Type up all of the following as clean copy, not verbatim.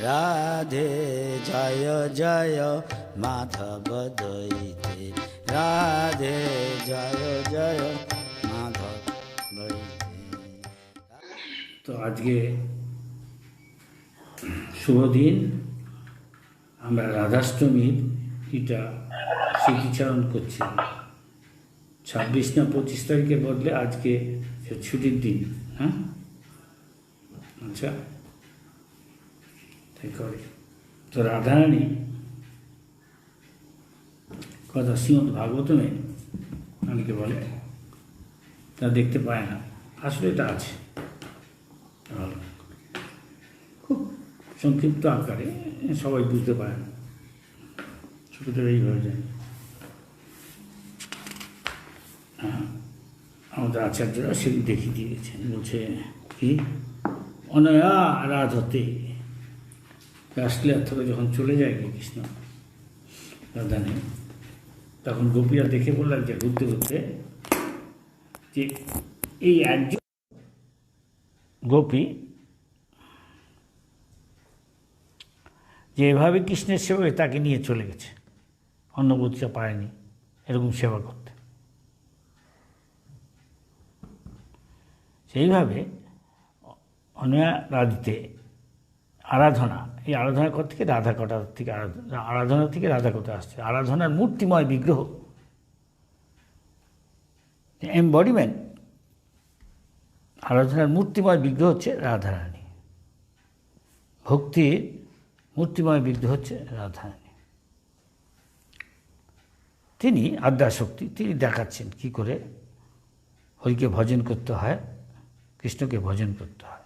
রাধে জয় জয় মাধব দইতে, রাধে জয় জয় মাধব দইতে। তো আজকে শুভ দিন, আমরা রাধাষ্টমীর এটা স্মৃতিচারণ করছি। 26 না 25 তারিখের বদলে আজকে ছুটির দিন। হ্যাঁ, আচ্ছা, তাই করে। তো রাধারানী কথা শ্রীমদ ভাগবতমে অনেকে বলে তা দেখতে পায় না, আসলে এটা আছে। খুব সংক্ষিপ্ত আকারে সবাই বুঝতে পারে না, ছোটোদের এইভাবে যায়। আমাদের আচার্যরা সেদিন দেখিয়ে দিয়েছেন, বলছে কি অনয়া রাধতে, রাসলীলা থেকে যখন চলে যায় কৃষ্ণ রাধানে, তখন গোপীরা দেখে বললেন যে ঘুরতে ঘুরতে যে এই একজন গোপী যে এভাবে কৃষ্ণের সেবায় তাকে নিয়ে চলে গেছে, অন্নবতীরা পারেনি এরকম সেবা করতে। সেইভাবে অনয়া রাধিতে আরাধনা, এই আরাধনা কর থেকে রাধা কটার থেকে আরাধনা থেকে রাধা কটা আসছে। আরাধনার মূর্তিময় বিগ্রহ, এমবডিমেন্ট, আরাধনার মূর্তিময় বিগ্রহ হচ্ছে রাধারানী, ভক্তির মূর্তিময় বিগ্রহ হচ্ছে রাধারানী। তিনি আদ্যাশক্তি, তিনি দেখাচ্ছেন কি করে হরিকে ভজন করতে হয়, কৃষ্ণকে ভজন করতে হয়।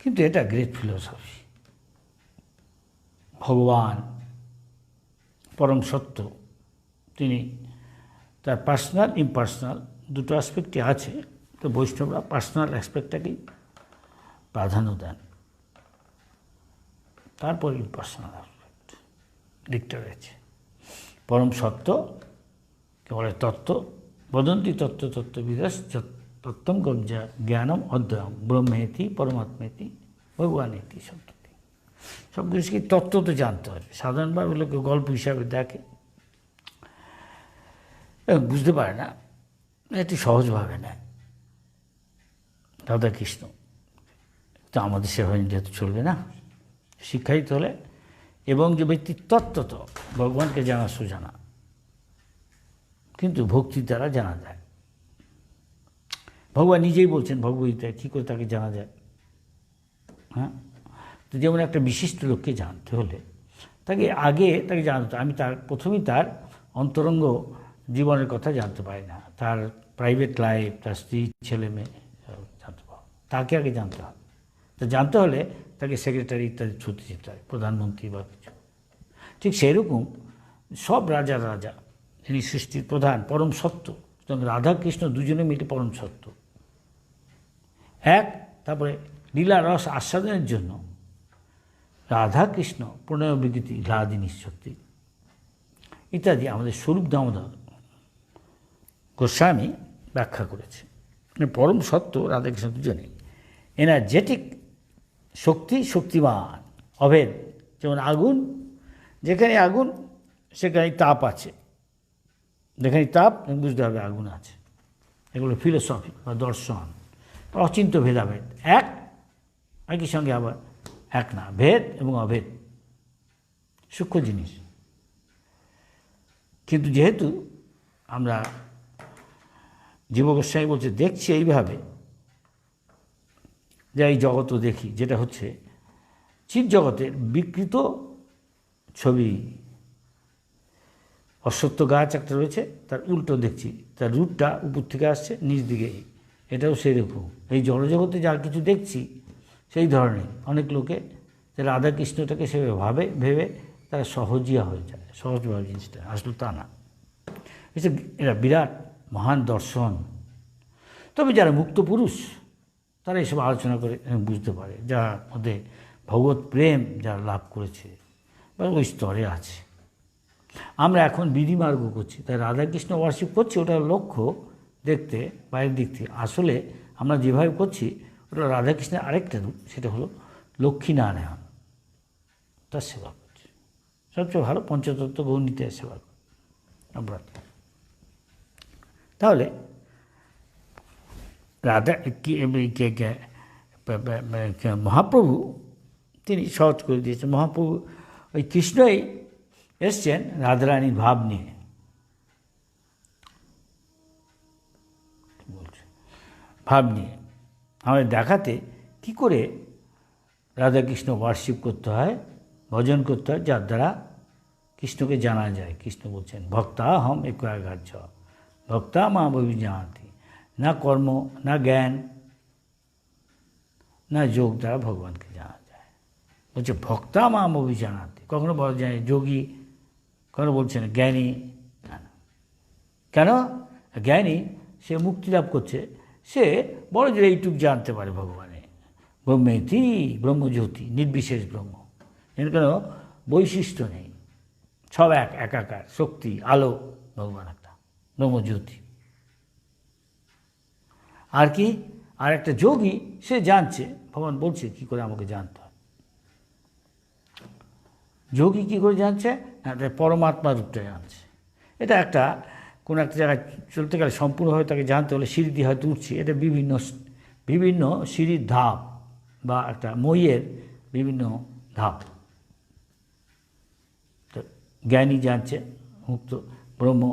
কিন্তু এটা গ্রেট ফিলোসফি। ভগবান পরম সত্য, তিনি তার পার্সোনাল ইমপার্সোনাল দুটো অ্যাসপেক্টই আছে। তো বৈষ্ণবরা পার্সোনাল অ্যাসপেক্টটাকেই প্রাধান্য দেন, তারপর ইমপার্সোনাল অ্যাসপেক্ট দিকটা রয়েছে। পরম সত্য কে বলে তত্ত্ব, বদন্তি তত্ত্ব তত্ত্ববিদাস তত্ত্বম গঞ্জা জ্ঞানম অদ্বয়ম ব্রহ্মেতি পরমাত্মেতি ভগবানেতি শব্দটি। সব কিছুকে তত্ত্ব তো জানতে হবে। সাধারণভাবে লোকে গল্প হিসাবে দেখে এবং বুঝতে পারে না, এটি সহজভাবে নেয়। রাধা কৃষ্ণ তো আমাদের সেভাবে যেহেতু চলবে না, শিক্ষায়িত হলে এবং যে ব্যক্তি তত্ত্বত ভগবানকে জানা সুজানা, কিন্তু ভক্তির দ্বারা জানা যায়। ভগবান নিজেই বলছেন ভগবদ্গীতায় কী করে তাকে জানা যায়। হ্যাঁ, তো যেমন একটা বিশিষ্ট লোককে জানতে হলে তাকে জানতে, আমি তার প্রথমেই তার অন্তরঙ্গ জীবনের কথা জানতে পারি না, তার প্রাইভেট লাইফ, তার স্ত্রী ছেলে মেয়ে জানতে পারবো, তাকে আগে জানতে হবে। তো জানতে হলে তাকে সেক্রেটারি ইত্যাদি ছুটে যেতে হয়, প্রধানমন্ত্রী বা কিছু। ঠিক সেরকম সব রাজা যিনি সৃষ্টির প্রধান পরম সত্য, রাধা কৃষ্ণ দুজনে মিলে পরম সত্য এক। তারপরে লীলা রস আস্বাদনের জন্য রাধা কৃষ্ণ প্রণয় বিকৃতি হ্লাদিনী শক্তি ইত্যাদি আমাদের স্বরূপ দামোদর গোস্বামী ব্যাখ্যা করেছে। পরম সত্য রাধাকৃষ্ণ দুজনে এনার্জেটিক শক্তি, শক্তিমান, অভেদ। যেমন আগুন, যেখানে আগুন সেখানে তাপ আছে, যেখানে তাপ বুঝতে হবে আগুন আছে। এগুলো ফিলোসফি বা দর্শন, অচিন্ত ভেদাভেদ। একই সঙ্গে আবার এক না, ভেদ এবং অভেদ সূক্ষ্ম জিনিস। কিন্তু যেহেতু আমরা জীব গোস্বামী বলছে দেখছি এইভাবে, যে এই জগৎও দেখি, যেটা হচ্ছে চিৎ জগতের বিকৃত ছবি। অশ্বত্থ গাছ একটা রয়েছে, তার উল্টো দেখছি, তার রুটটা উপর থেকে আসছে নিচ দিকে, এটাও সেই রকম। এই জড়জগতে যা কিছু দেখছি সেই ধরনের অনেক লোকে রাধা কৃষ্ণটাকে সেভাবে ভেবে তারা সহজিয়া হয়ে যায়, সহজভাবে জিনিসটা, আসলে তা না। এটা বিরাট মহান দর্শন। তবে যারা মুক্ত পুরুষ তারা এসব আলোচনা করে বুঝতে পারে, যার মধ্যে ভগবত প্রেম যারা লাভ করেছে বা ওই স্তরে আছে। আমরা এখন বিধিমার্গ করছি, তাই রাধাকৃষ্ণ ওয়ার্শিপ করছি, ওটা লক্ষ্য দেখতে বাইরের দিক থেকে। আসলে আমরা যেভাবে করছি ওটা রাধাকৃষ্ণের আরেকটা রূপ, সেটা হলো লক্ষ্মীনারায়ণ। তার সেবা করছে। সবচেয়ে ভালো পঞ্চতত্ত্ব গৌরনীতে সেবা করে ব্রত। তাহলে রাধা মহাপ্রভু তিনি সহজ করে দিয়েছেন। মহাপ্রভু ওই কৃষ্ণই এসছেন রাধারানীর ভাব নিয়ে, আমাদের দেখাতে কি করে রাধাকৃষ্ণ ওয়ার্শিপ করতে হয়, ভজন করতে হয়, যার দ্বারা কৃষ্ণকে জানা যায়। কৃষ্ণ বলছেন ভক্তা হম একগার্য ভক্তা মা অভিজানাতি, না কর্ম, না জ্ঞান, না যোগ দ্বারা ভগবানকে জানা যায়। বলছে ভক্তা মা অভিজানাতি, কখনো বলা যায় যোগী, কখনো বলছেন জ্ঞানী। কেন? জ্ঞানী সে মুক্তি লাভ করছে, সে বড় যে এইটুক জানতে পারে ভগবানে ব্রহ্মেতি ব্রহ্মজ্যোতি নির্বিশেষ ব্রহ্ম, এর কোনো বৈশিষ্ট্য নেই, সব একাকার শক্তি, আলো, ভগবান একটা ব্রহ্মজ্যোতি। আর কি? আর একটা যোগী সে জানছে, ভগবান বলছে কী করে আমাকে জানতে হয়। যোগী কী করে জানছে? একটা পরমাত্মা রূপটা জানছে। এটা একটা কোনো একটা জায়গায় চলতে গেলে সম্পূর্ণভাবে তাকে জানতে হলে সিঁড়ি দিয়ে হয়তো উঠছি, এটা বিভিন্ন সিঁড়ির ধাপ বা একটা মইয়ের বিভিন্ন ধাপ। তো জ্ঞানী জানছে মুক্ত ব্রহ্ম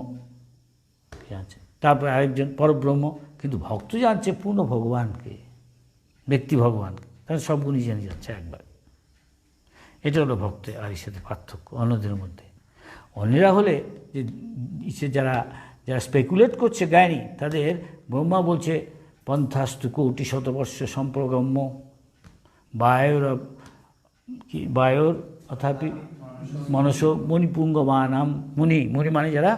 জানছে, তারপরে আরেকজন পরব্রহ্ম, কিন্তু ভক্ত জানছে পূর্ণ ভগবানকে, ব্যক্তি ভগবানকে, তাহলে সব গুণই জেনে যাচ্ছে একবার। এটা হলো ভক্তের আর এর সাথে পার্থক্য অন্যদের মধ্যে। অন্যরা হলে যে যারা স্পেকুলেট করছে জ্ঞানী, তাদের ব্রহ্মা বলছে পন্থাস্তু কোটি শতবর্ষ সম্প্রগম্য বায়োর অথাপি মনস মণিপুঙ্গমানাম। মুনি মানে যারা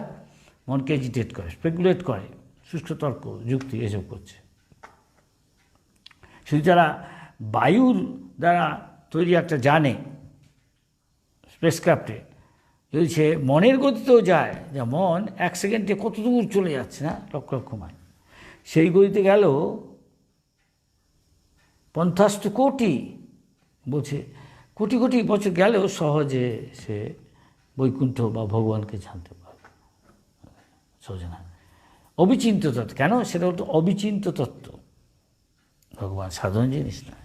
মনকে এজিটেট করে, স্পেকুলেট করে, সুষ্ঠ তর্ক যুক্তি এসব করছে। শুধু যারা বায়ুর দ্বারা তৈরি একটা জানে স্পেসক্রাফটে, যদি সে মনের গতিতেও যায়, যা মন এক সেকেন্ডে কত দূর চলে যাচ্ছে না, লক্ষ লক্ষ মাইল, সেই গতিতে গেল পঞ্চাশটি কোটি, বলছে কোটি কোটি বছর গেলেও সহজে সে বৈকুণ্ঠ বা ভগবানকে জানতে পারবে। সহজে না, অবিচিন্ত তত্ত্ব। কেন? সেটা হতো অবিচিন্ত তত্ত্ব, ভগবান সাধারণ জিনিস না,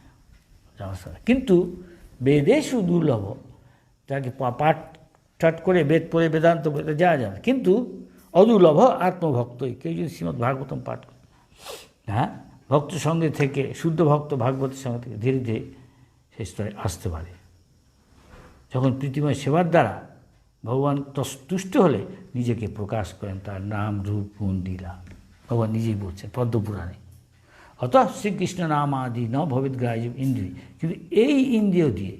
কিন্তু বেদে সুদুর্লভ। তাকে পাঠ টাট করে বেদ পড়ে বেদান্ত বলে যাওয়া যাবে, কিন্তু অদুর্লভ আত্মভক্তই। কেউ যদি শ্রীমদ্ ভাগবতম পাঠ করে, হ্যাঁ, ভক্ত সঙ্গে থেকে, শুদ্ধ ভক্ত ভাগবতের সঙ্গে থেকে ধীরে ধীরে সে স্তরে আসতে পারে। যখন প্রীতিময় সেবার দ্বারা ভগবান তুষ্ট হলে নিজেকে প্রকাশ করেন, তার নাম রূপ গুণ লীলা ভগবান নিজেই বলছেন পদ্মপুরাণে। অত শ্রীকৃষ্ণ নাম আদি ন ভবিত গ্রাহ্য ইন্দ্রিয়। কিন্তু এই ইন্দ্রিয় দিয়ে,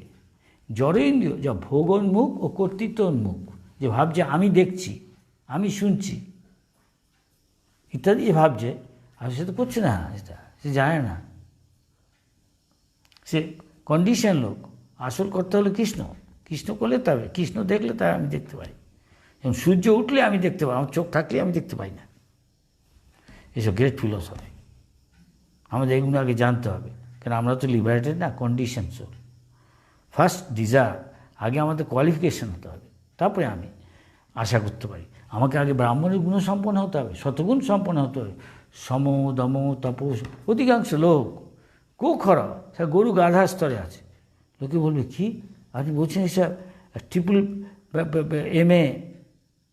জড় ইন্দ্রিয় যা ভোগোন্মুখ ও কর্তৃত্বোন্মুখ, যে ভাবছে আমি দেখছি, আমি শুনছি ইত্যাদি, যে ভাবছে, আর সে তো করছে না, সেটা সে জানে না, সে কন্ডিশন লোক। আসল করতে হলে কৃষ্ণ, কৃষ্ণ করলে তবে, কৃষ্ণ দেখলে তাই আমি দেখতে পাই। যেমন সূর্য উঠলে আমি দেখতে পাই, আমার চোখ থাকলে আমি দেখতে পাই না। এসব গ্রেট ফিলসফি। আমাদের এগুলো আগে জানতে হবে, কারণ আমরা তো লিবারেটেড না, কন্ডিশন সোল। ফার্স্ট ডিজায়ার, আগে আমাদের কোয়ালিফিকেশন হতে হবে, তারপরে আমি আশা করতে পারি। আমাকে আগে ব্রাহ্মণের গুণসম্পন্ন হতে হবে, শতগুণ সম্পন্ন হতে হবে। সম দম তপস, অধিকাংশ লোক খরা, সে গরু গাধা স্তরে আছে। লোকে বলবে কি আপনি বলছেন এসব triple MA,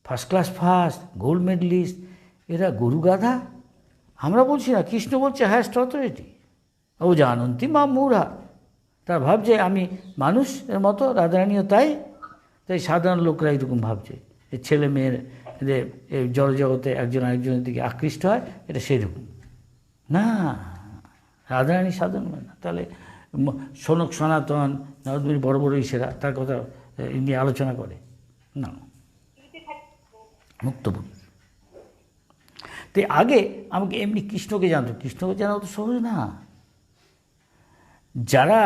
first class first, gold medalist, এরা গরু গাধা? আমরা বলছি না, কৃষ্ণ বলছে হ্যাস্ট অথরিটি ও জানন্তি মা মূঢ়া। তার ভাবছে আমি মানুষের মতো, রাধারানীও তাই সাধারণ লোকরা এরকম ভাবছে, যে ছেলে মেয়ের এই জড়জগতে একজন আরেকজনের দিকে আকৃষ্ট হয়, এটা সেরকম না। রাধারানী সাধারণ না। তাহলে সনক সনাতন নরদমীর বড় বড় ইসেরা তার কথা নিয়ে আলোচনা করে না, মুক্তবুদ্ধি। তো আগে আমাকে এমনি কৃষ্ণকে জানতো, কৃষ্ণকে জানা তো সহজ না। যারা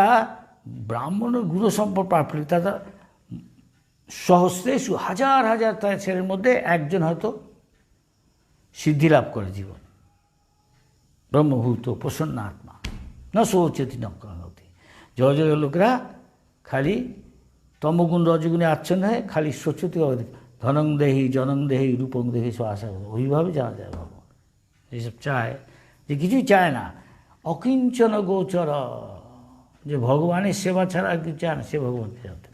ব্রাহ্মণের গুণসম্পদ প্রাপ্ত, তারা সহস্রেষু হাজার হাজার তার ছেলের মধ্যে একজন হয়তো সিদ্ধি লাভ করে জীবন, ব্রহ্মভূত প্রসন্ন আত্মা, না শোচেতি নকরণতি। জয় জয় লোকরা খালি তমগুণ রজগুণে আচ্ছন্ন হয়ে খালি সচ্যতি ধনং দেহি জনং দেহি রূপং দেহি সব আশা করে ওইভাবে জানা যায় ভগবান। এইসব চায় যে কিছুই চায় না, অকিঞ্চন গোচর, যে ভগবানের সেবা ছাড়া আর কিছু চায় না, সে ভগবানকে জানতে।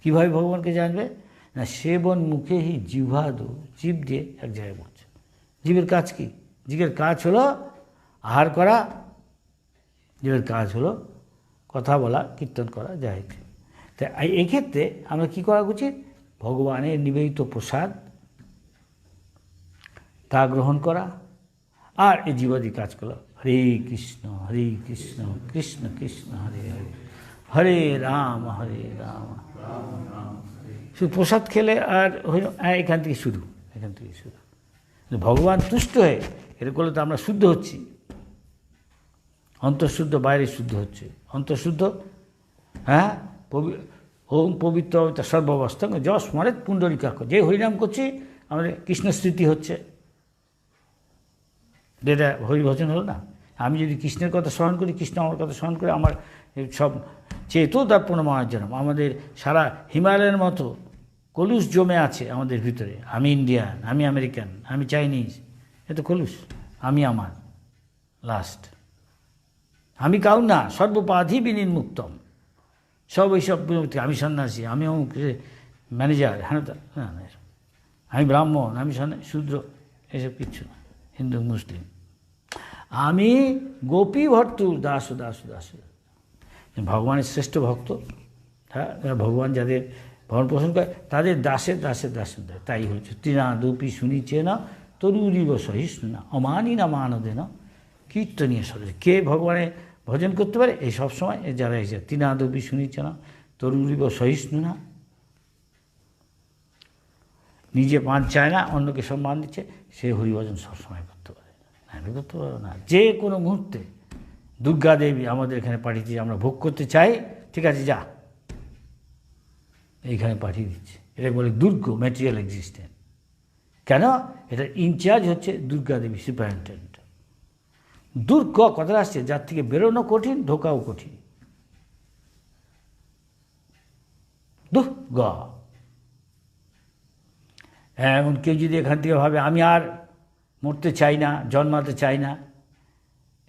কীভাবে ভগবানকে জানবে না? সেবন মুখেহি জিহ্বাদু, জীব দিয়ে এক জায়গায় বলছে। জীবের কাজ কি? জীবের কাজ হলো আহার করা, জীবের কাজ হলো কথা বলা, কীর্তন করা, যা ইচ্ছে। তাই এক্ষেত্রে আমরা কী করা উচিত? ভগবানের নিবেদিত প্রসাদ তা গ্রহণ করা, আর এই জীবাদি কাজ করা। হরে কৃষ্ণ কৃষ্ণ কৃষ্ণ হরে হরে, হরে রাম শুধু প্রসাদ খেলে আর এখান থেকে শুরু। ভগবান তুষ্ট হয়ে এটা করলে তো আমরা শুদ্ধ হচ্ছি। অন্তঃশুদ্ধ, বাইরে শুদ্ধ হচ্ছে। অন্তঃশুদ্ধ, হ্যাঁ, ওম পবিত্র সর্বাবস্থা যশ স্মরে পুণ্ডরিকাক্ষ, যে হরিনাম করছি আমাদের কৃষ্ণ স্মৃতি হচ্ছে, যেটা হরিভজন হলো না। আমি যদি কৃষ্ণের কথা স্মরণ করি, কৃষ্ণ আমার কথা স্মরণ করে, আমার সব চেতো দর্পণ মহাজনম, আমাদের সারা হিমালয়ের মতো কলুষ জমে আছে আমাদের ভিতরে। আমি ইন্ডিয়ান, আমি আমেরিকান, আমি চাইনিজ, এ তো কলুষ। আমি আমার লাস্ট, আমি কাউ না, সর্বপাধি বিনির্মুক্তম, সব এইসব, আমি সন্ন্যাসী, আমি ম্যানেজার, হ্যাঁ না, আমি ব্রাহ্মণ, আমি শূদ্র, এসব কিচ্ছু না। হিন্দু মুসলিম, আমি গোপী ভর্তুর দাস দাস দাস, ভগবানের শ্রেষ্ঠ ভক্ত। হ্যাঁ, ভগবান যাদের ভরণ পোষণ করে তাদের দাসের দাসের দাসের দাস। তাই হচ্ছে তৃণাদপি শুনিছে না তরুরিব সহিষ্ণু না অমানি না মানদে না কীর্তনীয় সদস্য। কে ভগবানের ভজন করতে পারে? এই সবসময় যারা এসে তৃণাদপি শুনিছে না তরুরিব সহিষ্ণু না, নিজে পান চায় না, অন্যকে সম্মান দিচ্ছে, সে হরিভজন সবসময় করতে পারে। আমি করতে পারবো না। যে কোনো মুহূর্তে দুর্গা দেবী আমাদের এখানে পাঠিয়েছে, আমরা ভোগ করতে চাই, ঠিক আছে যা, এইখানে পাঠিয়ে দিচ্ছে। এটা বলে দুর্গ, ম্যাটেরিয়াল এক্সিস্টেন্স। কেন? এটা ইনচার্জ হচ্ছে দুর্গা দেবী, সুপারিনটেন্ডেন্ট। দুর্গ কথাটা আসছে যার থেকে বেরোনো কঠিন, ঢোকাও কঠিন। দুর্গ। এমন কেউ যদি এখান থেকে ভাবে আমি আর মরতে চাই না, জন্মাতে চাই না,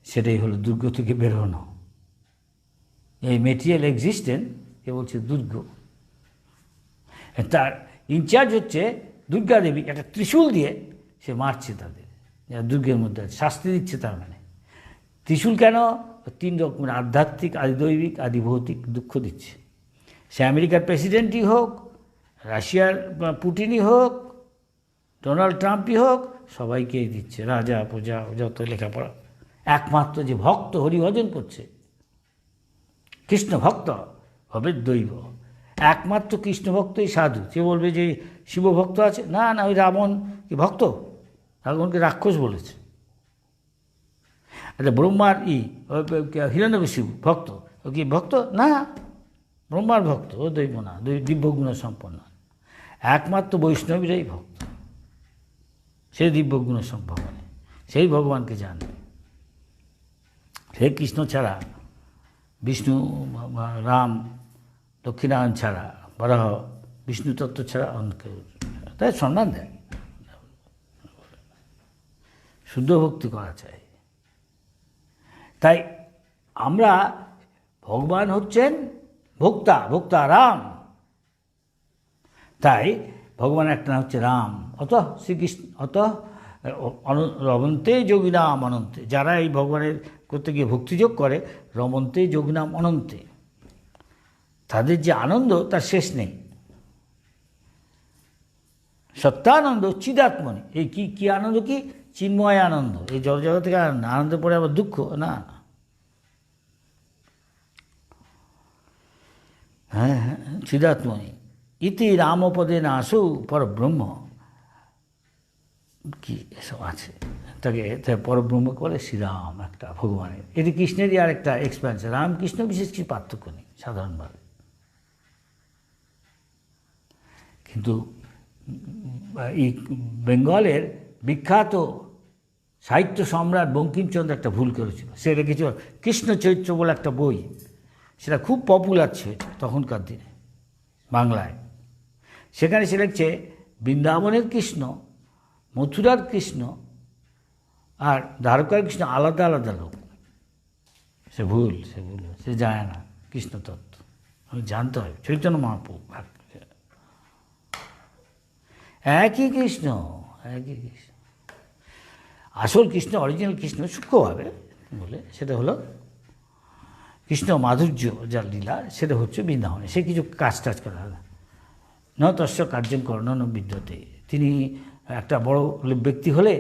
সেটাই হলো দুর্গ থেকে বেরোনো। এই মেটেরিয়াল এক্সিস্টেন্স এ বলছে দুর্গ। তার ইনচার্জ হচ্ছে দুর্গা দেবী। একটা ত্রিশূল দিয়ে সে মারছে তাদের, যারা দুর্গের মধ্যে আছে, শাস্তি দিচ্ছে। তার মানে ত্রিশূল কেন? 3 রকমের আধ্যাত্মিক, আদি দৈবিক, আদি ভৌতিক দুঃখ দিচ্ছে। সে আমেরিকার প্রেসিডেন্টই হোক, রাশিয়ার পুটিনই হোক, ডোনাল্ড ট্রাম্পই হোক, সবাইকেই দিচ্ছে। রাজা প্রজা যত লেখাপড়া। একমাত্র যে ভক্ত হরিভজন করছে, কৃষ্ণ ভক্ত হবে দৈব, একমাত্র কৃষ্ণ ভক্তই সাধু। সে বলবে যে শিবভক্ত আছে, না না, ওই রাবণ কি ভক্ত? রাবণকে রাক্ষস বলেছে। আচ্ছা, ব্রহ্মার হিরণ্যকশিপু ভক্ত, ও কি ভক্ত? না, ব্রহ্মার ভক্ত, ও দৈব না, দিব্যগুণ সম্পন্ন। একমাত্র বৈষ্ণবীরাই ভক্ত, সে দিব্যগুণ সম্পন্ন, সেই ভগবানকে জানে। সে কৃষ্ণ ছাড়া, বিষ্ণু, রাম, দক্ষিণায়ন ছাড়া, বরাহ, বিষ্ণু তত্ত্ব ছাড়া অন্য কেউ তাই সম্মান দেয়। শুদ্ধ ভক্তি করা চাই। তাই আমরা, ভগবান হচ্ছেন ভোক্তা, ভোক্তা রাম। তাই ভগবান একটা হচ্ছে রাম, অত শ্রীকৃষ্ণ, অত রমন্তে যোগিনাম অনন্তে। যারা এই ভগবানের করতে গিয়ে ভক্তিযোগ করে, রমন্তে যোগিনাম অনন্তে, তাদের যে আনন্দ তার শেষ নেই। সত্যানন্দ চিদাত্মনি। এই কি আনন্দ? কি চিন্ময় আনন্দ। এই জগৎ থেকে আনন্দ পরে আবার দুঃখ না। হ্যাঁ, চিদাত্মনি ইতি রামপদে না আসু পরব্রহ্ম। কি এসব আছে, তাকে পরব্রহ্মকে বলে শ্রীরাম, একটা ভগবানের। এটি কৃষ্ণেরই আর একটা এক্সপেন্শন। রামকৃষ্ণ বিশেষ কিছু পার্থক্য নেই সাধারণভাবে। কিন্তু এই বেঙ্গলের বিখ্যাত সাহিত্য সম্রাট বঙ্কিমচন্দ্র একটা ভুল করেছিল। সে লিখেছিল কৃষ্ণ চরিত্র বলে একটা বই। সেটা খুব পপুলার ছিল তখনকার দিনে বাংলায়। সেখানে সে লিখছে বৃন্দাবনের কৃষ্ণ, মথুরার কৃষ্ণ আর দ্বারকার কৃষ্ণ আলাদা আলাদা লোক। সে ভুল, সে জানে না কৃষ্ণ তত্ত্ব। আমি জানতে হবে চৈতন্য মহাপ্রভু একই কৃষ্ণ, একই কৃষ্ণ। আসল কৃষ্ণ, অরিজিনাল কৃষ্ণ সূক্ষ্মভাবে বলে সেটা হলো কৃষ্ণ মাধুর্য যার লীলা, সেটা হচ্ছে বৃন্দাবনে। সে কিছু কাজ টাজ করে না, ন তস্য কার্যং কর্ণন বিদ্যতে। তিনি একটা বড় ব্যক্তি হলে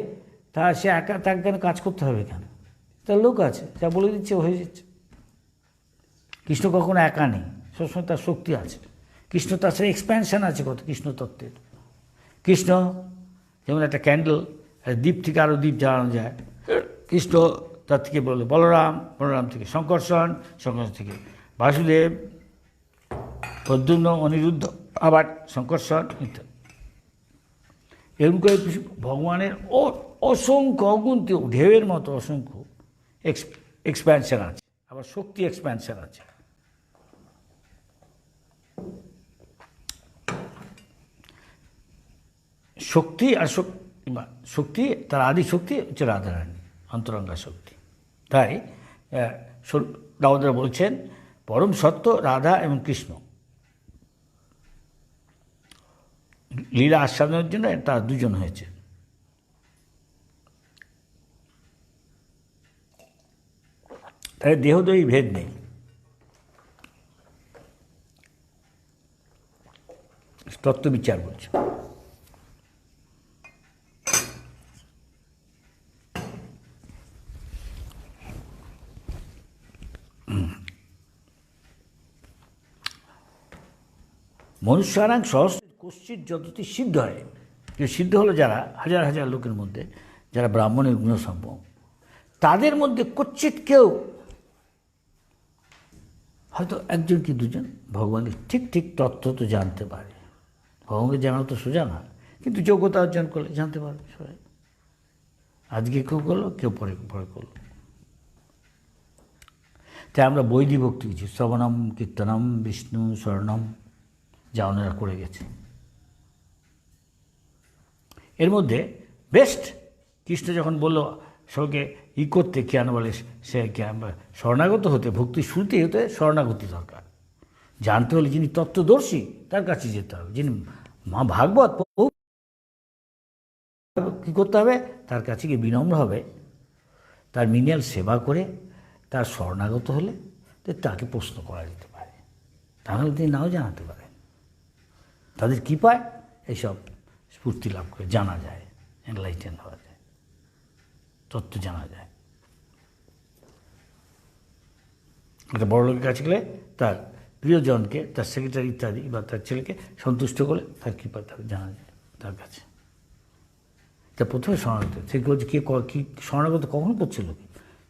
সে একা তাকে কেন কাজ করতে হবে কেন? তার লোক আছে, যা বলে দিচ্ছে হয়ে যাচ্ছে। কৃষ্ণ কখনো একা নেই, সবসময় তার শক্তি আছে। কৃষ্ণ তার সাথে এক্সপ্যানশন আছে কত কৃষ্ণ তত্ত্বের। কৃষ্ণ যেমন একটা ক্যান্ডেল, দ্বীপ থেকে আরও দ্বীপ জ্বালানো যায়। কৃষ্ণ তার থেকে বললো বলরাম, বলরাম থেকে শঙ্কর্ষণ, শঙ্কর্ষণ থেকে বাসুদেব, প্রদ্যুম্ন, অনিরুদ্ধ, আবার শঙ্কর্ষণ ইত্যাদি। এরকম করে ভগবানের অসংখ্য অগুন্তি ঢেউয়ের মতো অসংখ্য এক্সপ্যানশন আছে, আবার শক্তি এক্সপ্যানশন আছে। শক্তি আর শক্তি তার আদি শক্তি হচ্ছে রাধারানী, অন্তরঙ্গা শক্তি। তাই দামোদর বলছেন পরম সত্য রাধা এবং কৃষ্ণ লীলা আস্বাদনের জন্য তার দুজন হয়েছে। তাই দেহদয়ী ভেদ নেই। তত্ত্ব বিচার বলছে। মনুষ্যানাং সহস্র কশ্চিৎ যতটি সিদ্ধ হয়। সিদ্ধ হলো যারা হাজার হাজার লোকের মধ্যে যারা ব্রাহ্মণের গুণসম্পন্ন, তাদের মধ্যে কচ্ছিৎ কেউ, হয়তো একজন কি দুজন ভগবানের ঠিক ঠিক তত্ত্ব তো জানতে পারে। ভগবানকে জানা তো সোজা না, কিন্তু যোগ্যতা অর্জন করলে জানতে পারবে সবাই। আজকে কেউ করলো, কেউ পরে পরে করলো। তাই আমরা বৈদিক ভক্তি কিছু শ্রবণম, কীর্তনম, বিষ্ণু স্মরণম, যা ওনারা করে গেছে। এর মধ্যে বেস্ট কৃষ্ণ যখন বললো সবকে করতে, কেন বলে সে শরণাগত হতে, ভক্তি শুরুতেই হতে শরণাগতি দরকার। জানতে হলে যিনি তত্ত্বদর্শী তার কাছে যেতে হবে। যিনি মা ভাগবত কী করতে হবে, তার কাছে গিয়ে বিনম্র হবে, তার মিনিয়াল সেবা করে তার শরণাগত হলে তাকে প্রশ্ন করা যেতে পারে। তাহলে তিনি নাও জানাতে পারেন। তাদের কী পায়, এইসব স্ফূর্তি লাভ করে জানা যায়, এনলাইটেন হওয়া যায়, তত্ত্ব জানা যায়। একটা বড় লোকের কাছে গেলে তার প্রিয়জনকে, তার সেক্রেটারি ইত্যাদি বা তার ছেলেকে সন্তুষ্ট করে তার কী পায় তাকে জানা যায় তার কাছে। তা প্রথমে শরণাগত, সে বলছে কী শরণাগত কখন করছিল? কি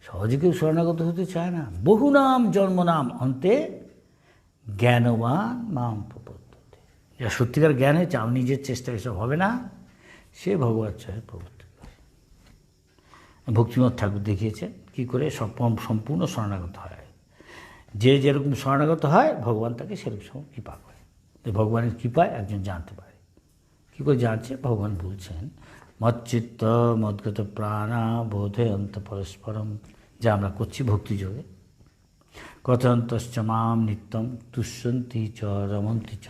সহজে কেউ শরণাগত হতে চায় না। বহু নাম জন্মনাম অন্তে জ্ঞানবান মাম প্রপদ্যতে। যা সত্যিকার জ্ঞান হয়েছে, আমি নিজের চেষ্টা এসব হবে না, সে ভগবত চায় প্রবৃত্তি করে। ভক্তিমত ঠাকুর দেখিয়েছে কী করে সম্পূর্ণ শরণাগত হয়। যে যেরকম শরণাগত হয় ভগবান তাকে সেরকম কৃপা করে। ভগবানের কৃপায় একজন জানতে পারে। কী করে জানছে? ভগবান বলছেন মচ্চিত্ত মদ্গত প্রাণা বোধে অন্ত পরস্পরম, যা আমরা করছি ভক্তিযোগে। কথন্তশ্চ মাম নিত্যম তুষ্যন্তি চ রমন্তি চ।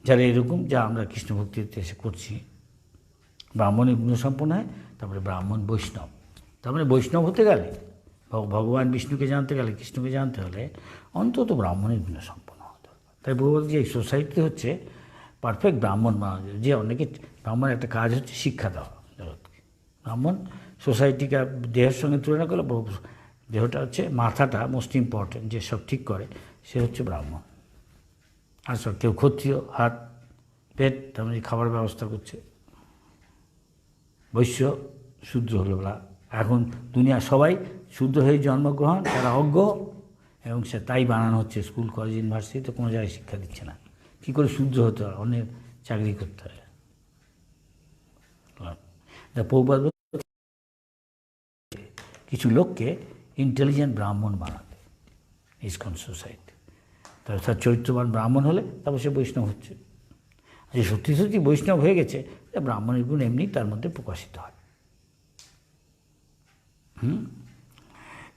যারা এরকম, যা আমরা কৃষ্ণ ভক্তিতে এসে করছি, ব্রাহ্মণের গুণসম্পন্ন হয়, তারপরে ব্রাহ্মণ বৈষ্ণব। তারপরে বৈষ্ণব হতে গেলে, ভগবান বিষ্ণুকে জানতে গেলে, কৃষ্ণকে জানতে হলে অন্তত ব্রাহ্মণের গুণসম্পন্ন হতে হবে। তাই ভগবত যে এই সোসাইটি হচ্ছে পারফেক্ট ব্রাহ্মণ বানানো যায়। যে অনেকে ব্রাহ্মণের একটা কাজ হচ্ছে শিক্ষা দেওয়া জগৎকে। ব্রাহ্মণ সোসাইটিকে দেহের সঙ্গে তুলনা করলে দেহটা হচ্ছে মাথাটা মোস্ট ইম্পর্টেন্ট, যে সব ঠিক করে সে হচ্ছে ব্রাহ্মণ। আর সব কেউ ক্ষত্রিয়, হাত পেট, তেমনি খাবার ব্যবস্থা করছে। বৈশ্য শূদ্র হলো বলা। এখন দুনিয়া সবাই শূদ্র হয়ে জন্মগ্রহণ, তারা অজ্ঞ, এবং সে তাই বানানো হচ্ছে স্কুল, কলেজ, ইউনিভার্সিটিতে কোনো জায়গায় শিক্ষা দিচ্ছে না। কী করে শূদ্র হতে হয়, অনেক চাকরি করতে হয়। প্রভুপাদ কিছু লোককে ইন্টেলিজেন্ট ব্রাহ্মণ বানাতে, ইসকন সোসাইটি। তারপর তার চরিত্রবান ব্রাহ্মণ হলে তারপর সে বৈষ্ণব হচ্ছে। যে সত্যি সত্যি বৈষ্ণব হয়ে গেছে, ব্রাহ্মণের গুণ এমনি তার মধ্যে প্রকাশিত হয়।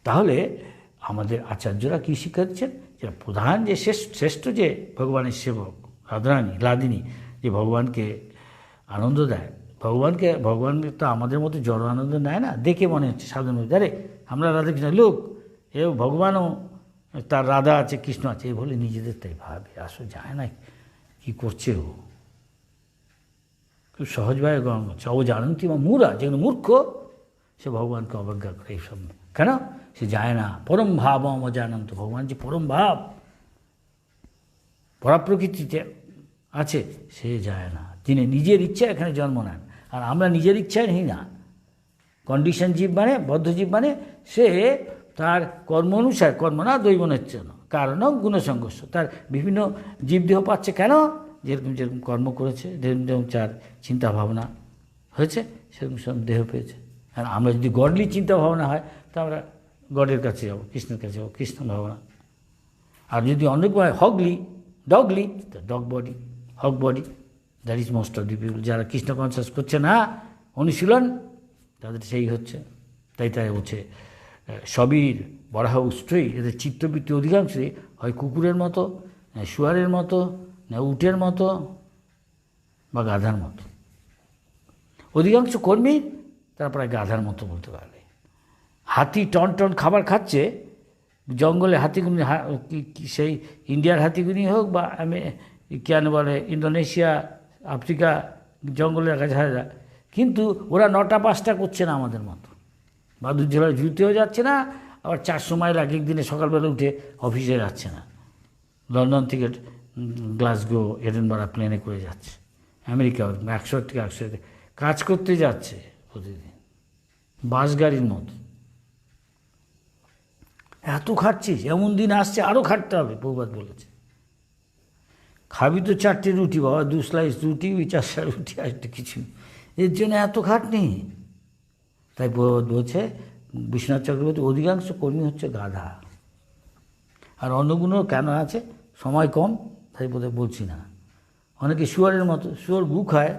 তাহলে আমাদের আচার্যরা কী শিক্ষা দিচ্ছেন, যে প্রধান যে শ্রেষ্ঠ যে ভগবানের সেবক রাধারানী লাদিনী, যে ভগবানকে আনন্দ দেয়, ভগবান তো আমাদের মতো জড় আনন্দ নেয় না, দেখে মনে হচ্ছে সাধারণ, আরে আমরা রাধাকৃষ্ণ লোক, এ ভগবানও তার রাধা আছে কৃষ্ণ আছে, এ বলে নিজেদের তাই ভাবে, আসলে যায় না কী করছে ও, খুব সহজভাবে গ্রহণ করছে। অবজানন্তি বা মূরা, যেগুলো মূর্খ সে ভগবানকে অবজ্ঞা করে, এইসব কেন সে যায় না। পরম ভাব অজানন্ত, ভগবান যে পরম ভাব পরাপ্রকৃতিতে আছে সে যায় না, যিনি নিজের ইচ্ছা এখানে জন্ম নেন। আর আমরা নিজের ইচ্ছায় নেই না, কন্ডিশন জীব মানে বদ্ধজীব, মানে সে তার কর্ম অনুসার, কর্ম না দৈবনের জন্য কারণ গুণসংঘর্ষ, তার বিভিন্ন জীবদেহ পাচ্ছে কেন, যেরকম যেরকম কর্ম করেছে, যেরকম যার চিন্তা ভাবনা হয়েছে সেরকম সব দেহ পেয়েছে। আর আমরা যদি গডলি চিন্তা ভাবনা হয় তা আমরা গডের কাছে যাবো, কৃষ্ণের কাছে যাবো, কৃষ্ণ ভাবনা। আর যদি অনেক হগলি ডগলি, dog body, hog body, that is most of the people. যারা কৃষ্ণ কনসাস করছে না অনুশীলন, তাদের সেই হচ্ছে। তাই হচ্ছে সবীর বরাহ উষ্ট্রই, এদের চিত্তবৃত্তি অধিকাংশই হয় কুকুরের মতো, না শুয়ারের মতো, না উটের মতো, বা গাধার মতো। অধিকাংশ কর্মী তারা প্রায় গাধার মতো বলতে পারবে। হাতি টন টন খাবার খাচ্ছে, জঙ্গলে হাতিগুনি, সেই ইন্ডিয়ার হাতিগুনি হোক বা কেন বলে ইন্দোনেশিয়া, আফ্রিকা জঙ্গলের কাছে, কিন্তু ওরা 9টা-5টা করছে না আমাদের মতো, বাদুর ঝোলায় ঝুলতেও যাচ্ছে না, আবার 400 মাইল এক দিনে সকালবেলা উঠে অফিসে যাচ্ছে না, লন্ডন থেকে গ্লাসগো এডেনবারা প্লেনে করে যাচ্ছে, আমেরিকা 100 থেকে 100 কাজ করতে যাচ্ছে প্রতিদিন বাস গাড়ির মতো। এত খাচ্ছিস, এমন দিন আসছে আরও খাটতে হবে, প্রভুপাদ বলেছে। খাবি তো 4টে রুটি বাবা, 2 স্লাইস রুটি, ওই 4টা রুটি, আর একটা কিছু, এর জন্য এত খাটনি। তাই প্রভুপাদ বলছে, বিশ্বনাথ চক্রবর্তী, অধিকাংশ কর্মী হচ্ছে গাধা। আর অন্যগুলো কেন আছে, সময় কম তাই বোধহয় বলছি না। অনেকে শুয়ারের মতো, শুয়ার গু খায়,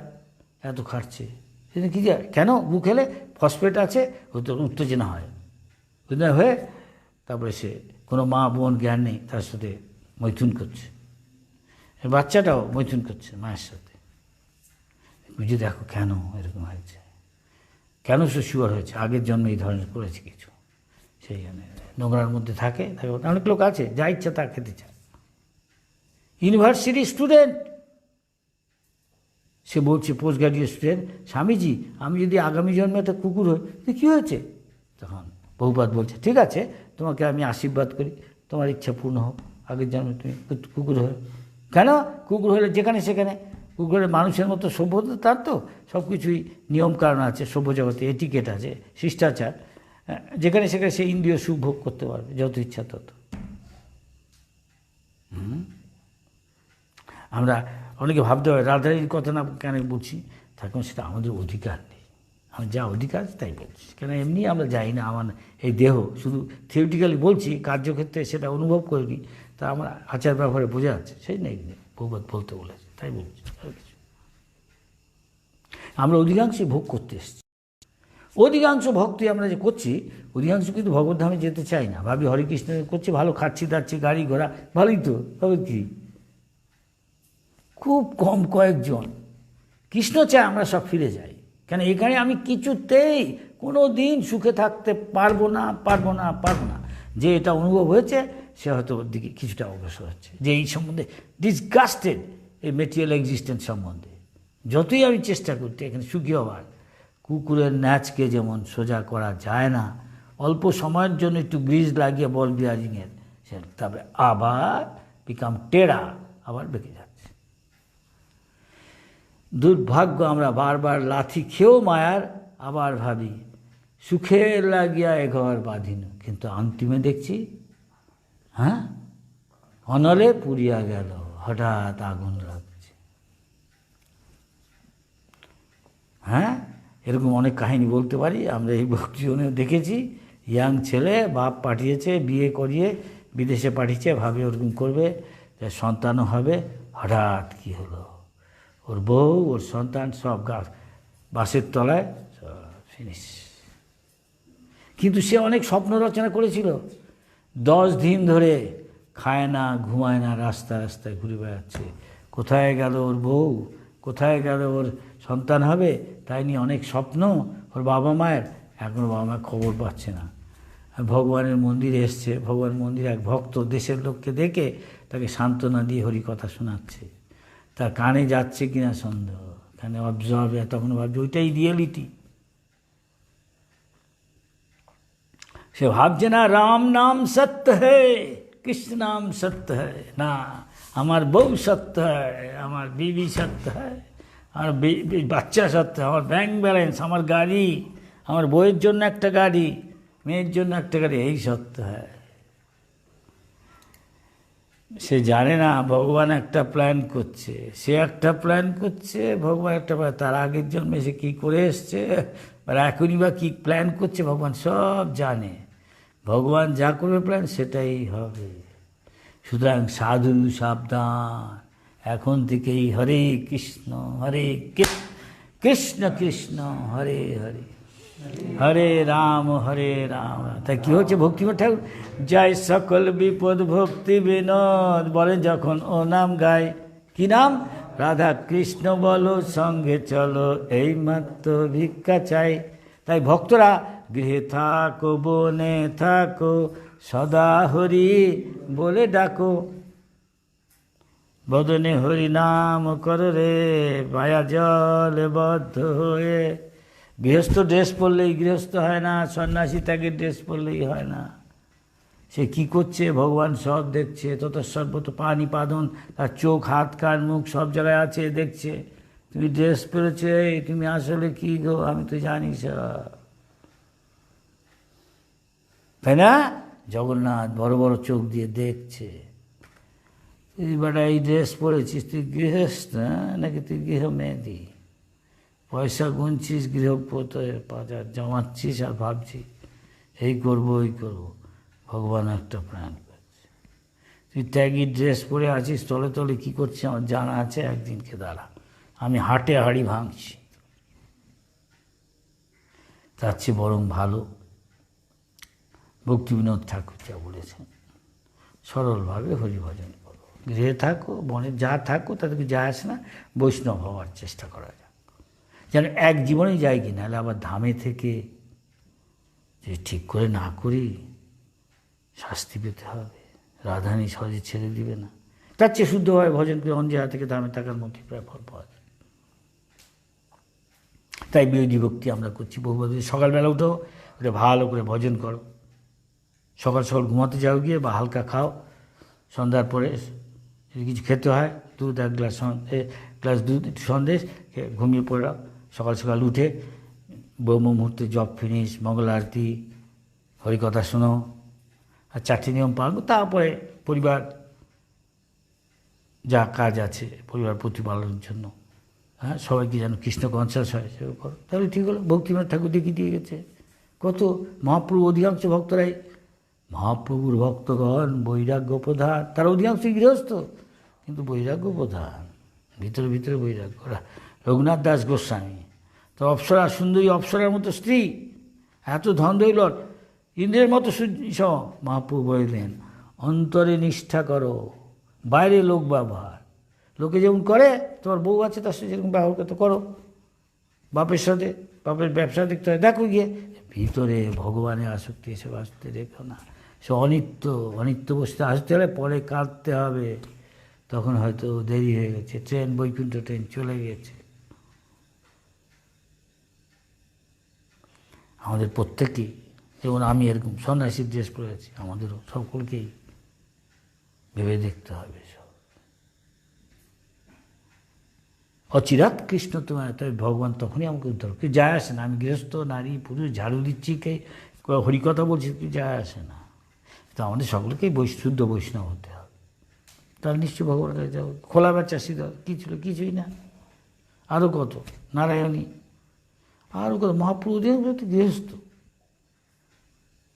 এত খাটছে, সেটা কী যায়, কেন গু খেলে ফসফেট আছে, হয়তো উত্তেজনা হয়, উত্তেজনা হয়ে তারপরে সে কোনো মা বোন জ্ঞান নেই, তার সাথে মৈথুন করছে, বাচ্চাটাও মৈথুন করছে মায়ের সাথে। বুঝে দেখো কেন এরকম হয়েছে, কেন সে শুয়ার হয়েছে, আগের জন্মে এই ধরনের করেছে কিছু, সেই জন্য নোংরার মধ্যে থাকে। অনেক লোক আছে যা ইচ্ছা তা খেতে চায়। ইউনিভার্সিটি স্টুডেন্ট, সে বলছে পোস্ট গ্রাজুয়েট স্টুডেন্ট, স্বামীজি আমি যদি আগামী জন্মে একটা কুকুর হই তো কী হয়েছে, তখন প্রভুপাদ বলছে ঠিক আছে, তোমাকে আমি আশীর্বাদ করি, তোমার ইচ্ছা পূর্ণ হোক, আগের জন্মে তুমি কুকুর হয়ে। কেন কুকুর হলে যেখানে সেখানে, কুকুরের মানুষের মতো সভ্যতা, তার তো সব কিছুই নিয়মকানুন আছে, সভ্য জগতে এটিকেট আছে, শিষ্টাচার, যেখানে সেখানে সে ইন্দ্রিয় সুখ ভোগ করতে পারবে যত ইচ্ছা তত। আমরা অনেকে ভাবতে হয় রাধারানীর কথা না কেন বলছি, তখন সেটা আমাদের অধিকার নেই, আমার যা অধিকার তাই বলছি, কেন এমনি আমরা যাই না, আমার এই দেহ শুধু থিওরিটিক্যালি বলছি, কার্যক্ষেত্রে সেটা অনুভব করিনি, তা আমার আচার ব্যবহারে বোঝা যাচ্ছে, সেই নেই প্রবাদ বলতে বলেছে তাই বলছি। আমরা অধিকাংশই ভোগ করতে এসেছি, অধিকাংশ ভক্তি আমরা যে করছি, অধিকাংশ কিন্তু ভগবদ্ধামে যেতে চাই না, ভাবি হরে কৃষ্ণ করছি, ভালো খাচ্ছি দাচ্ছি, গাড়ি ঘোড়া ভালোই তো, তবে কি খুব কম কয়েকজন কৃষ্ণ চায় আমরা সব ফিরে যাই, কেন এখানে আমি কিছুতেই কোনো দিন সুখে থাকতে পারবো না। যে এটা অনুভব হয়েছে সে হয়তো ওর দিকে কিছুটা অগ্রসর হচ্ছে, যে এই সম্বন্ধে ডিসগাস্টেড, এই মেটেরিয়াল এক্সিস্টেন্স সম্বন্ধে। যতই আমি চেষ্টা করছি এখানে সুখী হওয়ার, কুকুরের ন্যাচকে যেমন সোজা করা যায় না, অল্প সময়ের জন্য একটু গ্রিজ লাগিয়ে বল বিয়ারিংয়ের, তবে আবার বিকাম টেরা, আবার বেঁকে যাচ্ছে। দুর্ভাগ্য, আমরা বারবার লাথি খেয়েও মায়ার, আবার ভাবি সুখের লাগিয়া এ ঘর বাঁধিন, কিন্তু অন্তিমে দেখছি অনলে পুড়িয়া গেল, হঠাৎ আগুন লাগছে। এরকম অনেক কাহিনী বলতে পারি, আমরা এই ভক্তিজনেও দেখেছি। ইয়াং ছেলে, বাপ পাঠিয়েছে বিয়ে করিয়ে, বিদেশে পাঠিয়েছে, ভাবে ওরকম করবে, যে সন্তানও হবে। হঠাৎ কী হলো, ওর বউ ওর সন্তান সব বাসের তলায় ফিনিশ। কিন্তু সে অনেক স্বপ্ন রচনা করেছিল। 10 দিন ধরে খায় না, ঘুমায় না, রাস্তায় রাস্তায় ঘুরে বেড়াচ্ছে। কোথায় গেল ওর বউ, কোথায় গেল ওর সন্তান হবে, তাই নিয়ে অনেক স্বপ্ন ওর বাবা মায়ের। এখনও বাবা মা খবর পাচ্ছে না। ভগবানের মন্দিরে এসছে, ভগবান মন্দিরে এক ভক্ত দেশের লোককে দেখে তাকে সান্ত্বনা দিয়ে হরি কথা শোনাচ্ছে। তার কানে যাচ্ছে কিনা সন্দেহ, কানে অবজর্ভ, তখন ভাবছে ওইটাই রিয়েলিটি। সে ভাবছে না রাম নাম সত্য হ্যায়, কৃষ্ণ নাম সত্য হ্যায়, না আমার বউ সত্য হয়, আমার বিবি সত্য হয়, আমার বাচ্চা সত্য, আমার ব্যাংক ব্যালেন্স, আমার গাড়ি, আমার বউয়ের জন্য একটা গাড়ি, মেয়ের জন্য একটা গাড়ি, এই সত্য হয়। সে জানে না ভগবান একটা প্ল্যান করছে, সে একটা প্ল্যান করছে, ভগবান একটা তার আগের জন্মে সে কী করে এসছে, আর এখনই বা কী প্ল্যান করছে ভগবান সব জানে। ভগবান যা করবে প্ল্যান সেটাই হবে। সুতরাং সাধু সাবধান, এখন থেকেই হরে কৃষ্ণ কৃষ্ণ কৃষ্ণ হরে হরে, হরে রাম। তাই কী হচ্ছে, ভক্তিমত ঠাকুর জয় সকল বিপদ ভক্তি বিনোদ বলেন যখন ও নাম গায়। কি নাম? রাধা কৃষ্ণ বলো সঙ্গে চলো, এই মাত্র ভিক্ষা চাই। তাই ভক্তরা গৃহে থাকো বনে থাকো, সদা হরি বলে ডাকো, বদনে হরি নাম করো রে, মায়া জলে বদ্ধ হয়ে। গৃহস্থ ড্রেস পরলেই গৃহস্থ হয় না, সন্ন্যাসী তাকে ড্রেস পরলেই হয় না। সে কি করছে ভগবান সব দেখছে। তত সর্বত পানি পাদন, তার চোখ হাত কান মুখ সব জায়গায় আছে, দেখছে। তুমি ড্রেস পরেছে, তুমি আসলে কি গো, আমি তো জানি সব, তাই না? জগন্নাথ বড় বড় চোখ দিয়ে দেখছে। তুই বেটা এই ড্রেস পরেছিস, তুই গৃহস্থ নাকি তুই গৃহমেধি? পয়সা গুনছিস, গৃহপোতের পাচার জমাচ্ছিস আর ভাবছিস এই করবো ওই করবো। ভগবান একটা প্ল্যান করছে। তুই ত্যাগী ড্রেস পরে আছিস, তলে তলে কী করছিস আমার জানা আছে। একদিনকে দাঁড়া, আমি হাটে হাড়ি ভাঙছি। তার চেয়ে বরং ভালো ভক্তিবিনোদ ঠাকুর যা বলেছেন, সরলভাবে হরিভজন করো, গৃহে থাকো বনে যা থাকো তাদেরকে যায় আসে না, বৈষ্ণব হওয়ার চেষ্টা করা যায়। যেন এক জীবনেই যায় কি, নাহলে আবার ধামে থেকে যে ঠিক করে না করি শাস্তি পেতে হবে। রাধানী সহজে ছেড়ে দিবে না। তার চেয়ে শুদ্ধভাবে ভজন করে অঞ্জয়া থেকে ধামে থাকার মধ্যে প্রায় ফল পাওয়া যায়। তাই বিরোধী ভক্তি আমরা করছি বহুবার। সকালবেলা উঠো, ওটা ভালো করে ভজন করো। সকাল সকাল ঘুমাতে যাও গিয়ে বা হালকা খাও। সন্ধ্যার পরে যদি কিছু খেতে হয়, দুধ 1 গ্লাস দুধ, একটু সন্দেশ, ঘুমিয়ে পড়াও। সকাল সকাল উঠে ব্রহ্ম মুহূর্তে জপ ফিনিশ, মঙ্গল আরতি, হরিকথা শোনো, আর 4টি নিয়ম পালন। তারপরে পরিবার যা কাজ আছে পরিবার প্রতিপালনের জন্য, হ্যাঁ, সবাইকে যেন কৃষ্ণ কনসাস হয় সেও করো, তাহলে ঠিক হলো। ভক্তিনাথ ঠাকুর দেখিয়ে দিয়ে গেছে। কত মহাপ্রভু অধিকাংশ ভক্তরাই, মহাপ্রভুর ভক্তগণ বৈরাগ্য প্রধান, তারা অধিকাংশই গৃহস্থ কিন্তু বৈরাগ্য প্রধান, ভিতরে ভিতরে বৈরাগ্য। রঘুনাথ দাস গোস্বামী তো অপ্সরা, সুন্দরী অপ্সরার মতো স্ত্রী, এত ধন দৌলত, ইন্দ্রের মতো সম। মহাপ্রভু বললেন অন্তরে নিষ্ঠা করো, বাইরে লোক ব্যবহার। লোকে যেমন করে, তোমার বউ আছে তার সাথে যেরকম ব্যবহার করতে করো। বাপের সাথে, বাপের ব্যবসা দেখতে হয়, দেখো গিয়ে ভিতরে ভগবানের আসক্তি এসব আসতে রেখো না। সে অনিত্য বসতে আসতে হলে পরে কাঁদতে হবে, তখন হয়তো দেরি হয়ে গেছে, ট্রেন বৈকুণ্ঠ ট্রেন চলে গেছে। আমাদের প্রত্যেকেই, যেমন আমি এরকম সন্ন্যাসীর ড্রেস পরে আছি, আমাদেরও সকলকেই ভেবে দেখতে হবে। সব অচিরাত কৃষ্ণ তোমার, তবে ভগবান তখনই আমাকে উদ্ধার। কি যায় আসে না, আমি গৃহস্থ নারী পুরুষ ঝাড়ু দিচ্ছি, কে হরিকথা বলছি, কি যায় আসে না। তো আমাদের সকলকেই শুদ্ধ বৈষ্ণব হতে হবে, তাহলে নিশ্চয় ভগবানের কাছে যাবো। খোলা বেচা সিধা কী ছিল, কিছুই না। আরও কত নারায়ণী, আরও কত মহাপ্রভু গৃহস্থ,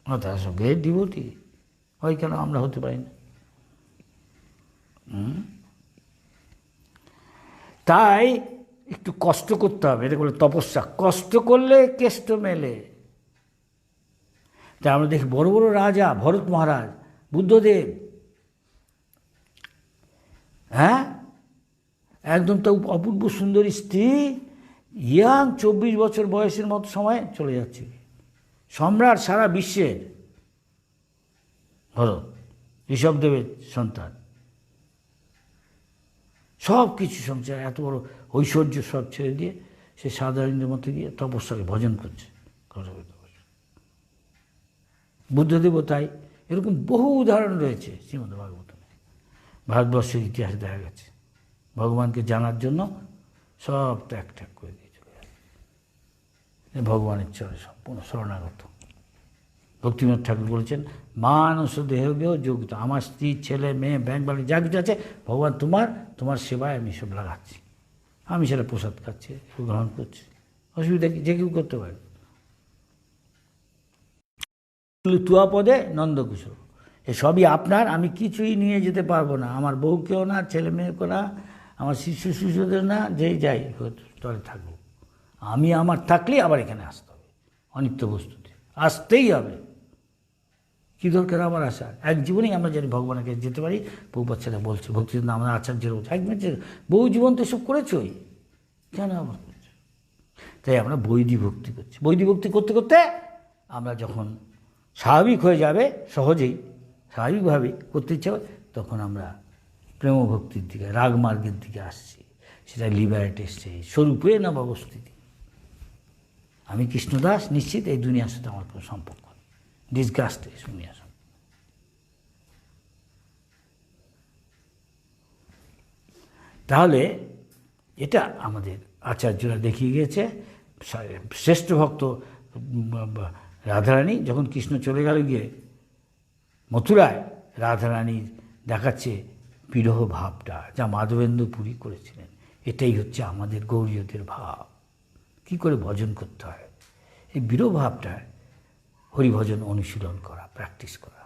তারা সব গ্রেট ডিভোটি। হয় কেন আমরা হতে পারি না? তাই একটু কষ্ট করতে হবে, এটা বলে তপস্যা। কষ্ট করলে কেষ্ট মেলে। তাই আমরা দেখি বড় বড় রাজা, ভরত মহারাজ, বুদ্ধদেব, হ্যাঁ, একদম তো অপূর্ব সুন্দরী স্ত্রী, ইয়াং 24 বছর বয়সের মতো সময় চলে যাচ্ছে। সম্রাট সারা বিশ্বের, ভরত ঋষভদেবের সন্তান, সব কিছু সংসার, এত বড় ঐশ্বর্য সব ছেড়ে দিয়ে সে সাধারণের মধ্যে গিয়ে তপস্যাকে ভজন করছে। বুদ্ধদেবও তাই। এরকম বহু উদাহরণ রয়েছে শ্রীমদ্ ভাগবতমে। ভারতবর্ষের ইতিহাসে দেখা গেছে ভগবানকে জানার জন্য সব ত্যাগ করে দিয়ে চলে গেছে, ভগবানের চরণে সম্পূর্ণ শরণাগত। ভক্তিনাথ ঠাকুর বলেছেন, মানস দেহগেহ যোগিত, আমার স্ত্রী, ছেলে, মেয়ে, ব্যাংক বাড়ি যা কিছু আছে, ভগবান তোমার সেবায় আমি সব লাগাচ্ছি। আমি সেটা প্রসাদ খাচ্ছি, গ্রহণ করছি, অসুবিধা কি? যে কেউ করতে পারে। তুয়া পদে নন্দকুশল, এসবই আপনার, আমি কিছুই নিয়ে যেতে পারবো না, আমার বউকেও না, ছেলে মেয়েকেও না, আমার শিশুদের না, যেই যাই তলে থাকবো। আমি আমার থাকলেই আবার এখানে আসতে হবে, অনিত্য বস্তুতে আসতেই হবে। কী দরকার আমার আসা? এক জীবনেই আমরা জানি ভগবানের কাছে যেতে পারি। প্রভুপাদ সেটা বলছে, ভক্তির নাম আচার্যের বলছে, এক মিনিট বহু জীবন তো এসব করেছই, কেন আবার করছো? তাই আমরা বৈদিক ভক্তি করছি। বৈদিক ভক্তি করতে করতে আমরা যখন স্বাভাবিক হয়ে যাবে, সহজেই স্বাভাবিকভাবে করতে ইচ্ছা হবে, তখন আমরা প্রেমভক্তির দিকে, রাগমার্গের দিকে আসছি। সেটা লিবারেট এসছে, স্বরূপে না অবস্থিতি। আমি কৃষ্ণদাস, নিশ্চিত এই দুনিয়ার সাথে আমার কোনো সম্পর্ক নেই, ডিসগাস্টে দুনিয়ার সঙ্গে। তাহলে এটা আমাদের আচার্যরা দেখিয়ে গিয়েছে। শ্রেষ্ঠ ভক্ত রাধারানী যখন কৃষ্ণ চলে গেল গিয়ে মথুরায়, রাধারানী দেখাচ্ছে বিরহ ভাবটা, যা মাধবেন্দ্র পুরী করেছিলেন। এটাই হচ্ছে আমাদের গৌরীয়দের ভাব, কি করে ভজন করতে হয়। এই বিরহ ভাবটা হরিভজন অনুশীলন করা, প্র্যাকটিস করা।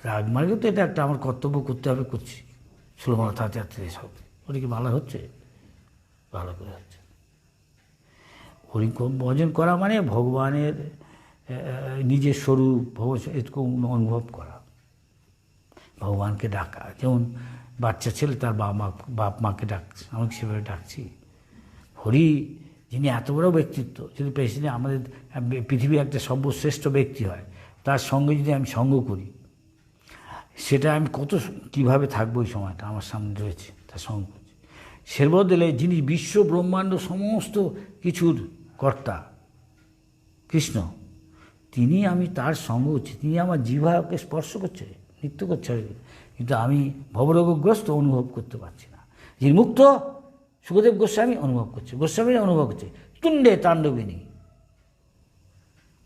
রাগমার্গে তো এটা একটা আমার কর্তব্য, করতে হবে, করছি। সুলমনা তাতে সব ওটা কি ভালো হচ্ছে? ভালো করে হচ্ছে। হরি ভজন করা মানে ভগবানের নিজের স্বরূপ এটুকু অনুভব করা, ভগবানকে ডাকা। যেমন বাচ্চা ছেলে তার বাপ মাকে ডাকছে, আমি সেভাবে ডাকছি। হরি যিনি এত বড় ব্যক্তিত্ব, যদি প্রেসিডেন্ট আমাদের পৃথিবীর একটা সর্বশ্রেষ্ঠ ব্যক্তি হয়, তার সঙ্গে যদি আমি সঙ্গ করি, সেটা আমি কীভাবে থাকবো? ওই সময়টা আমার সামনে রয়েছে, তার সঙ্গ করছি। সের বদলে যিনি বিশ্ব ব্রহ্মাণ্ড সমস্ত কিছুর কর্তা কৃষ্ণ, তিনি, আমি তার সঙ্গ হচ্ছি, তিনি আমার জিহ্বাকে স্পর্শ করছে, নৃত্য করছে, কিন্তু আমি ভবরোগগ্রস্ত অনুভব করতে পারছি না। যিনি মুক্ত, সুখদেব গোস্বামী অনুভব করছে, গোস্বামীরা অনুভব করছে, তুণ্ডে তাণ্ডবিনী,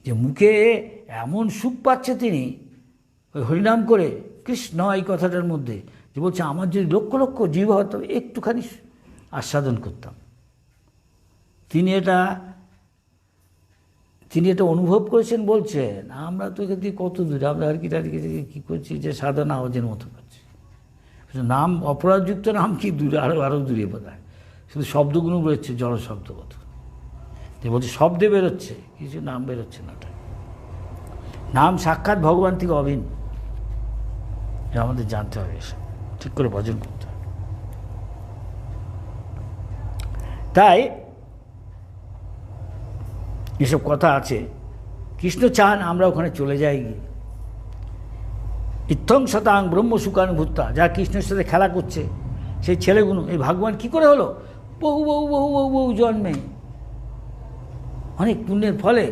যে মুখে এমন সুখ পাচ্ছে তিনি ওই হরিনাম করে, কৃষ্ণ এই কথাটার মধ্যে, যে বলছে আমার যদি লক্ষ লক্ষ জিহ্বা হতো, একটুখানি আস্বাদন করতাম। তিনি এটা অনুভব করেছেন, বলছেন। আমরা তো এখান থেকে কত দূরে, আমরা আর কী করছি, যে সাধারণ আওয়াজের মতো করছি। নাম অপরাধযুক্ত নাম কি দূরে, আরও দূরে বোধ হয়। শুধু শব্দগুলো বেরোচ্ছে, জড় শব্দগত, যে বলছে শব্দে বেরোচ্ছে, কিছু নাম বেরোচ্ছে না। নাম সাক্ষাৎ ভগবান থেকে অভিন্ন, আমাদের জানতে হবে, এসব ঠিক করে ভজন করতে হবে। তাই এসব কথা আছে। কৃষ্ণ চান আমরা ওখানে চলে যাই গিয়ে। ইত্থং শতাং ব্রহ্ম সুখানুভূতা, যা কৃষ্ণের সাথে খেলা করছে, সেই ছেলেগুলো, এই ভগবান কি করে হলো? বহু বহু বহু বহু বহু জন্মে, অনেক পুণ্যের ফলে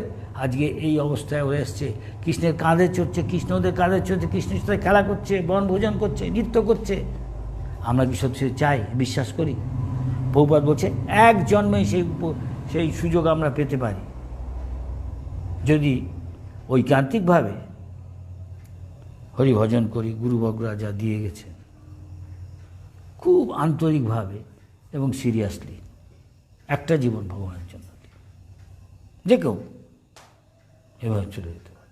আজকে এই অবস্থায় হয়ে এসছে। কৃষ্ণের কাঁধে চড়ছে, কৃষ্ণ ওদের কাঁধে চড়ছে, কৃষ্ণের সাথে খেলা করছে, বনভোজন করছে, নৃত্য করছে। আমরা কি সত্যি চাই, বিশ্বাস করি? প্রভুপাদ বলছে এক জন্মেই সেই সুযোগ আমরা পেতে পারি, যদি ঐকান্তিকভাবে হরিভজন করি। গুরু বগরা যা দিয়ে গেছেন, খুব আন্তরিকভাবে এবং সিরিয়াসলি, একটা জীবন ভগবানের জন্য যে কেউ এভাবে চলে যেতে পারে।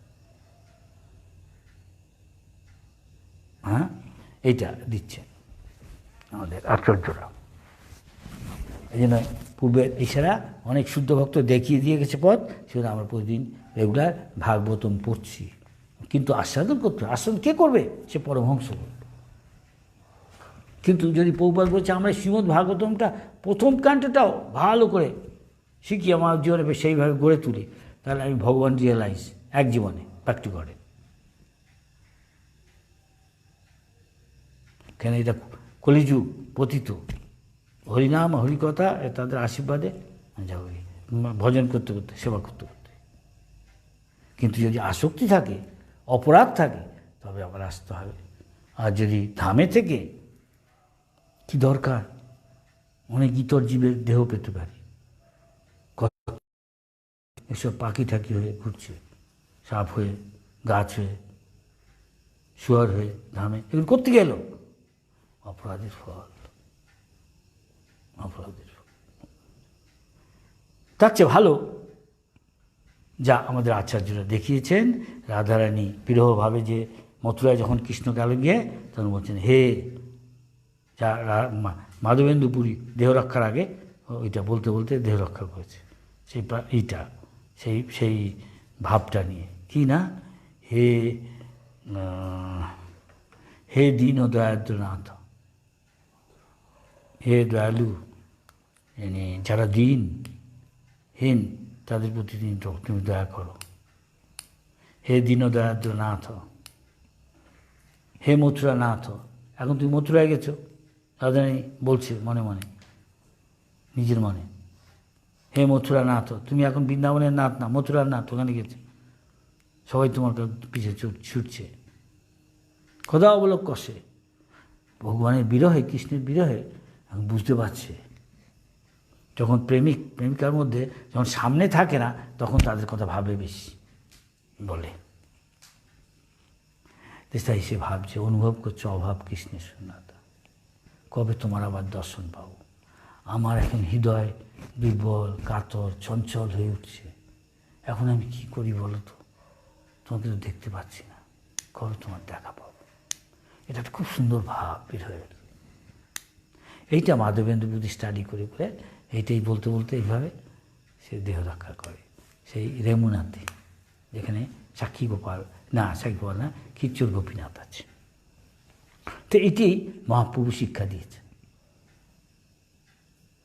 হ্যাঁ, এইটা দিচ্ছে আমাদের আচার্যরা। এই জন্য পূর্বের ইশারা অনেক শুদ্ধ ভক্ত দেখিয়ে দিয়ে গেছে পথ, সেটা আমরা প্রতিদিন রেগুলার ভাগবতম পড়ছি। কিন্তু আস্বাদন করতে আস্বাদন কে করবে? সে পরমহংস করবে। কিন্তু যদি প্রভুপাদ বলছে আমরা শ্রীমদ্ ভাগবতমটা প্রথম কাণ্ডটাও ভালো করে শিখি, আমার জীবনে সেইভাবে গড়ে তুলি, তাহলে আমি ভগবান রিয়েলাইজ এক জীবনে প্র্যাকটি করে। কেন এটা কলিযুগ পতিত, হরিনাম হরিকথা তাদের আশীর্বাদে যাবে ভজন করতে করতে, সেবা করতে করতে। কিন্তু যদি আসক্তি থাকে, অপরাধ থাকে, তবে আবার আসতে হবে। আর যদি ধামে থেকে কি দরকার, অনেক ইতর জীবের দেহ পেতে পারি, এসব পাখি ঠাকি হয়ে ঘুরছে, সাপ হয়ে, গাছ হয়ে, শুয়ার হয়ে ধামে, এগুলো করতে গেল অপরাধের ফল, অপরাধের ফল। তার চেয়ে ভালো যা আমাদের আচার্যরা দেখিয়েছেন, রাধারানী বিরহভাবে যে মথুরায় যখন কৃষ্ণ গেল গিয়ে, তখন বলছেন হে, যা মাধবেন্দু পুরী দেহ রক্ষার আগে ওইটা বলতে বলতে দেহ রক্ষা করেছে, সেই এইটা সেই সেই ভাবটা নিয়ে কি না, হে হে দীন ও দয়াদ্রনাথ, হে দয়ালু, যারা হীন তাদের প্রতি তুমি দয়া করো। হে দীন দয়াদ্রনাথ, হে মথুরানাথ। এখন তুমি মথুরায় গেছো, রাধারানী বলছে মনে মনে, নিজের মনে, হে মথুরানাথ, তুমি এখন বৃন্দাবনের নাথ না, মথুরার নাথ, ওখানে গেছে, সবাই তোমার পিছিয়ে ছুটছে, খোদা অবলোক কষে। ভগবানের বিরহে, কৃষ্ণের বিরহে বুঝতে পারছে। যখন প্রেমিকার মধ্যে যখন সামনে থাকে না, তখন তাদের কথা ভাবে বেশি বলে, তাই সে ভাবছে, অনুভব করছে অভাব কৃষ্ণের শূন্যতা, কবে তোমার আবার দর্শন পাবো। আমার এখন হৃদয় দুর্বল, কাতর, চঞ্চল হয়ে উঠছে, এখন আমি কি করি বলো তো, তোমাকে তো দেখতে পাচ্ছি না, কবে তোমার দেখা পাবো। এটা একটা খুব সুন্দর ভাব বের হয়ে গেল। এইটা মাধবেন্দ্র বুদ্ধি স্টাডি করে করে এইটাই বলতে বলতে এইভাবে সে দেহ রক্ষা করে, সেই রেমুনাতে, যেখানে সাক্ষী গোপাল না খিচ্চুর গোপীনাথ আছে। তো এটি মহাপ্রভু শিক্ষা দিয়েছেন,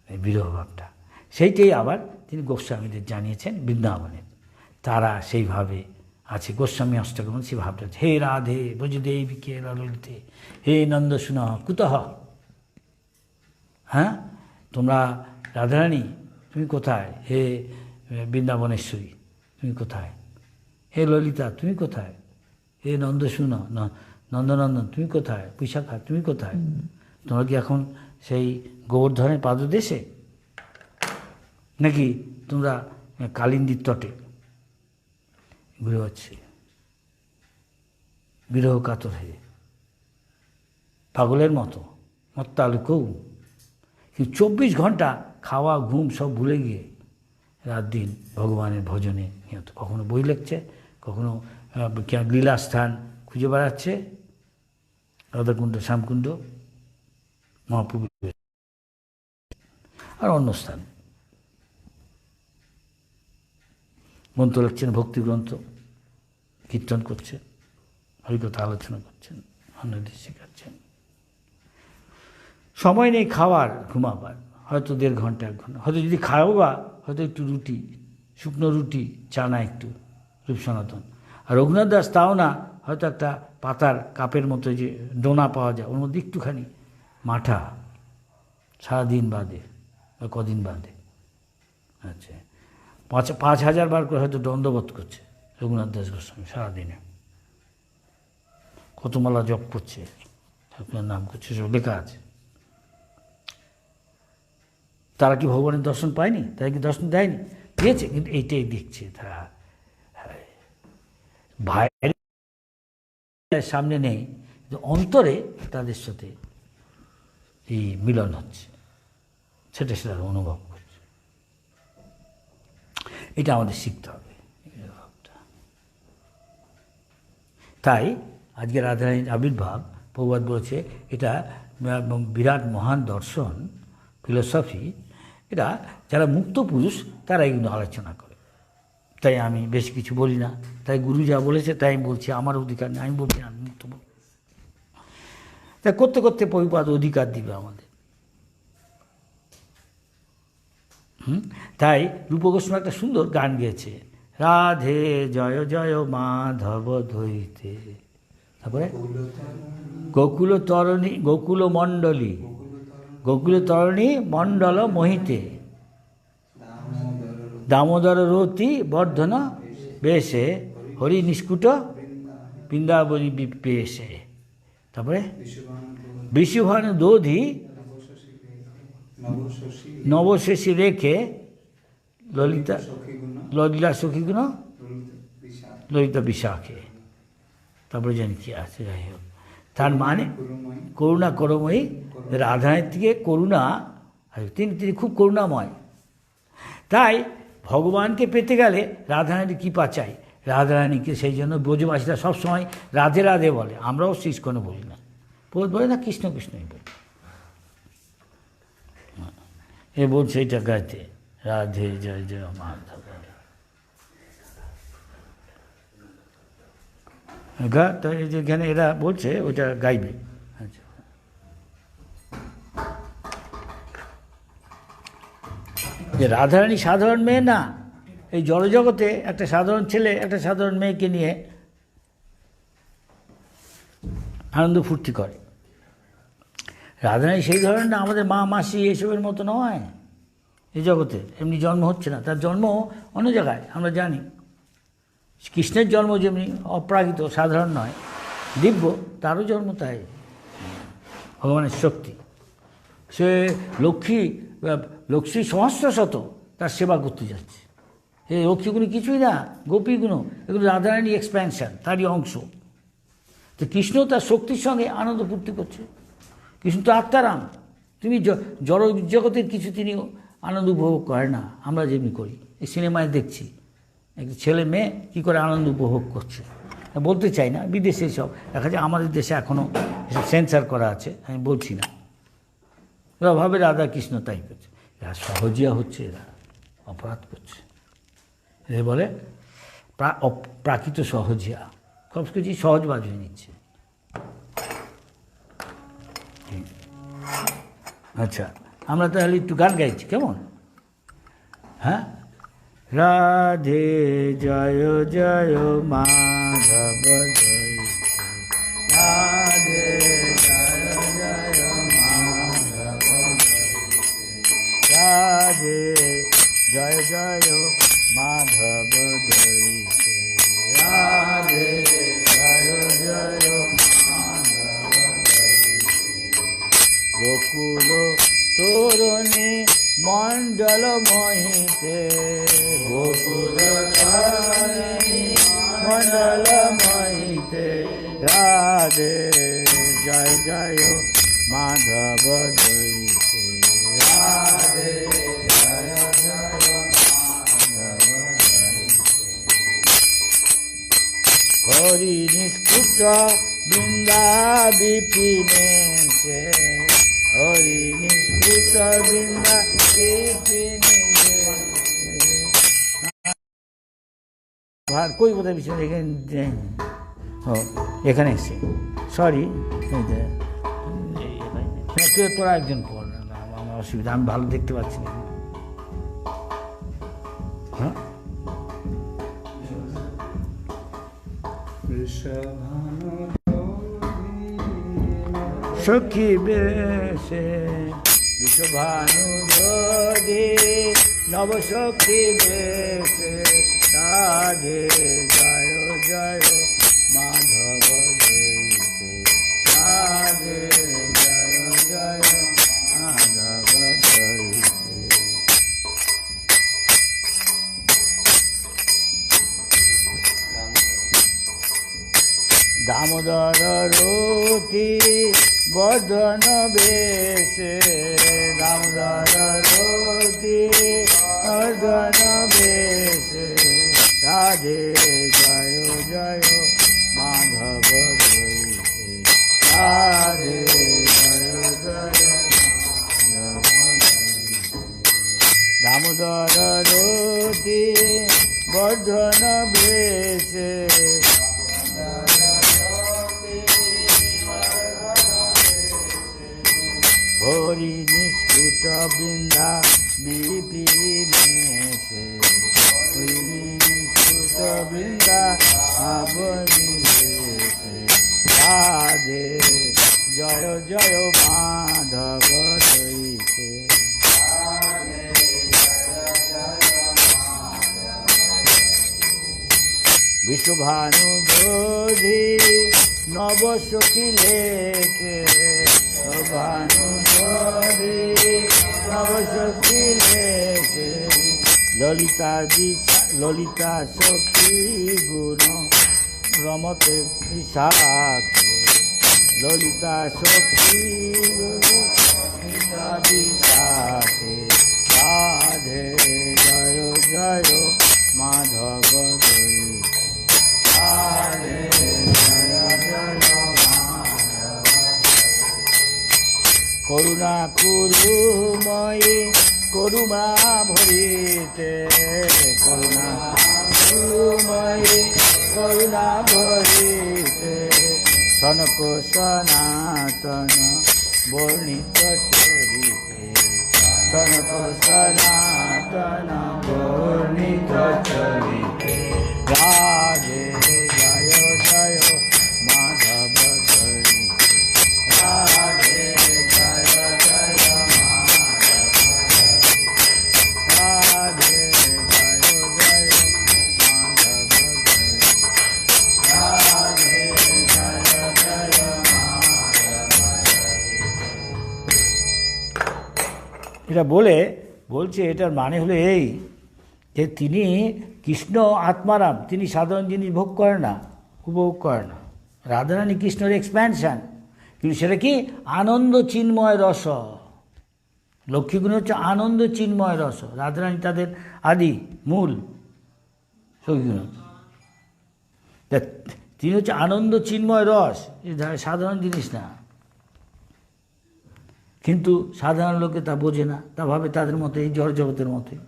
এই বিরহ ভাবটা। সেইটাই আবার তিনি গোস্বামীদের জানিয়েছেন বৃন্দাবনের, তারা সেইভাবে আছে। গোস্বামী অষ্টকম সেই ভাবটা, হে রাধে ব্রজদেবী কে ললিতে, হে নন্দ শুন কুতঃ। হ্যাঁ, তোমরা রাধারানী তুমি কোথায়, হে বৃন্দাবনেশ্বরী তুমি কোথায়, হে ললিতা তুমি কোথায়, হে নন্দ শুন নন্দনন্দন তুমি কোথায়, বিশাখা তুমি কোথায়, তোমরা কি এখন সেই গোবর্ধনের পাদদেশে, নাকি তোমরা কালিন্দীর তটে ঘুরে যাচ্ছে বিরহ কাতর হয়ে, পাগলের মতো মত্তালুকৌ। কিন্তু 24 ঘন্টা খাওয়া ঘুম সব ভুলে গিয়ে রাত দিন ভগবানের ভজনে নিহত, কখনো বই লিখছে, কখনো লীলাস্থান খুঁজে বেড়াচ্ছে, রাধাকুণ্ড, শ্যামকুণ্ড, মহাপ্রভু আর অন্য স্থান গ্রন্থ লিখছেন, ভক্তিগ্রন্থ কীর্তন করছে, হরিকথা আলোচনা করছেন, অন্যদের শেখাচ্ছেন। সময় নেই খাওয়ার, ঘুমাবার, হয়তো 1.5 ঘন্টা 1 ঘন্টা, হয়তো যদি খাও বা হয়তো একটু রুটি, শুকনো রুটি, চানা একটু, রূপ সনাতন। আর রঘুনাথ দাস তাও না, হয়তো একটা পাতার কাপের মতো যে ডোনা পাওয়া যায়, ওর মধ্যে একটুখানি মাঠা, সারাদিন বাদে বা কদিন বাদে। আচ্ছা, 5,000 বার করে হয়তো দণ্ডবোধ করছে রঘুনাথ দাস গোস্বামী সারাদিনে, কত মালা জপ করছে, ঠাকুরের নাম করছে, সব লেখা আছে। তারা কি ভগবানের দর্শন পায়নি? তারা কি দর্শন দেয়নি? পেয়েছে, কিন্তু এইটাই দেখছে তারা, বাইরের সামনে নেই, কিন্তু অন্তরে তাদের সাথে এই মিলন হচ্ছে, সেটা তারা অনুভব করছে। এটা আমাদের শিখতে হবে। তাই আজকে রাধারানীর আবির্ভাব প্রভুপাদ বলেছে এটা বিরাট মহান দর্শন, ফিলোসফি, এটা যারা মুক্ত পুরুষ তারা এগুলো আলোচনা করে। তাই আমি বেশি কিছু বলি না, তাই গুরু যা বলেছে তাই আমি বলছি, আমার অধিকার নেই, আমি বলছি আমি মুক্ত বলি। তাই করতে করতে প্রভুপাদ অধিকার দিবে আমাদের। তাই রূপ গোস্বামী একটা সুন্দর গান গেয়েছে, রাধে জয় জয় মাধব ধৈতে, তারপরে গোকুল তরণী, গোকুল মণ্ডলী, গোকুল তরণী মণ্ডল মোহিতে, দামোদর রতি বর্ধন বেশে, হরি নিষ্কুট বৃন্দাবনী বিপেশে, তারপরে বিশুভানু দোধি নবশেষী রেখে, ললিতা ললিলা সখীগুণ ললিতা বিশাখে, তারপরে জানি কি আছে, যাই হোক। তার মানে করুণা করময়ী, রাধারানীর থেকে করুণা, তিনি খুব করুণাময়। তাই ভগবানকে পেতে গেলে রাধারানীর কৃপা চাই। রাধারানীকে সেই জন্য ব্রজবাসীরা সবসময় রাধে রাধে বলে, আমরাও শিষ্কনে বলি না, বলে না কৃষ্ণ কৃষ্ণই বলি। এ বলছে এইটা গাইতে, রাধে জয় জয় মাধব, যেখানে এরা বলছে ওইটা গাইবে। আচ্ছা, যে রাধারানী সাধারণ মেয়ে না, এই জড়জগতে একটা সাধারণ ছেলে একটা সাধারণ মেয়েকে নিয়ে আনন্দ ফুর্তি করে। রাধারানী সেই ধরনের না, আমাদের মা মাসি এসবের মতো নয়। এই জগতে এমনি জন্ম হচ্ছে না, তার জন্ম অন্য জায়গায়, আমরা জানি। কৃষ্ণের জন্ম যেমনি অপ্রাকৃত, সাধারণ নয়, দিব্য, তারও জন্ম তাই, ভগবানের শক্তি। সে লক্ষ্মী সহস্র শত তার সেবা করতে যাচ্ছে। এই লক্ষ্মীগুলো কিছুই না, গোপীগুলো এগুলো রাধারানী এক্সপ্যানশন, তারই অংশ। তো কৃষ্ণ তার শক্তির সঙ্গে আনন্দ ফুর্তি করছে। কৃষ্ণ তো আত্মারাম, তুমি জড় জগতের কিছু তিনি আনন্দ উপভোগ করে না, আমরা যেমনি করি। এই সিনেমায় দেখছি একটা ছেলে মেয়ে কী করে আনন্দ উপভোগ করছে, বলতে চাই না, বিদেশে সব দেখা যায়, আমাদের দেশে এখনও এসব সেন্সার করা আছে, আমি বলছি না। এরা ভাবে রাধা কৃষ্ণ তাই করছে, এরা সহজিয়া হচ্ছে, এরা অপরাধ করছে। এদের বলে প্রাকৃত সহজিয়া, সব কিছুই সহজবাজ হয়ে নিচ্ছে। আচ্ছা, আমরা তাহলে একটু গান গাইছি, কেমন? হ্যাঁ, রাধে জয় জয় মাধব ধৈতে, রাধে জয় জয় মাধব ধৈতে, রাধে জয় জয় মাধব ধৈতে, রাধে জয় জয় মাধব ধৈতে, গোকুল তরুণী মণ্ডল মোহিতে, গোকুল তরুণী মণ্ডল মোহিতে, রাধে জয় জয় মাধব ধৈতে, রাধে জয় জয় মাধব ধৈতে, হরি নিষ্কুট বৃন্দা বিপিনে, হরি নিষ্কুট বৃন্দা বিপিনে, কই কোথায় পিছনে এখানে, ও এখানে এসছে, সরি, তোরা একজন কর, আমার অসুবিধা, আমি ভালো দেখতে পাচ্ছি না। হ্যাঁ, সখী বেশে বিশ্বভানু ধরে, নবসখী বেশে, রাধে জয় জয় মাধব ধৈতে, রাধে জয় জয় মাধব ধৈতে, দামোদর রতি বদন বেশে, দামোদর রতি বদন বেশে, রাধে জয় জয় মাধব ধৈতে, রাধে জয় জয় দামোদর রতি বর্ধন বেশে হরি নিষ্কুট বৃন্দা বিপিনেশে হরি নিষ্কুট বৃন্দা আবনিবেশে রাধে জয় জয় মাধব দইতে বিশ্বভানুবোধি নবসখী লেখে ভানুবোধি নবসখী লেখে ললিতা সখী গুণ রমতে বিশাখে ললিতা সখী গুণ বিশাখে রাধে জয় জয় মাধব দইতে রাধে জয় জয় মাধব করুণা কুরুময়ী করুণা ভরিতে করুণা কুরুময়ী করুণা ভরিতে সনক সনাতন বর্ণিত চরিতে সনক সনাতন বর্ণিত চরিতে রাধে জয় জয় মাধব দইতে রাধে জয় জয় মাধব রাধে জয় জয় মাধব রাধে জয় জয় এটা বলছে এটার মানে হলো এই যে তিনি কৃষ্ণ আত্মারাম, তিনি সাধারণ জিনিস ভোগ করেন না, উপভোগ করেন না। রাধারানী কৃষ্ণের এক্সপ্যানশন, কিন্তু সেটা কি আনন্দ চিন্ময় রস। লক্ষ্মীগুণ হচ্ছে আনন্দ চিন্ময় রস। রাধারানী তাদের আদি মূল সখীগুণ, তিনি হচ্ছে আনন্দ চিন্ময় রস, সাধারণ জিনিস না। কিন্তু সাধারণ লোকে তা বোঝে না, তা ভাবে তাদের মতো এই জড় জগতের মতোই।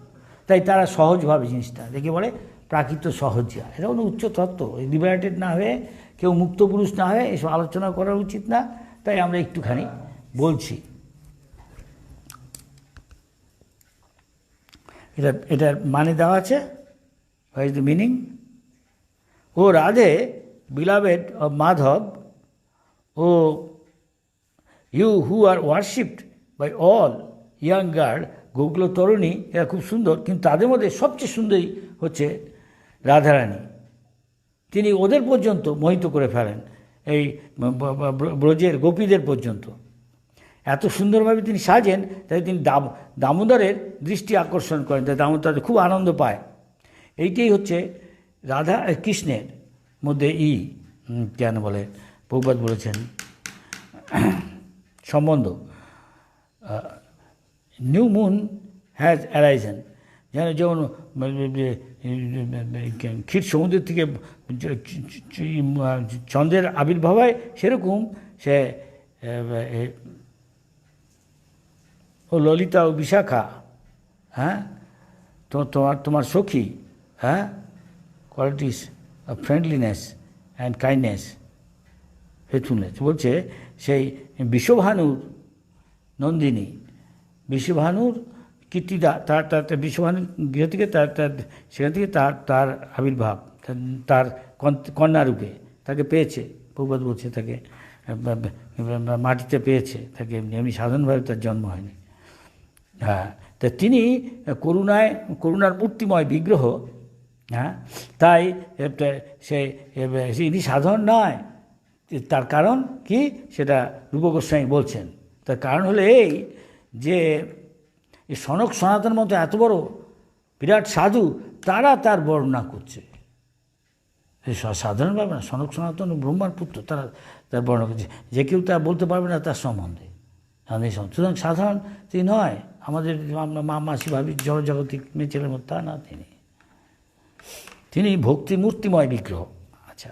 তাই তারা সহজভাবে জিনিসটা দেখে বলে প্রাকৃত সহজিয়া। এটা কোনো উচ্চ তত্ত্ব, লিবারেটেড না হয়ে, কেউ মুক্ত পুরুষ না হয়ে এসব আলোচনা করা উচিত না। তাই আমরা একটুখানি বলছি। এটার মানে দেওয়া আছে, হোয়াট ইজ দ্য মিনিং? ও Radhe, beloved of Madhav, O you who are worshipped by all young girl, Gokul তরুণী, এরা খুব সুন্দর, কিন্তু তাদের মধ্যে সবচেয়ে সুন্দরী হচ্ছে রাধারানী। তিনি ওদের পর্যন্ত মোহিত করে ফেলেন, এই ব্রজের গোপীদের পর্যন্ত। এত সুন্দরভাবে তিনি সাজেন, তাই তিনি দামোদরের দৃষ্টি আকর্ষণ করেন, তাই দামোদর খুব আনন্দ পায়। এইটাই হচ্ছে রাধা কৃষ্ণের মধ্যে কেন বলে প্রভুপাদ বলেছেন সম্বন্ধ। নিউ মুন হ্যাজ অ্যারাইজেন, যেমন ক্ষীর সমুদ্র থেকে চন্দ্রের আবির্ভাব হয়, সেরকম সে ও ললিতা ও বিশাখা, হ্যাঁ, তোমার সখী, হ্যাঁ, qualities of friendliness and kindness, faithfulness, বলছে সেই বিশ্বভানুর নন্দিনী, বিশ্বভানুর কীর্তিদা, তার বিশ্বভানুর গৃহ থেকে সেখান থেকে তার আবির্ভাব, তার কন্যারূপে তাকে পেয়েছে। প্রভুপাদ বলছে তাকে মাটিতে পেয়েছে, তাকে এমনি সাধারণভাবে তার জন্ম হয়নি। হ্যাঁ, তা তিনি করুণার মূর্তিময় বিগ্রহ। হ্যাঁ, তাই ইনি সাধারণ নয়। তার কারণ কি সেটা রূপ গোস্বামী বলছেন। তার কারণ হলো এই যে সনক সনাতন মতো এত বড় বিরাট সাধু, তারা তার বর্ণনা করছে। সাধারণভাবে না, সনক সনাতন ব্রহ্মার পুত্র, তারা তার বর্ণনা করছে। যে কেউ তা বলতে পারবে না তার সম্বন্ধে। সুতরাং সাধারণ তিনি নয়, আমাদের আমরা মাসি ভাবি জড়জাগতিক মেয়ে ছেলের মতো, তা না। তিনি ভক্তি মূর্তিময় বিগ্রহ। আচ্ছা,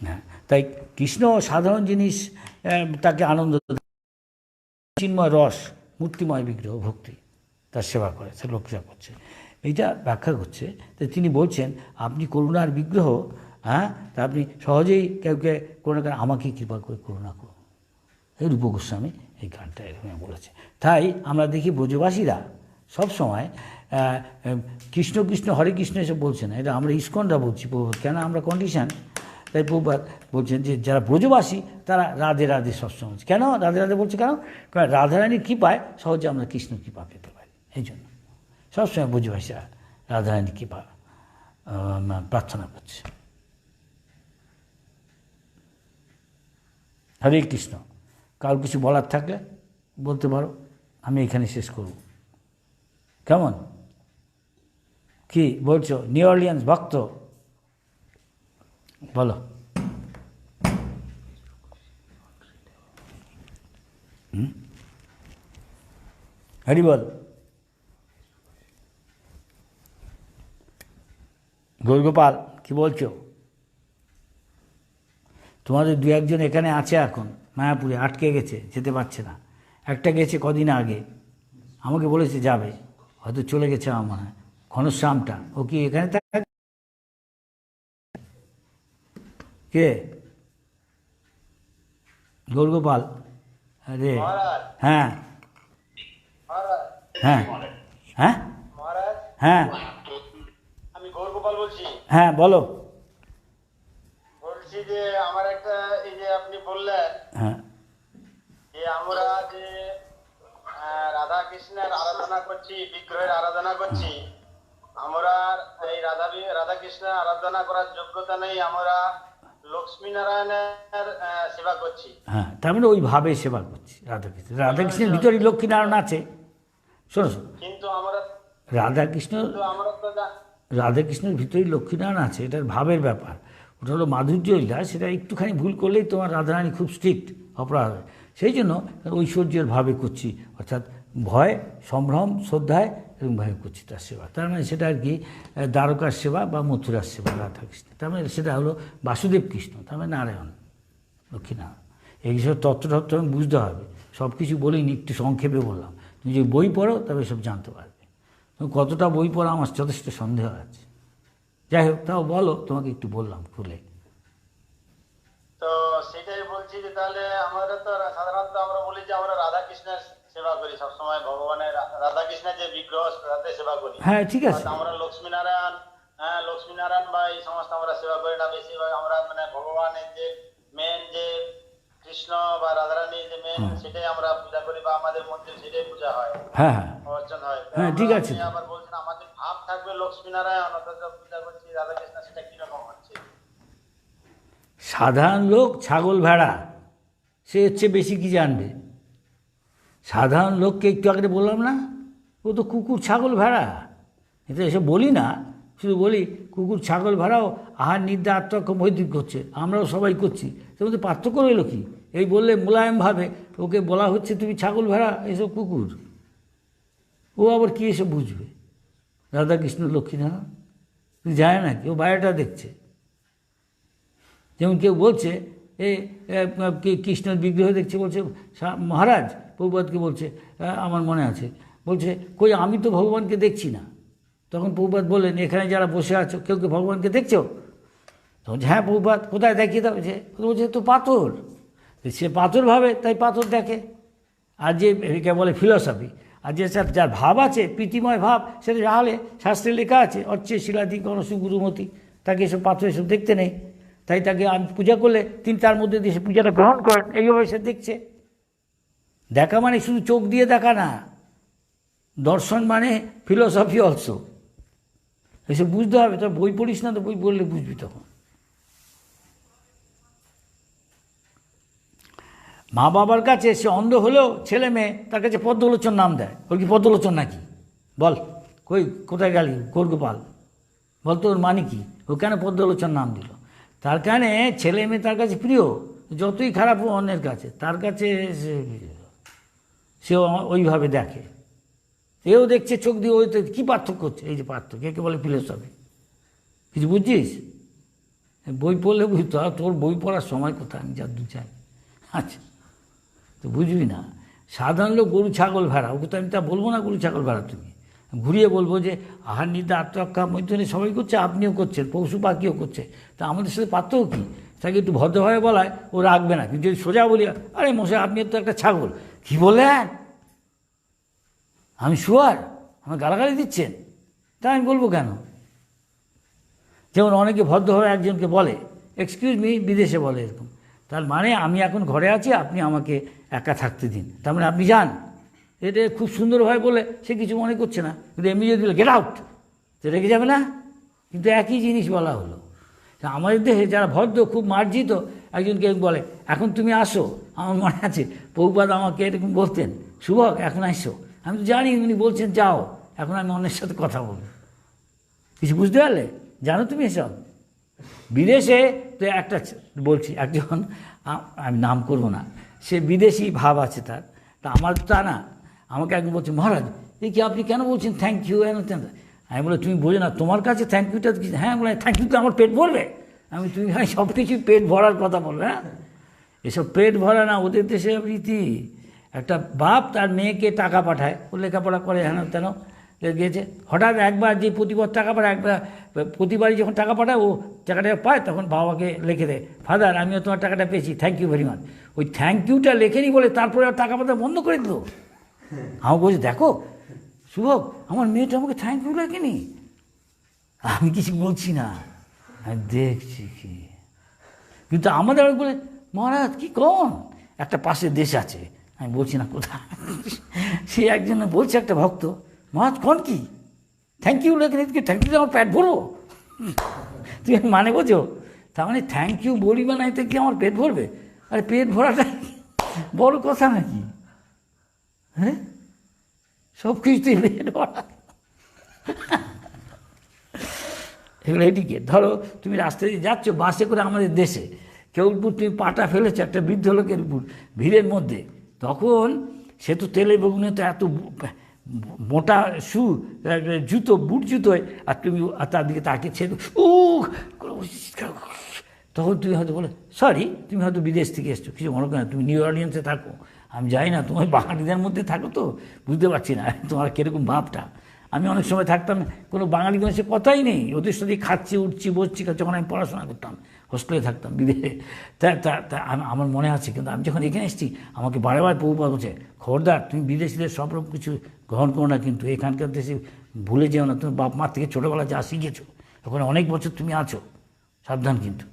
হ্যাঁ, তাই কৃষ্ণ সাধারণ জিনিস তাকে আনন্দ দেয়। চিন্ময় রস, মূর্তিময় বিগ্রহ ভক্তি, তার সেবা করে, সে লক্ষ্যা করছে। এইটা ব্যাখ্যা করছে। তো তিনি বলছেন আপনি করুণার বিগ্রহ, হ্যাঁ, তা আপনি সহজেই কেউকে করুণা করেন, আমাকে কৃপা করে করুণা করুন। এই রূপ গোস্বামী এই গানটা এরকম বলেছে। তাই আমরা দেখি ব্রজবাসীরা সবসময় কৃষ্ণ কৃষ্ণ হরে কৃষ্ণ এসব বলছে না, এটা আমরা ইস্কনরা বলছি। কেন আমরা কন্ডিশন, তাই প্রভুপাদ বলছেন যে যারা ব্রজবাসী তারা রাধে রাধে সবসময়। কেন রাধে রাধে বলছে? কারণ রাধারানীর কৃপায় সহজে আমরা কৃষ্ণ কৃপা পেতে পারি, এই জন্য সবসময় ব্রজবাসীরা রাধারানীর কৃপা প্রার্থনা করছে। হরে কৃষ্ণ। কারোর কিছু বলার থাকলে বলতে পারো, আমি এখানে শেষ করব। কেমন, কি বলছো? নিউ অরলিয়ান্স ভক্ত বলো। হরি বল। গৌরগোপাল কি বলছো? তোমাদের দু একজন এখানে আছে এখন মায়াপুরে, আটকে গেছে, যেতে পারছে না। একটা গেছে কদিন আগে, আমাকে বলেছে যাবে, হয়তো চলে গেছে আমার মনে হয়, ঘনশ্যামটা। ও কি এখানে থাকে? কে? গৌরগোপাল? আরে হ্যাঁ হ্যাঁ হ্যাঁ হ্যাঁ, আমি গৌরগোপাল বলছি। হ্যাঁ বলো। বলছি যে আমার একটা, এই যে আপনি বললেন হ্যাঁ যে আমরা যে রাধা কৃষ্ণের আরাধনা করছি, বিগ্রহের আরাধনা করছি, আমরা এই রাধা কৃষ্ণের আরাধনা করার যোগ্যতা নেই, আমরা লক্ষ্মী নারায়ণের সেবা করছি। হ্যাঁ, তার মানে ওইভাবে সেবা করছি রাধাকৃষ্ণ। রাধাকৃষ্ণের ভিতরে লক্ষ্মীনারায়ণ আছে। শোনো শোনো, কিন্তু আমরা রাধাকৃষ্ণের ভিতরেই লক্ষ্মীনারায়ণ আছে, এটার ভাবের ব্যাপার। ওটা হলো মাধুর্য লীলা, সেটা একটুখানি ভুল করলেই তোমার রাধারানী খুব স্ট্রিক্ট, অপরাধ হয়। সেই জন্য ঐশ্বর্যের ভাবে করছি, অর্থাৎ ভয়, সম্ভ্রম, শ্রদ্ধায় এরকমভাবে করছি তার সেবা। তার মানে সেটা আর কি দ্বারকার সেবা বা মথুরার সেবা রাধাকৃষ্ণ। তার মানে সেটা হলো বাসুদেব কৃষ্ণ, তার মানে নারায়ণ, লক্ষ্মীনারায়ণ। এইসব তত্ত্ব বুঝতে হবে। সব কিছু বলিনি, একটু সংক্ষেপে বললাম। তুমি যদি বই পড়ো তবে সব জানতে পারবে। কতটা বই পড়া আমার যথেষ্ট সন্দেহ আছে। যাই হোক, তাও বলো, তোমাকে একটু বললাম খুলে। তো সেটাই বলছি যে তাহলে আমাদের তো সাধারণত আমরা বলি যে আমরা রাধা কৃষ্ণের সেবা করি সবসময়, ভগবানের রাধা কৃষ্ণের যে বিগ্রহ তাতে সেবা করি। হ্যাঁ ঠিক আছে। আমরা লক্ষ্মীনারায়ণ বা এই সমস্ত আমরা সেবা করি না। বেশিরভাগ আমরা মানে ভগবানের যে মেন, যে কৃষ্ণ বা রাধারানী যে মেন, সেটাই আমরা পূজা করি বা আমাদের মধ্যে সেটাই পূজা হয়। হ্যাঁ হ্যাঁ অর্চন হয়। হ্যাঁ, ঠিক আছে। আবার বলছেন আমাদের ভাব থাকবে লক্ষ্মীনারায়ণ, অথচ পূজা করছি রাধাকৃষ্ণ, সেটা কিরকম হচ্ছে? সাধারণ লোক ছাগল ভেড়া, সে হচ্ছে বেশি কি জানবে। সাধারণ লোককে একটু আগে বললাম না, ও তো কুকুর ছাগল ভেড়া। এটা এসব বলি না, শুধু বলি কুকুর ছাগল ভেড়াও আহার নিদ্রা আত্মরক্ষম বৈদিক করছে, আমরাও সবাই করছি। তার মধ্যে পার্থক্য রইল কি? এই বললে মোলায়েমভাবে ওকে বলা হচ্ছে তুমি ছাগল ভেড়া, এসব কুকুর। ও আবার কী এসব বুঝবে? রাধাকৃষ্ণ লক্ষ্মীনারায়ণ যায় না কি? ও বাইরেটা দেখছে। যেমন কেউ বলছে কৃষ্ণের বিগ্রহ দেখছে, বলছে মহারাজ, প্রভুপাদকে বলছে, আমার মনে আছে, বলছে কই আমি তো ভগবানকে দেখছি না। তখন প্রভুপাদ বললেন এখানে যারা বসে আছো কেউ কি ভগবানকে দেখছো? তখন হ্যাঁ প্রভুপাদ, কোথায় দেখিয়ে দাও? বলছে তো পাথর। সে পাথর ভাবে, তাই পাথর দেখে। আর যে একে বলে ফিলসফি, আর যে যার ভাব আছে, প্রীতিময় ভাব, সেটা তাহলে শাস্ত্রে লেখা আছে অর্চে শিলাদি গণসু গুরুমতি, তাকে এসব পাথর এসব দেখতে নেই। তাই তাকে আমি পূজা করলে তিনি তার মধ্যে দিয়ে সে পূজাটা গ্রহণ করেন। এইভাবে সে দেখছে। দেখা মানে শুধু চোখ দিয়ে দেখা না, দর্শন মানে ফিলসফি অলসো। এসব বুঝতে হবে। তোর বই পড়িস না তো, বই পড়লে বুঝবি তখন। মা বাবার কাছে সে অন্ধ হলেও ছেলে মেয়ে তার কাছে পদ্মলোচন নাম দেয়। ওর কি পদ্মলোচন নাকি? বল, কোথায় গেলি গৌরগোপাল? বল তো ওর মানে কি? ও কেন পদ্মলোচন নাম দিল? তার কারণে ছেলে মেয়ে তার কাছে প্রিয়, যতই খারাপ ও অন্যের কাছে, তার কাছে সে ওইভাবে দেখে। এও দেখছে চোখ দিয়ে, ওই তো কী পার্থক্য হচ্ছে? এই যে পার্থক্য, একে বলে ফিলোসফি। কিছু বুঝছিস? বই পড়লে বুঝতো। আর তোর বই পড়ার সময় কোথায়? আমি যা দু চাই। আচ্ছা তো বুঝবি না। সাধারণ লোক গরু ছাগল ভেড়া, ওকে তো আমি তা বলবো না গরু ছাগল ভেড়া তুমি, ঘুরিয়ে বলবো যে আহার নিদ্রা আত্মরক্ষা মৈথুনে সবাই করছে, আপনিও করছেন, পশু পাখিও করছে, তা আমাদের সাথে পার্থক্য কী? তাকে একটু ভদ্রভাবে বলায় ও রাখবে না, কিন্তু যদি সোজা বলি আরে মশাই আপনি তো একটা ছাগল, কী বললেন আমি শুয়ার, আমার গালাগালি দিচ্ছেন, তা আমি বলবো কেন? যেমন অনেকে ভদ্রভাবে একজনকে বলে এক্সকিউজ মি, বিদেশে বলে এরকম, তার মানে আমি এখন ঘরে আছি, আপনি আমাকে একা থাকতে দিন, তার মানে আপনি যান। এটা খুব সুন্দরভাবে বলে সে কিছু মনে করছে না, কিন্তু এমনি যদি গেট আউট, তো রেখে যাবে না? কিন্তু একই জিনিস বলা হলো। আমাদের দেশে যারা ভদ্র খুব মার্জিত, একজনকে বলে এখন তুমি আসো, আমার মনে আছে প্রভুপাদ আমাকে এরকম বলতেন, শুভক এখন আসো, আমি তো জানি উনি বলছেন যাও, এখন আমি অন্যের সাথে কথা বলবো। কিছু বুঝতে পারলে? জানো তুমি এসব? বিদেশে তো একটা বলছি, একজন আমি নাম করব না, সে বিদেশি ভাব আছে তার, তা আমার তা না, আমাকে একজন বলছে মহারাজ এই কি আপনি কেন বলছেন থ্যাংক ইউ? আমি বলে তুমি বোঝো না, তোমার কাছে থ্যাংক ইউটা কি? হ্যাঁ বলে থ্যাংক ইউ তো আমার পেট ভরবে। আমি তুমি ভাই সব কিছুই পেট ভরার কথা বলবে? হ্যাঁ, এসব পেট ভরা না, ওদের দেশে রীতি। একটা বাপ তার মেয়েকে টাকা পাঠায়, ও লেখাপড়া করে হেন তেন গিয়েছে, হঠাৎ একবার যে প্রতিবার টাকা পাঠায়, একবার প্রতিবারই যখন টাকা পাঠায় ও টাকাটা পায় তখন বাবাকে লিখে দেয় ফাদার আমিও তোমার টাকাটা পেয়েছি, থ্যাংক ইউ ভেরি মাচ। ওই থ্যাংক ইউটা লেখেনি বলে তারপরে আর টাকা পাঠা বন্ধ করে দিল। আমার বলছি দেখো শুভক, আমার মেয়েটা আমাকে থ্যাংক ইউ লেখেনি। আমি কিছু বলছি না, আমি দেখছি কি, কিন্তু আমাদের বলে মহারাজ কি কন, একটা পাশে দেশ আছে, আমি বলছি না কোথায়, সে একজন বলছে একটা ভক্ত মহারাজ কন কি থ্যাংক ইউ লেখেন, থ্যাংক ইউ আমার পেট ভরবো? তুই মানে বোঝো, তার মানে থ্যাংক ইউ বলি বা নাই তো কি আমার পেট ভরবে? আরে পেট ভরাটা বড় কথা নাকি? হ্যাঁ, সব কিছুতেই পেট ভরা। এগুলো এদিকে ধরো তুমি রাস্তায় দিয়ে যাচ্ছ বাসে করে আমাদের দেশে, কেউ উপর তুমি পাটা ফেলেছো একটা বৃদ্ধ লোকের উপর ভিড়ের মধ্যে, তখন সে তো তেলে বেগুনে তো এত মোটা জুতো বুট জুতোয়, আর তুমি তার দিকে তাকিয়ে ছেড়ে তখন তুমি হয়তো বলে সরি, তুমি হয়তো বিদেশ থেকে এসছো, কিছু মনে করো না, তুমি নিউ অর্লিয়ান্সে থাকো, আমি যাই না, তোমার বাঙালিদের মধ্যে থাকো তো বুঝতে পারছি না তোমার কীরকম ভাবটা। আমি অনেক সময় থাকতাম কোনো বাঙালি কোনো সে কথাই নেই, ওদের সাথে খাচ্ছি উঠছি বসছি, যখন আমি পড়াশোনা করতাম হোস্টেলে থাকতাম বিদেশে, তা আমার মনে আছে। কিন্তু আমি যখন এখানে এসেছি আমাকে বারবার প্রভুপাদ বলছে খবরদার তুমি বিদেশিদের সব রকম কিছু গ্রহণ করো না, কিন্তু এখানকার দেশে ভুলে যেও না, তুমি বাপ মার থেকে ছোটোবেলা যা শিখেছো ওখানে অনেক বছর তুমি আছো, সাবধান। কিন্তু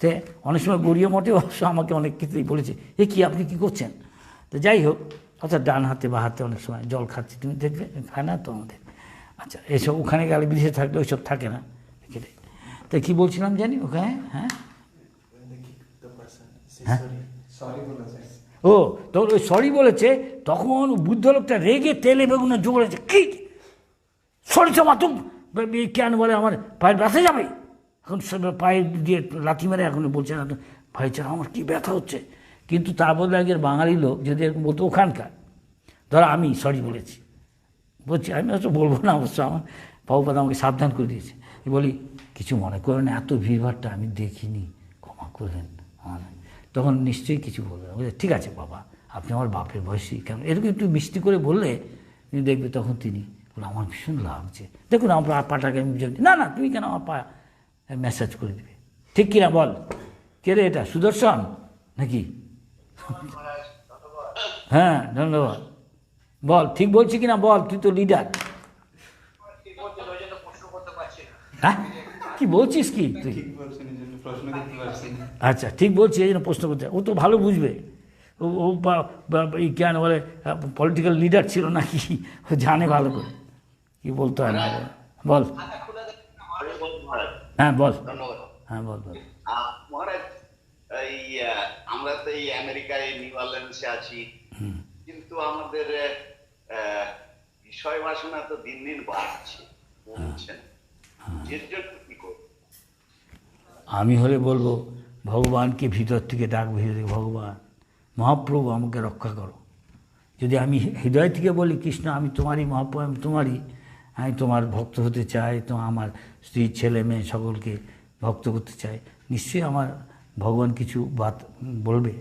তো অনেক সময় গড়িয়ে মঠে অবশ্য আমাকে অনেক কিছুই বলেছে এ কি আপনি কী করছেন। তো যাই হোক, অর্থাৎ ডান হাতে বা হাতে অনেক সময় জল খাচ্ছি, তুমি দেখবে খায় না তো আমাদের। আচ্ছা এসব ওখানে গেলে বিদেশে থাকলে ওইসব থাকে না। তো কী বলছিলাম জানি ওখানে, হ্যাঁ হ্যাঁ ও তখন ওই সরি বলেছে, তখন বুদ্ধ লোকটা রেগে তেলে বেগুনে জোরেছে কি সরি তোমা তুম কেন বলে আমার পায়ের ব্যথা যাবে, এখন পায়ে দিয়ে লাথি মেরে এখন বলছে না ভাই চা আমার কী ব্যথা হচ্ছে। কিন্তু তার বদলে আগের বাঙালি লোক যদি এরকম বলতো ওখানকার, ধরো আমি সরি বলেছি, বলছি আমি অবশ্য বলবো না, অবশ্য আমার প্রভুপাদ আমাকে সাবধান করে দিয়েছে, বলি কিছু মনে করেন এত ভিড়ভাড়টা আমি দেখিনি, ক্ষমা করবেন, তখন নিশ্চয়ই কিছু বলবেন, বলছে ঠিক আছে বাবা আপনি আমার বাপের বয়সী, কেন এরকম একটু মিষ্টি করে বললে তুমি দেখবে তখন তিনি বলে আমার ভীষণ লাগছে, দেখুন আমার পাটাকে আমি না না তুমি কেন আমার পা ম্যাসাজ করে দেবে, ঠিক কিনা বল, কে রে এটা সুদর্শন নাকি? হ্যাঁ ধন্যবাদ, বল ঠিক বলছি কিনা বল, তুই তো লিডার। হ্যাঁ কি বলছিস কি তুই? আচ্ছা ঠিক বলছি এই জন্য প্রশ্ন করতে, ও তো ভালো বুঝবে, ও কেন বলে পলিটিক্যাল লিডার ছিল নাকি, ও জানে ভালো করে কি বলতে হয় না, বল। হ্যাঁ বল, হ্যাঁ বল বল। মহারাজ এই আমরা তো এই আমেরিকায় নিউ অরলিন্সে আছি, কিন্তু আমাদের বিষয় বাসনা তো দিন দিন বাড়ছে, বুঝছেন, এর জন্য কি করব? আমি হলে বলবো ভগবানকে ভিতর থেকে ডাক ভেবে, ভগবান মহাপ্রভু আমাকে রক্ষা করো। যদি আমি হৃদয় থেকে বলি কৃষ্ণ আমি তোমারই মহাপ্রভু, আমি তোমারই, আমি তোমার ভক্ত হতে চাই, তো আমার স্ত্রী ছেলে মেয়ে সকলকে ভক্ত করতে চাই, নিশ্চয়ই আমার ভগবান কিছু বাত বলবে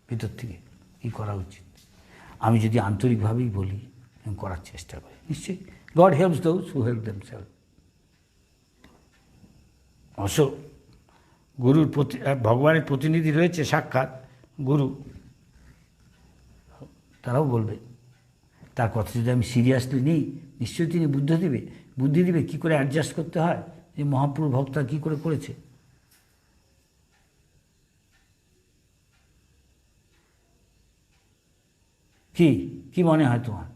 ভিতর থেকে, কী করা উচিত। আমি যদি আন্তরিকভাবেই বলি এবং করার চেষ্টা করি, নিশ্চয়ই God helps those who help themselves. অবশ্য গুরুর ভগবানের প্রতিনিধি রয়েছে সাক্ষাৎ গুরু, তারাও বলবে। তার কথা যদি আমি সিরিয়াসলি নিই, নিশ্চয়ই তিনি বুদ্ধি দিবে কী করে অ্যাডজাস্ট করতে হয়, যে মহাপুরুষ ভক্তরা কী করে করেছে। কি মনে হয় তোমার?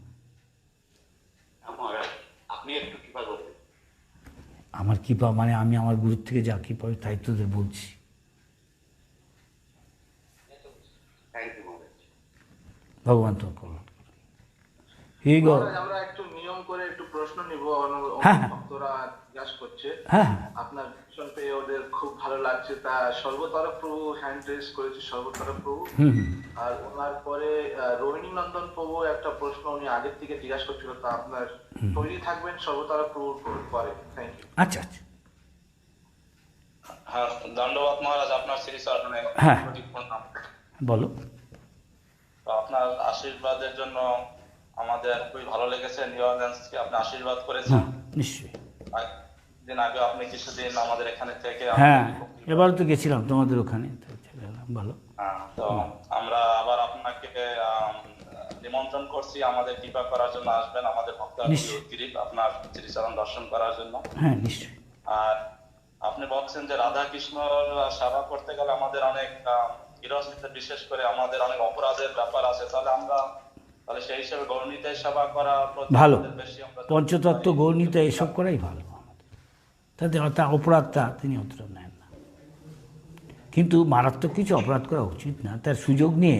আপনি একটু কৃপা করবেন। আমার কৃপা মানে আমি আমার গুরুর থেকে যা কৃপা তাই তোদের বলছি। থ্যাংক ইউ মহারাজ। ভগবান তোর কল্যাণ। মহারাজ, আমরা একটু নিয়ম করে একটু প্রশ্ন নিব। হ্যাঁ। ভক্তরা জিজ্ঞাসা করছে, হ্যাঁ, আপনার ভীষণ পেয়ে ওদের খুব ভালো লাগছে। তা সর্বতরফ প্রভু হ্যান্ড রেজ করেছে, সর্বতরফ প্রভু। আর ওনার পরে রোহিণী নন্দন প্রভু একটা প্রশ্ন উনি আগের থেকে জিজ্ঞাসা করছিল, তা আপনার তৈরি থাকবেন সর্বতরফ প্রভুর পরে। Thank you. আচ্ছা। হ্যাঁ, দণ্ডবাদ মহারাজ, আপনার শ্রী চরণে হ্যাঁ। কোটি প্রণাম। বলো। তো আপনার আশীর্বাদের জন্য আমাদের খুবই ভালো লেগেছে। নিউ অরলিন্সকে আপনি আশীর্বাদ করেছেন। নিশ্চয়ই। দিন আগে আপনি কিছুদিন আমাদের এখানে থেকে হ্যাঁ, এবার তো গেছিলাম তোমাদের ওখানে, ভালো। হ্যাঁ, তো আমরা আবার আপনাকে নিমন্ত্রণ করছি আমাদের কৃপা করার জন্য। আসবেন আমাদের ভক্ত আপনার শ্রীচরণ দর্শন করার জন্য। হ্যাঁ, নিশ্চয়ই। আর আপনি বলছেন যে রাধা কৃষ্ণর সেবা করতে গেলে আমাদের অনেক গৃহস্থ, বিশেষ করে আমাদের অনেক অপরাধের ব্যাপার আছে। তাহলে সেই হিসেবে গৌরনীতায় সেবা করা ভালো, পঞ্চতত্ত্ব গৌরনীতা এসব করাই ভালো। তাতে অপরাধটা তিনি অতটা নেন না, কিন্তু মারাত্মক কিছু অপরাধ করা উচিত না। তার সুযোগ নিয়ে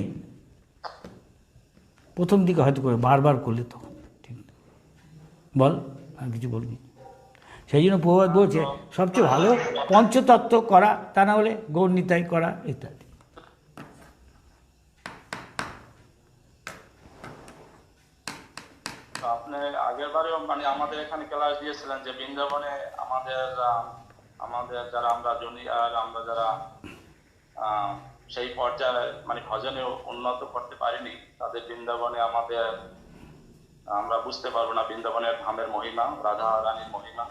প্রথম দিকে হয়তো করে, বারবার করলে তখন ঠিক না। বল, আর কিছু বলবি? সেই জন্য প্রবাদ বলছে সবচেয়ে ভালো পঞ্চতত্ত্ব করা, তা না হলে গৌরনীতায় করা ইত্যাদি। আপনি আগের বারেও মানে আমাদের এখানে ক্লাস দিয়েছিলেন যে বৃন্দাবনে আমাদের যারা আমরা জুনিয়র, আমরা যারা সেই পর্যায়ে মানে ভজনে উন্নত করতে পারিনি, তাদের বৃন্দাবনে আমরা বুঝতে পারবো না বৃন্দাবনের ধামের মহিমা, রাধা রানীর মহিমা।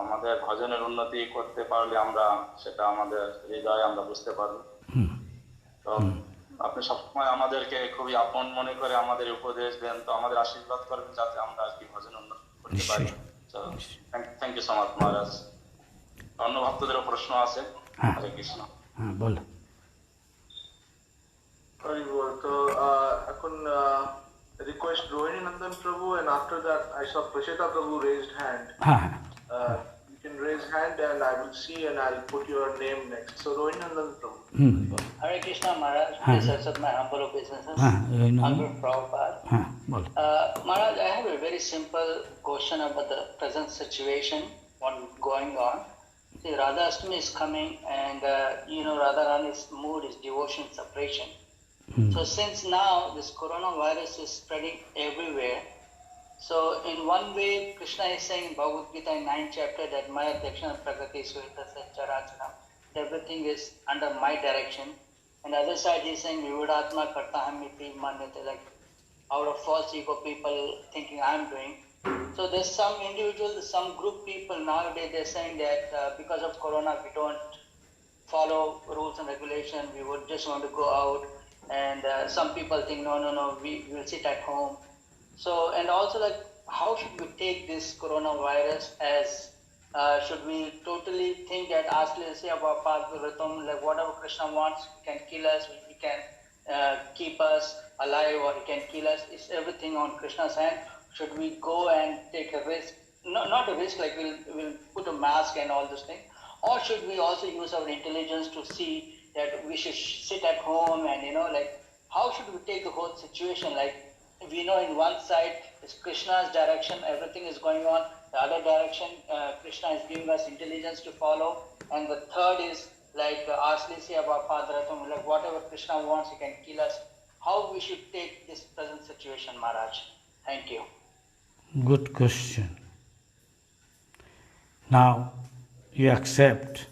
আমাদের ভজনের উন্নতি করতে পারলে আমরা সেটা আমাদের হৃদয়ে আমরা বুঝতে পারবো। তো আপনি সবসময় আমাদেরকে খুবই আপন মনে করে আমাদের উপদেশ দেন, তো আমাদের আশীর্বাদ করবেন যাতে আমরা আর কি ভজন উন্নত করতে পারি। থ্যাংক ইউ সো মাচ মহারাজ। অন্য ভক্তদেরও প্রশ্ন আছে। হরে কৃষ্ণ। হ্যাঁ, বল। তো এখন request Rohini Nandan Prabhu, and after that I saw Prashita Prabhu raised hand. You can raise hand and I will see and I'll put your name next. So Rohini Nandan Prabhu. Hare Krishna Maharaj, please accept my humble obeisances. Humble Prabhupada. Maharaj, I have a very simple question about the present situation, what going on. See, Radha Ashtami is coming, and Radha Rani's mood is devotion, separation. So since now this coronavirus is spreading everywhere, so in one way Krishna is saying in Bhagavad Gita in 9th chapter that Maya Dakshana Prakriti Suhitasya Charachara, everything is under my direction. And the other side he's saying Vivadatma Kartahamiti Manyate, like out of false ego people thinking I'm doing. So there's some individuals, some group people nowadays they're saying that because of corona we don't follow rules and regulation, we would just want to go out. And some people think no, we will sit at home. So, and also like how should we take this coronavirus as should we totally think that like whatever Krishna wants can kill us, he can keep us alive or he can kill us, is everything on Krishna's hand? Should we go and take a risk? Not a risk like we'll put a mask and all those things, or should we also use our intelligence to see that we should sit at home and like how should we take the whole situation? Like we know in one side is Krishna's direction, everything is going on. The other direction, Krishna is giving us intelligence to follow. And the third is like Aslisi about Padratam, like whatever Krishna wants, he can kill us. How we should take this present situation, Maharaj? Thank you. Good question. Now you accept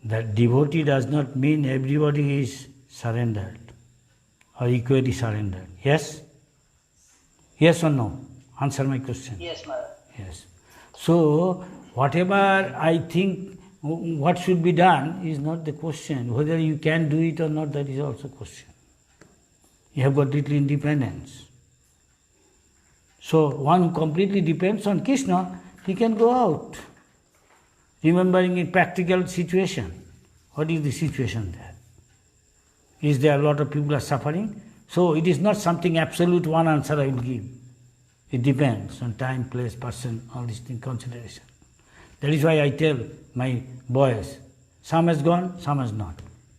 that devotee does not mean everybody is surrendered or equally surrendered. Yes? Yes or no? Answer my question. Yes, Maharaj. Yes. So, whatever I think what should be done is not the question. Whether you can do it or not, that is also question. You have got little independence. So, one who completely depends on Krishna, he can go out. Remembering a practical situation. What is the situation there? Is there a lot of people are suffering? So, it is not something absolute one answer I will give. It depends on time, place, person, all these things, consideration. That is why I tell my boys, some has gone, some has not.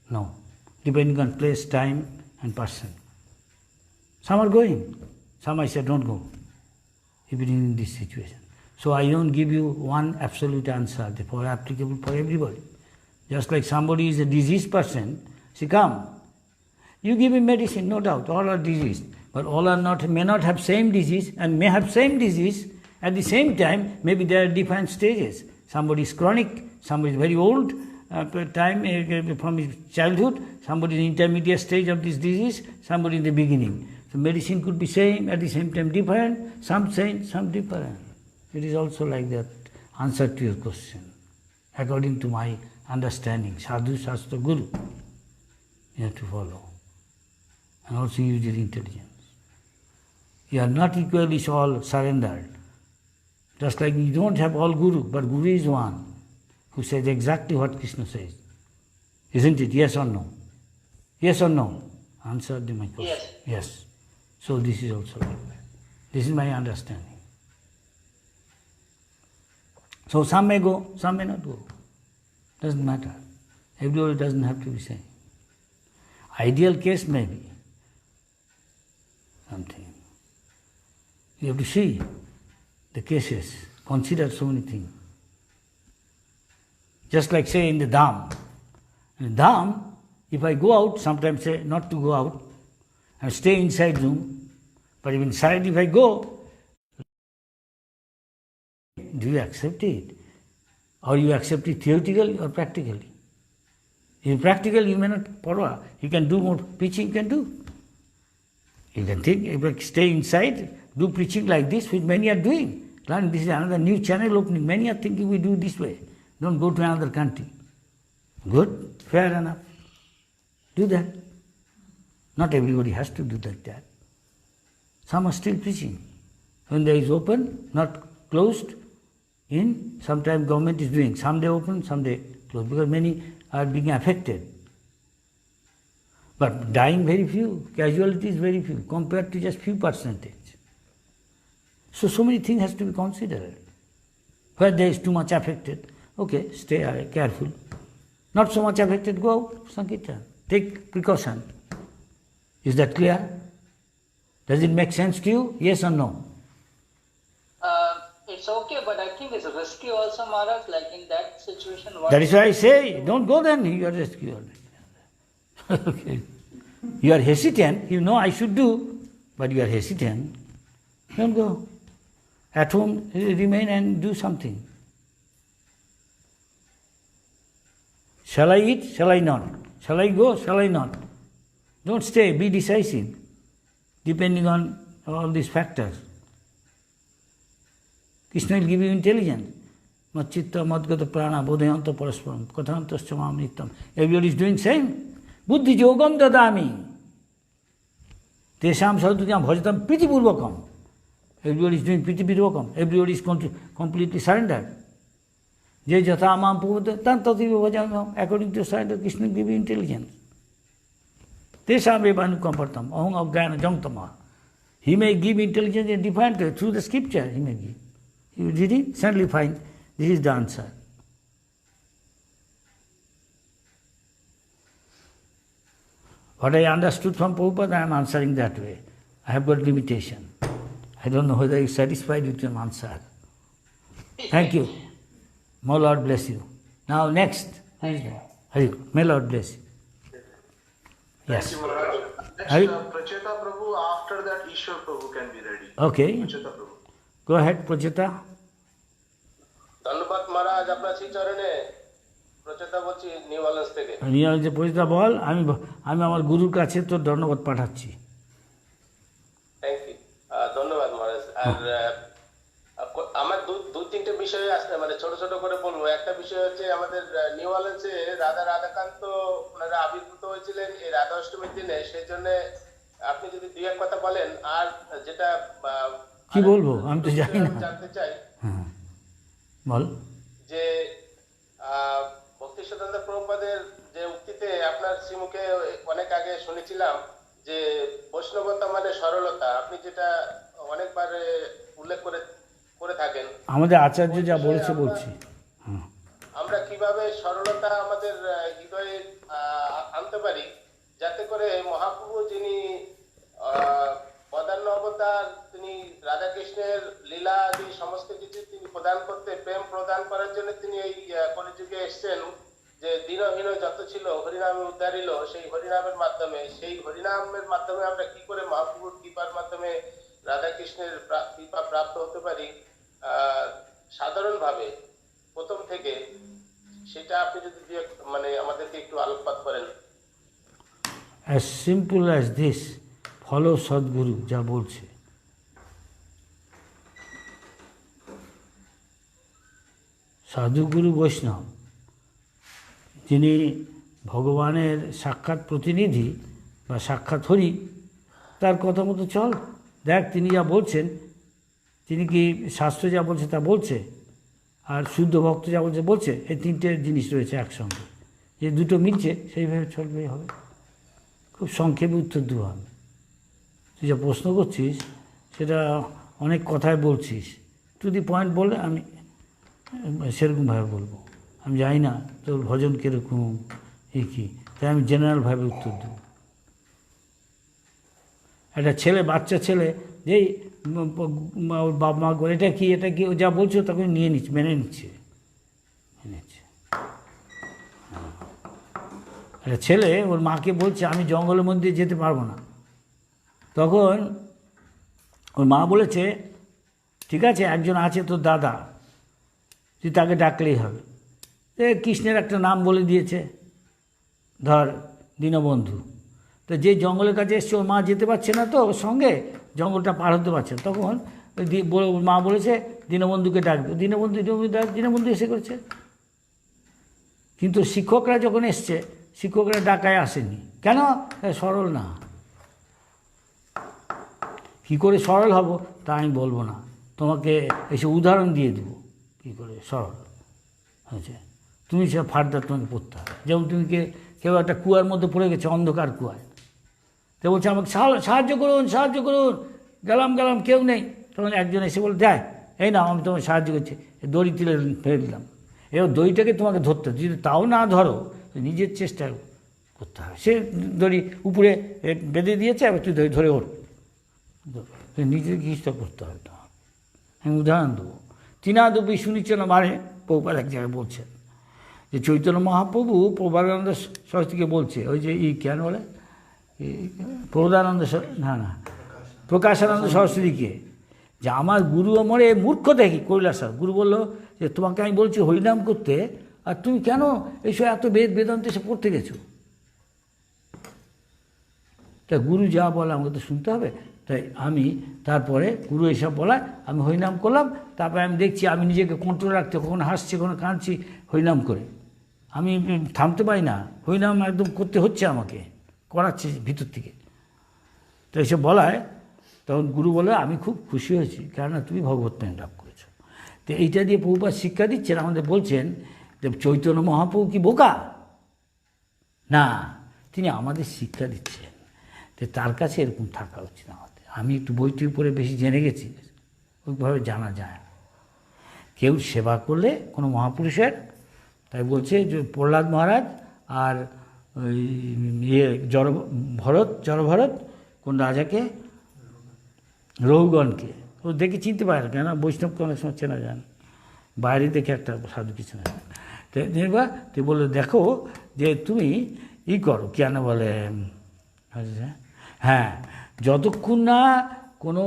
No. Depending on place, time and person. Some are going. Some I said don't go. If it is in this situation. So I don't give you one absolute answer, therefore applicable for everybody. Just like somebody is a diseased person, see come. You give him medicine, no doubt, all are diseased. But all are not, may not have same disease and may have same disease. At the same time, maybe there are different stages. Somebody is chronic, somebody is very old, from his childhood, somebody is in intermediate stage of this disease, somebody in the beginning. So medicine could be same, at the same time different, some same, some different. It is also like that, answer to your question. According to my understanding, Sadhu, Shastra, Guru, you have to follow. And also use your intelligence. You are not equally all surrendered. Just like you don't have all Guru, but Guru is one who says exactly what Krishna says. Isn't it? Yes or no? Yes or no? Answer my question. Yes. Yes. So this is also like that. This is my understanding. So some may go, some may not go. Doesn't matter. Everybody doesn't have to be same. Ideal case may be something. You have to see the cases, consider so many things. Just like say in the Dham. In the Dham, if I go out, sometimes say not to go out and stay inside room, but even inside if I go, do you accept it? Or you accept it theoretically or practically? If practical, you may not parva. You can do more preaching, you can do. You can think, if I stay inside, do preaching like this, which many are doing. Learn, this is another new channel opening. Many are thinking we do this way. Don't go to another country. Good, fair enough. Do that. Not everybody has to do like that. Some are still preaching. When there is open, not closed, in sometimes government is doing. Some day open, some day closed, because many are being affected. But dying very few, casualties very few, compared to just few percentage. So many things has to be considered. Where there is too much affected, okay, stay careful. Not so much affected, go out, Sankirtan. Take precaution. Is that clear? Does it make sense to you? Yes or no? It's okay, but I think it's risky also, Maharaj, like in that situation. That is why I say, don't go then, you are risky. Okay. You are hesitant, you know I should do, but you are hesitant. Don't go. At home, remain and do something. Shall I eat? Shall I not? Shall I go? Shall I not? Don't stay, be decisive, depending on all these factors. Krishna will give you intelligence. Matchitta, madgata prana, bodhayanta parasparam, kathantascha mam nittam. Everybody is doing same. Buddhi yogam dadami. Tesham sadhutyam bhajatam priti purvakam. Everybody is doing priti purvakam. Everybody is completely surrendered. Je jatha mam puvata tan tativa bhajamam. According to surrender, Krishna will give you intelligence. Tesham eva anukampartam, aham avjnana jangtama. He may give intelligence in different way, through the scripture he may give. You read it, suddenly find this is the answer. What I understood from Prabhupada, I am answering that way. I have got limitation. I don't know whether you are satisfied with your answer. Thank you. May Lord bless you. Now next. May Lord bless you. Yes. Thank you, Maharaj. Next, Pracheta Prabhu, after that Ishwar Prabhu can be ready. Okay. Pracheta Prabhu. Go ahead, Pracheta. ধন্যবাদ মহারাজ আপনার শ্রী চরণে প্রচেতা বলছি new Orleans থেকে প্রচেতা বল, আমি আমার গুরুর কাছে তোর ধন্যবাদ পাঠাচ্ছি। ধন্যবাদ মহারাজ। আর আমার দু তিনটে বিষয় আসতে মানে ছোট ছোট করে বলবো। একটা বিষয় হচ্ছে আমাদের নিউ অরলিন্সে রাধাকান্ত ওনারা আবির্ভূত হয়েছিলেন এই রাধা অষ্টমীর দিনে, সেই জন্য আপনি যদি দুই এক কথা বলেন। আর যেটা কি বলবো আমি তো জানি না, জানতে চাই হ্যাঁ বল। যে ভক্তি সিদ্ধান্ত প্রভুপাদের যে উক্তিতে আপনার শ্রীমুখে অনেক আগে শুনেছিলাম যে বৈষ্ণবতা মানে সরলতা, আপনি যেটা অনেকবার উল্লেখ করে থাকেন। আমাদের আচার্য যা বলেছে বলছি। আমরা কিভাবে সরলতা আমাদের হৃদয়ে আনতে পারি, যাতে করে মহাপ্রভু যিনি পদার্ণ অবতার, তিনি রাধাকৃষ্ণের লীলা আদি সমস্ত কিছু তিনি প্রদান করতে, প্রেম প্রদান করার জন্য তিনি এই কলিযুগে এসেছেন, যে দীনহীন যত ছিল হরিনামে উদ্ধারিল, সেই হরিনামের মাধ্যমে আমরা কি করে মহাপ্রভুর কৃপার মাধ্যমে রাধাকৃষ্ণের কৃপা প্রাপ্ত হতে পারি সাধারণভাবে প্রথম থেকে, সেটা আপনি যদি মানে আমাদেরকে একটু আলোকপাত করেন। As simple as this, follow Sadhguru যা বলছে। সাধুগুরু বৈষ্ণব যিনি ভগবানের সাক্ষাৎ প্রতিনিধি বা সাক্ষাৎ হরি, তার কথা মতো চল। দেখ তিনি যা বলছেন, তিনি কি শাস্ত্র যা বলছে তা বলছে, আর শুদ্ধ ভক্ত যা বলছে বলছে, এই তিনটে জিনিস রয়েছে একসঙ্গে। যে দুটো মিলছে সেইভাবে চলবেই হবে। খুব সংক্ষেপে উত্তর দেবো আমি। তুই যা প্রশ্ন করছিস সেটা অনেক কথায় বলছিস, টু দি পয়েন্ট বলে আমি সেরকমভাবে বলবো। আমি জানি না তোর ভজন কীরকম কী, তাই আমি জেনারেলভাবে উত্তর দেবো। একটা ছেলে, বাচ্চা ছেলে, যেই ওর বাবা মা এটা কি ও যা বলছে তাকে নিয়ে নিচ্ছে, মেনে নিচ্ছে। একটা ছেলে ওর মাকে বলছে আমি জঙ্গলের মধ্যে যেতে পারবো না, তখন ওর মা বলেছে ঠিক আছে, একজন আছে তোর দাদা, তুই তাকে ডাকলেই হবে। কৃষ্ণের একটা নাম বলে দিয়েছে, ধর দীনবন্ধু। তো যে জঙ্গলের কাছে এসছে, ওর মা যেতে পারছে না, তো ওর সঙ্গে জঙ্গলটা পার হতে পারছে। তখন ওর মা বলেছে দীনবন্ধুকে ডাকবে। দীনবন্ধু এসে করেছে। কিন্তু শিক্ষকরা যখন এসছে, শিক্ষকরা ডাকায় আসেনি। কেন? সরল না। কী করে সরল হব তা আমি বলবো না, তোমাকে এসে উদাহরণ দিয়ে দেবো কী করে সরল হয়েছে। তুমি সে ফার্দার তোমাকে পড়তে হবে। যেমন তুমি কেউ একটা কুয়ার মধ্যে পড়ে গেছে, অন্ধকার কুয়ায়, তো বলছে আমাকে সাহায্য করুন, গেলাম কেউ নেই। তখন একজন এসে বলে দেয়, এই না আমি তোমাকে সাহায্য করছি, দড়ি তুলে ফেলে দিলাম। এবার দড়িটাকে তোমাকে ধরতে হবে, যদি তাও না ধরো নিজের চেষ্টা করতে হবে। সে দড়ি উপরে বেঁধে দিয়েছে, এবার তুই ধরে ওঠ, নিজের চেষ্টা করতে হবে। আমি উদাহরণ দেবো। তিনাদপি শুনিচ্ছে না মানে প্রভুপাদ এক জায়গায় বলছেন যে চৈতন্য মহাপ্রভু প্রভাবানন্দ সরস্বতীকে বলছে, ওই যে কেন বলে প্রকাশানন্দ সরস্বতীকে, যে আমার গুরু মরে মূর্খ দেখি কৈলাসা। গুরু বলল যে তোমাকে আমি বলছি হরিনাম করতে, আর তুমি কেন এইসব এত বেদান্ত এসে পড়তে গেছো? তা গুরু যা বলে আমাকে তো শুনতে হবে। তাই আমি তারপরে গুরু এসব বলায় আমি হরিনাম করলাম। তারপরে আমি দেখছি আমি নিজেকে কন্ট্রোল রাখতে, কখনো হাসছি কখনো কাঁদছি হরিনাম করে, আমি থামতে পারি না। হরিনাম একদম করতে হচ্ছে, আমাকে করাচ্ছে ভিতর থেকে। তো এসব বলায় তখন গুরু বলে আমি খুব খুশি হয়েছি, কেননা তুমি ভগবত প্রেম লাভ করেছো। তো এইটা দিয়ে প্রভুপাদ শিক্ষা দিচ্ছেন, আমাদের বলছেন যে চৈতন্য মহাপ্রভু কি বোকা? না, তিনি আমাদের শিক্ষা দিচ্ছেন। তো তার কাছে এরকম থাকা উচিত আমাদের। আমি একটু বইটি পড়ে বেশি জেনে গেছি, ওইভাবে জানা যায় না। কেউ সেবা করলে কোনো মহাপুরুষের, তাই বলছে যে প্রহ্লাদ মহারাজ আর ওই জড়ভরত কোন রাজাকে, রঘুগণকে, ও দেখে চিনতে পারে না, কেন বৈষ্ণবকে অনেক সময় চেনা যায় না, বাইরে দেখে একটা সাধু কিছু না। তো দেখবা তুই বলে দেখো যে তুমি করো, কেন বলে হ্যাঁ, যতক্ষণ না কোনো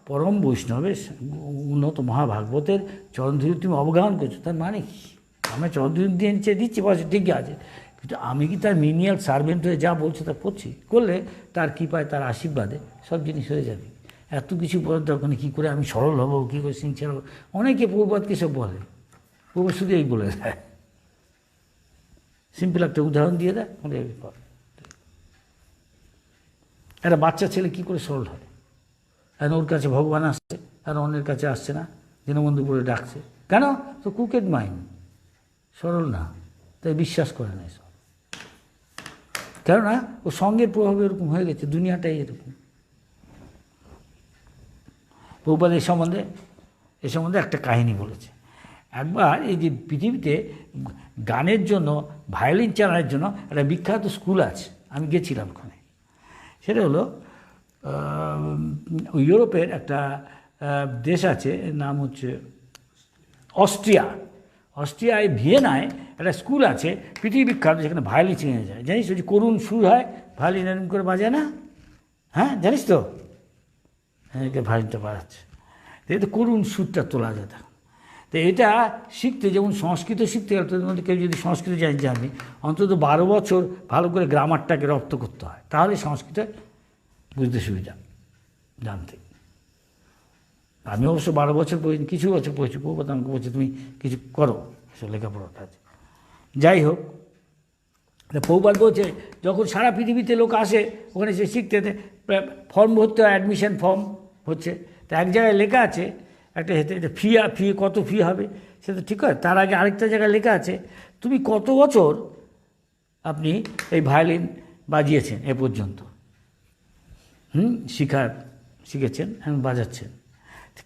পরম বৈষ্ণবের উন্নত মহাভাগবতের চরণধুলি তুমি অবগাহন করছো, তার মানে কি? আমি চরণধুলি দিয়ে দিচ্ছি বসে ঠিক আছে, কিন্তু আমি কি তার মিনিয়াল সার্ভেন্ট হয়ে যা বলছে তা করছি? করলে তার কৃপায়, তার আশীর্বাদে সব জিনিস হয়ে যাবে। এত কিছু বলার দরকার নেই, কী করে আমি সরল হব, কী করে সিনসিয়ার হবো। অনেকে প্রভুপাদকে সব বলে, প্রভু শুধু এই বলে দেয়, সিম্পল একটা উদাহরণ দিয়ে দেয়, বলে কর। একটা বাচ্চা ছেলে কী করে সরল হয়? এখন ওর কাছে ভগবান আসছে আর অন্যের কাছে আসছে না, দীনবন্ধু বলে ডাকছে, কেন? তো কুকেড মাইন্ড, সরল না, তাই বিশ্বাস করে না এসব। কেননা ও সঙ্গের প্রভাবে এরকম হয়ে গেছে, দুনিয়াটাই এরকম। প্রভুপাদ এ সম্বন্ধে একটা কাহিনী বলেছে। একবার এই যে পৃথিবীতে গানের জন্য, ভায়োলিন চালানোর জন্য একটা বিখ্যাত স্কুল আছে, আমি গেছিলাম ওখানে। সেটা হলো ইউরোপের একটা দেশ আছে, নাম হচ্ছে অস্ট্রিয়ায় ভিয়েনায় একটা স্কুল আছে পৃথিবী বিখ্যাত, যেখানে ভায়োলিন শেখানো যায়। জানিস ওই যে করুণ সুর হয়, ভায়োলিন এরকম করে বাজায় না? হ্যাঁ, জানিস তো? হ্যাঁ, ভায়োলিনটা বাজাচ্ছে, তো করুণ সুরটা তোলা যায়। তো এটা শিখতে, যেমন সংস্কৃত শিখতে গেলে তোদের মধ্যে কেউ যদি সংস্কৃত জানি, অন্তত 12 বছর ভালো করে গ্রামারটাকে রপ্ত করতে হয়, তাহলে সংস্কৃত বুঝতে সুবিধা, জানতে। আমি অবশ্য 12 বছর পড়িনি, কিছু বছর পড়েছি। প্রভুপাদ আমাকে বলছে তুমি কিছু করো, সে লেখাপড়ার কাজ। যাই হোক, প্রভুপাদ বলছে যখন সারা পৃথিবীতে লোক আসে ওখানে সে শিখতে, ফর্ম ভরতে হয়, অ্যাডমিশন ফর্ম হচ্ছে। তা এক জায়গায় লেখা আছে একটা ফি কত ফি হবে, সে তো ঠিক হয়। তার আগে আরেকটা জায়গায় লেখা আছে তুমি কত বছর আপনি এই ভায়োলিন বাজিয়েছেন এ পর্যন্ত, শিখেছেন, এখন বাজাচ্ছেন।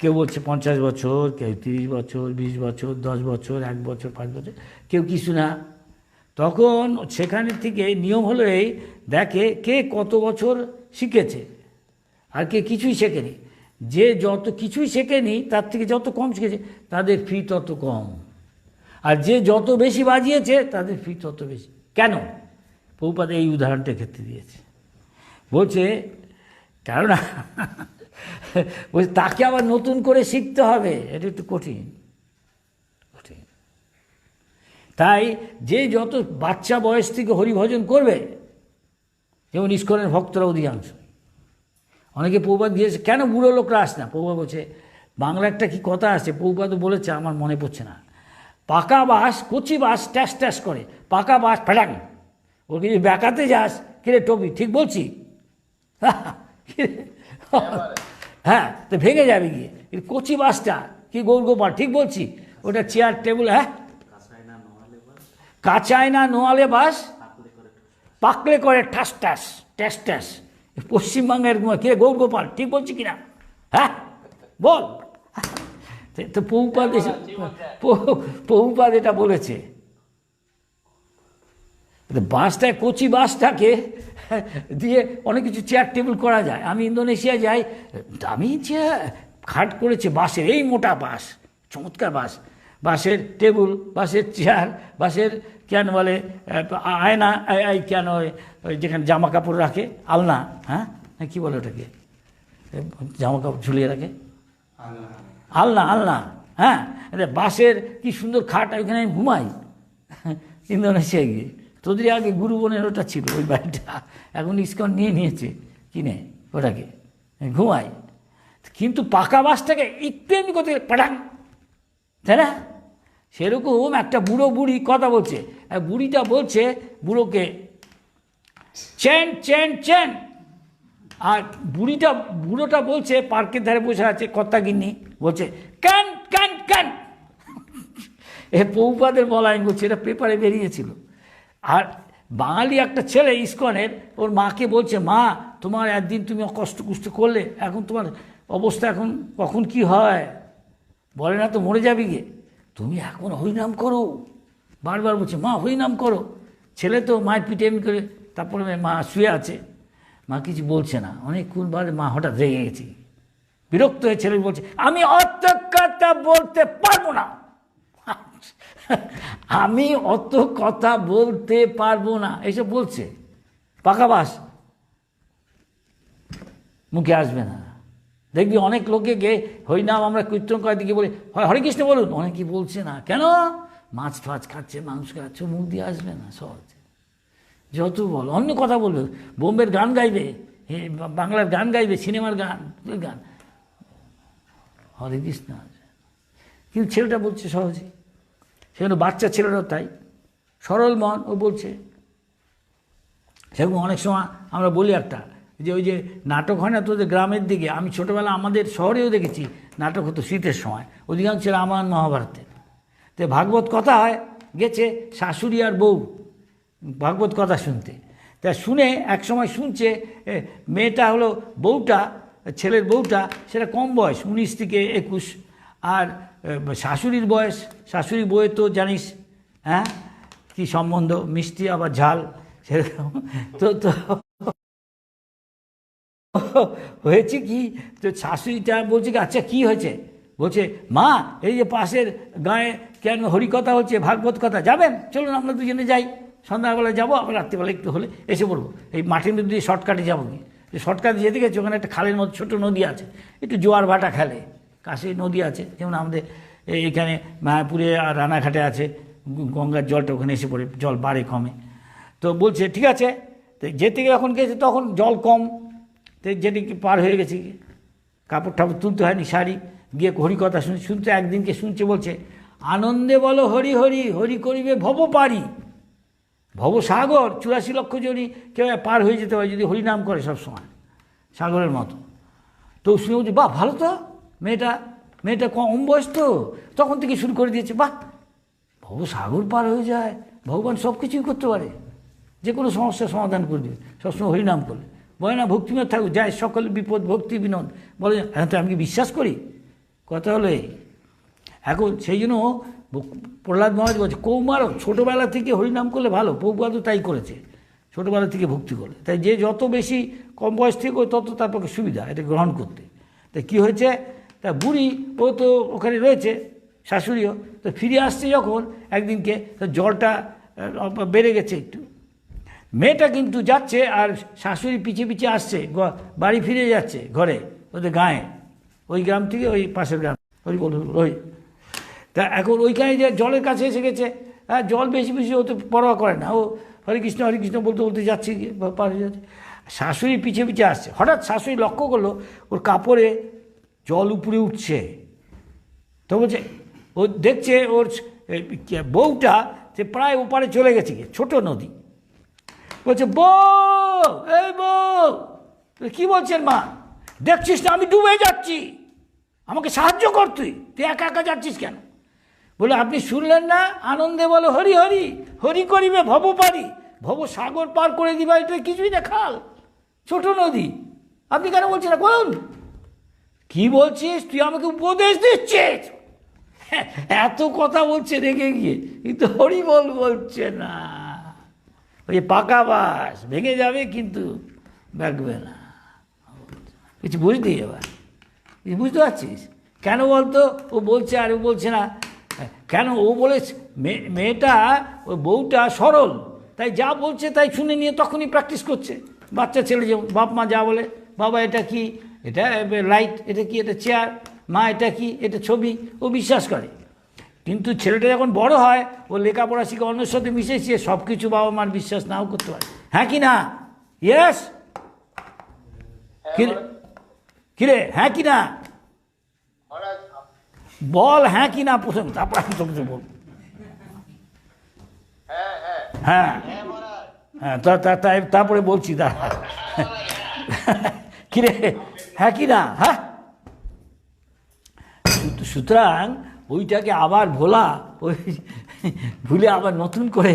কেউ বলছে 50 বছর, কেউ 30 বছর, 20 বছর, 10 বছর, 1 বছর, 5 বছর, কেউ কিছু না। তখন সেখানে থেকে নিয়ম হলো এই, দেখে কে কত বছর শিখেছে আর কে কিছুই শেখেনি। যে যত কিছুই শেখেনি তার থেকে যত কম শিখেছে তাদের ফি তত কম, আর যে যত বেশি বাজিয়েছে তাদের ফি তত বেশি। কেন? প্রভুপাদ এই উদাহরণটা ক্ষেত্রে দিয়েছে। বলছে কেননা বলছে তাকে আবার নতুন করে শিখতে হবে, এটা একটু কঠিন। তাই যে যত বাচ্চা বয়স থেকে হরিভজন করবে, যেমন ইস্কনের ভক্তরা অধিকাংশ, অনেকে প্রভুপাদ দিয়েছে কেন বুড়ো লোকরা আসে না? প্রভুপাদ বলছে, বাংলা একটা কি কথা আছে, প্রভুপাদও বলেছে, আমার মনে পড়ছে না, পাকা বাঁশ কচি বাঁশ ট্যাস ট্যাস করে, পাকা বাঁশ ফেটাং। ওকে যদি বেঁকাতে যাস, কিরে টপি, ঠিক বলছি? হ্যাঁ, তো ভেঙে যাবে গিয়ে। কচি বাঁশটা কি গৌরগোপাল, ঠিক বলছি? ওটা চেয়ার টেবিল, হ্যাঁ, কাঁচায় না নোয়ালে বাস, পাকলে করে ঠাস ঠাস, ট্যাস ট্যাস। পশ্চিমবঙ্গের কে গৌরগোপাল, ঠিক বলছি কিনা? হ্যাঁ বল। তো প্রভুপাদ এটা বলেছে। বাঁশটায়, কচি বাঁশটাকে দিয়ে অনেক কিছু চেয়ার টেবিল করা যায়। আমি ইন্দোনেশিয়া যাই, আমি যে খাট করেছে বাঁশের, এই মোটা বাঁশ, চমৎকার বাঁশ, বাঁশের টেবিল, বাঁশের চেয়ার, বাঁশের কেন বলে আয়না, কেন ওই যেখানে জামা কাপড় রাখে, আলনা, হ্যাঁ কী বলে ওটাকে, জামা কাপড় ঝুলিয়ে রাখে, আলনা, হ্যাঁ, বাঁশের কি সুন্দর খাট, ওইখানে আমি ঘুমাই ইন্দোনেশিয়ায় গিয়ে। তোদের আগে গুরুবনের ওটা ছিল ওই বাড়িটা, এখন ইস্কন নিয়েছে কিনে ওটাকে, ঘুমাই। কিন্তু পাকা বাঁশটাকে একটু এমনি করতে পাঠান, তাই না? সেরকম একটা বুড়ি কথা বলছে, বুড়িটা বলছে বুড়োকে চেন চেন চেন, আর বুড়োটা বলছে পার্কের ধারে বসে আছে কর্তাগিন্নি, বলছে ক্যান ক্যান ক্যান। এ প্রভুপাদের বলা, আমি বলছি, এটা পেপারে বেরিয়েছিল। আর বাঙালি একটা ছেলে ইস্কনের, ওর মাকে বলছে, মা তোমার একদিন তুমি কষ্ট করলে, এখন তোমার অবস্থা এখন কখন কি হয় বলে না তো, মরে যাবে গিয়ে, তুমি এখন হরিনাম করো। বারবার বলছে, মা হরিনাম করো। ছেলে তো মায়ের পিঠে এমনি করে, তারপরে মা শুয়ে আছে, মা কিছু বলছে না। অনেকক্ষণ বাদে মা হঠাৎ রেগে গেছে, বিরক্ত হয়ে ছেলে বলছে, আমি অত কথা বলতে পারবো না, আমি অত কথা বলতে পারবো না, এসব বলছে। পাকা বাস মুখে আসবে না। দেখবি অনেক লোকে গে হরিনাম আমরা কীর্তন করার দিকে বলি, হরে কৃষ্ণ বলুন, অনেকে বলছে না। কেন? মাছ ফাছ খাচ্ছে, মাংস খাচ্ছে, মুখ দিয়ে আসবে না সহজ। যত বল, অন্য কথা বলবে, বোম্বের গান গাইবে, বাংলার গান গাইবে, সিনেমার গান, হরে কৃষ্ণ। কিন্তু ছেলেটা বলছে সহজে, সেখানে বাচ্চা ছেলেরাও তাই সরল মন, ও বলছে। সেরকম অনেক সময় আমরা বলি একটা, যে ওই যে নাটক হয় না তোদের গ্রামের দিকে, আমি ছোটোবেলা আমাদের শহরেও দেখেছি নাটক হতো শীতের সময়, অধিকাংশ রামায়ণ মহাভারতের। তো ভাগবত কথা হয়, গেছে শাশুড়ি আর বউ ভাগবত কথা শুনতে। তা শুনে এক সময় শুনছে মেয়েটা হলো বউটা, ছেলের বউটা, সেটা কম বয়স 19 থেকে 21, আর শাশুড়ির বয়স, শাশুড়ি বউয়ের তো জানিস হ্যাঁ কী সম্বন্ধ, মিষ্টি আবার ঝাল সেরকম। তো তো হয়েছে কি, তো শাশুড়িটা বলছে কি আচ্ছা কী হয়েছে, বলছে মা এই যে পাশের গাঁয়ে কেন হরিকথা হচ্ছে, ভাগবত কথা, যাবেন চলুন আমরা দুজনে যাই, সন্ধ্যাবেলা যাবো, আবার রাত্রিবেলা একটু হলে এসে পড়বো, এই মাটির মধ্যে দিয়ে শর্টকাটে যাবো কি, শর্টকাটে যেতে গেছে ওখানে একটা খালের মধ্যে ছোটো নদী আছে, একটু জোয়ার ভাটা খেলে, কাছে নদী আছে, যেমন আমাদের এখানে মায়াপুরে আর রানাঘাটে আছে, গঙ্গার জলটা ওখানে এসে পড়ে, জল বাড়ে কমে। তো বলছে ঠিক আছে, তো যেতে যখন গেছে তখন জল কম, তো যেদিকে পার হয়ে গেছে, কাপড় টাপড় তুলতে হয়নি, শাড়ি গিয়ে হরিকথা শুনতে একদিনকে শুনছে, বলছে আনন্দে বলো হরি হরি, হরি করিবে ভব পারি, ভবসাগর 84 লক্ষ জনই কেউ পার হয়ে যেতে পারে যদি হরিনাম করে সবসময়, সাগরের মতো। তো শুনে বলছে বাহ ভালো তো, মেয়েটা কম বয়স তো, তখন থেকে শুরু করে দিয়েছে, বাহ ভবসাগর পার হয়ে যায়, ভগবান সব কিছুই করতে পারে, যে কোনো সমস্যার সমাধান করে দেবে সবসময় হরিনাম করলে। বলে না ভক্তিমত থাকুক, যায় সকল বিপদ ভক্তি বিনোদ, বলে হ্যাঁ তো আমি কি বিশ্বাস করি, কথা হলো এই। এখন সেই জন্য প্রহ্লাদ মহারাজ বলছে কৌমারও ছোটোবেলা থেকে হরিনাম করলে ভালো, প্রভুপাদও তাই করেছে, ছোটোবেলা থেকে ভক্তি করলে, তাই যে যত বেশি কম বয়স থেকে তত তার পক্ষে সুবিধা এটা গ্রহণ করতে। তাই কী হয়েছে, তা বুড়ি ও তো ওখানে রয়েছে, শাশুড়িও তো ফিরে আসছে যখন একদিনকে, জলটা বেড়ে গেছে একটু, মেয়েটা কিন্তু যাচ্ছে আর শাশুড়ি পিছিয়ে পিছিয়ে আসছে, বাড়ি ফিরে যাচ্ছে ঘরে, ওদের গাঁয়ে, ওই গ্রাম থেকে ওই পাশের গ্রাম, ওই তা এখন ওইখানে যে জলের কাছে এসে গেছে, হ্যাঁ জল বেশি বেশি ও তো পরোয়া করে না, ও হরে কৃষ্ণ বলতে বলতে যাচ্ছে, পার হয়ে যাচ্ছে, শাশুড়ি পিছিয়ে পিছিয়ে আসছে। হঠাৎ শাশুড়ি লক্ষ্য করলো ওর কাপড়ে জল উপরে উঠছে, তো বলছে ও দেখছে ওর বউটা যে প্রায় ওপারে চলে গেছে, ছোট নদী, বলছে বউ এই বউ কী বলছেন মা, দেখছিস না আমি ডুবে যাচ্ছি, আমাকে সাহায্য কর, তুই একা একা যাচ্ছিস কেন? বলে আপনি শুনলেন না আনন্দে বলো হরি হরি, হরি করিবে ভব পারি, ভব সাগর পার করে দিবা, এটা কিছুই না খাল, ছোট নদী, আপনি কেন বলছেন না বলুন? কি বলছিস তুই, আমাকে উপদেশ দিচ্ছিস? এত কথা বলছে রেগে গিয়ে, কিন্তু হরি বলছে না, ওই পাকা বাস ভেঙে যাবে কিন্তু ভাগবে না, কিছু বুঝলি এবার, বুঝতে পারছিস কেন বলতো, ও বলছে আর ও বলছে না কেন, ও বলে মেয়েটা ওই বউটা সরল, তাই যা বলছে তাই শুনে নিয়ে তখনই প্র্যাকটিস করছে, বাচ্চা ছেলে যেমন বাপ মা যা বলে, বাবা এটা কি, এটা লাইট, এটা কি, এটা চেয়ার, মা এটা কি, এটা ছবি, ও বিশ্বাস করে। কিন্তু ছেলেটা যখন বড় হয়, ও লেখাপড়া শিখে অন্যের সাথে মিশেছে, সব কিছু বাবা মার বিশ্বাস নাও করতে পারে, হ্যাঁ কি না? ইয়েস কিরে, হ্যাঁ কি না বল, হ্যাঁ কি না প্রথম, তারপর আমি তোকে বল। হ্যাঁ হ্যাঁ তারপরে বলছি, দাঁড়া কিরে হ্যাঁ কি না, হ্যাঁ। সুতরাং ওইটাকে আবার ভোলা, ওই ভুলে আবার নতুন করে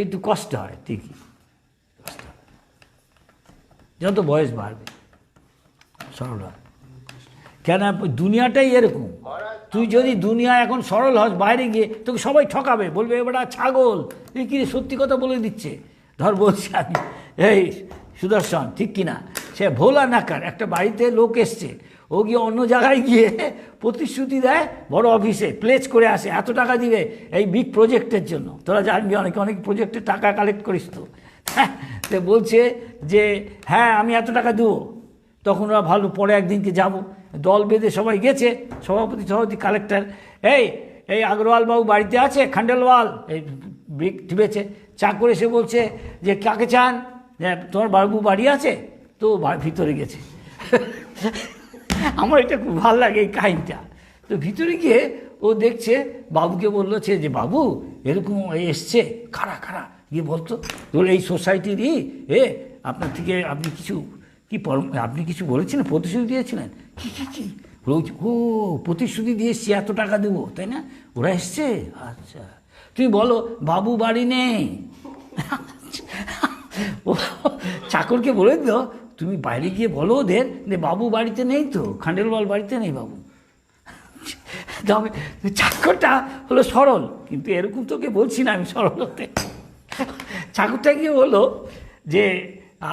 একটু কষ্ট হয়, ঠিকই যত বয়স বাড়বে সরল হয়। কেন দুনিয়াটাই এরকম, তুই যদি দুনিয়া এখন সরল হস, বাইরে গিয়ে তোকে সবাই ঠকাবে, বলবে এবারটা ছাগল, এই কি সত্যি কথা বলে দিচ্ছে, ধর বলছি আমি, এই সুদর্শন ঠিক কিনা, সে ভোলা নাকার একটা বাড়িতে লোক এসছে, ও গিয়ে অন্য জায়গায় গিয়ে প্রতিশ্রুতি দেয়, বড় অফিসে প্লেজ করে আসে, এত টাকা দিবে এই বিগ প্রজেক্টের জন্য, তোরা জানবি অনেক প্রজেক্টে টাকা কালেক্ট করিস তো, তো বলছে যে হ্যাঁ আমি এত টাকা দেবো, তখন ওরা ভালো, পরে একদিনকে যাব, দল বেঁধে সবাই গেছে, সভাপতি কালেক্টর, এই আগরওয়াল বাবু বাড়িতে আছে, খান্ডেলওয়াল এই বিগ টিপেছে, চা করে সে বলছে যে কাকে চান, তোমার বাবু বাড়ি আছে তো, ভিতরে গেছে। আমার এটা খুব ভালো লাগে এই কাহিনীটা, তো ভিতরে গিয়ে ও দেখছে, বাবুকে বললো যে বাবু এরকম এসছে, কারা কারা গিয়ে বলতো, তোর এই সোসাইটিরই আপনার থেকে আপনি কিছু আপনি কিছু বলেছিলেন, প্রতিশ্রুতি দিয়েছিলেন, কি ও প্রতিশ্রুতি দিয়ে এসছি, এত টাকা দেবো, তাই না? ওরা এসছে, আচ্ছা তুমি বলো বাবু বাড়ি নেই। ও চাকরকে বলে দিও, তুমি বাইরে গিয়ে বলো ওদের যে বাবু বাড়িতে নেই, তো খান্ডেলওয়াল বাড়িতে নেই বাবু। তবে চাকরটা হলো সরল, কিন্তু এরকম তোকে বলছি না আমি সরল হতে। চাকরটা গিয়ে বললো যে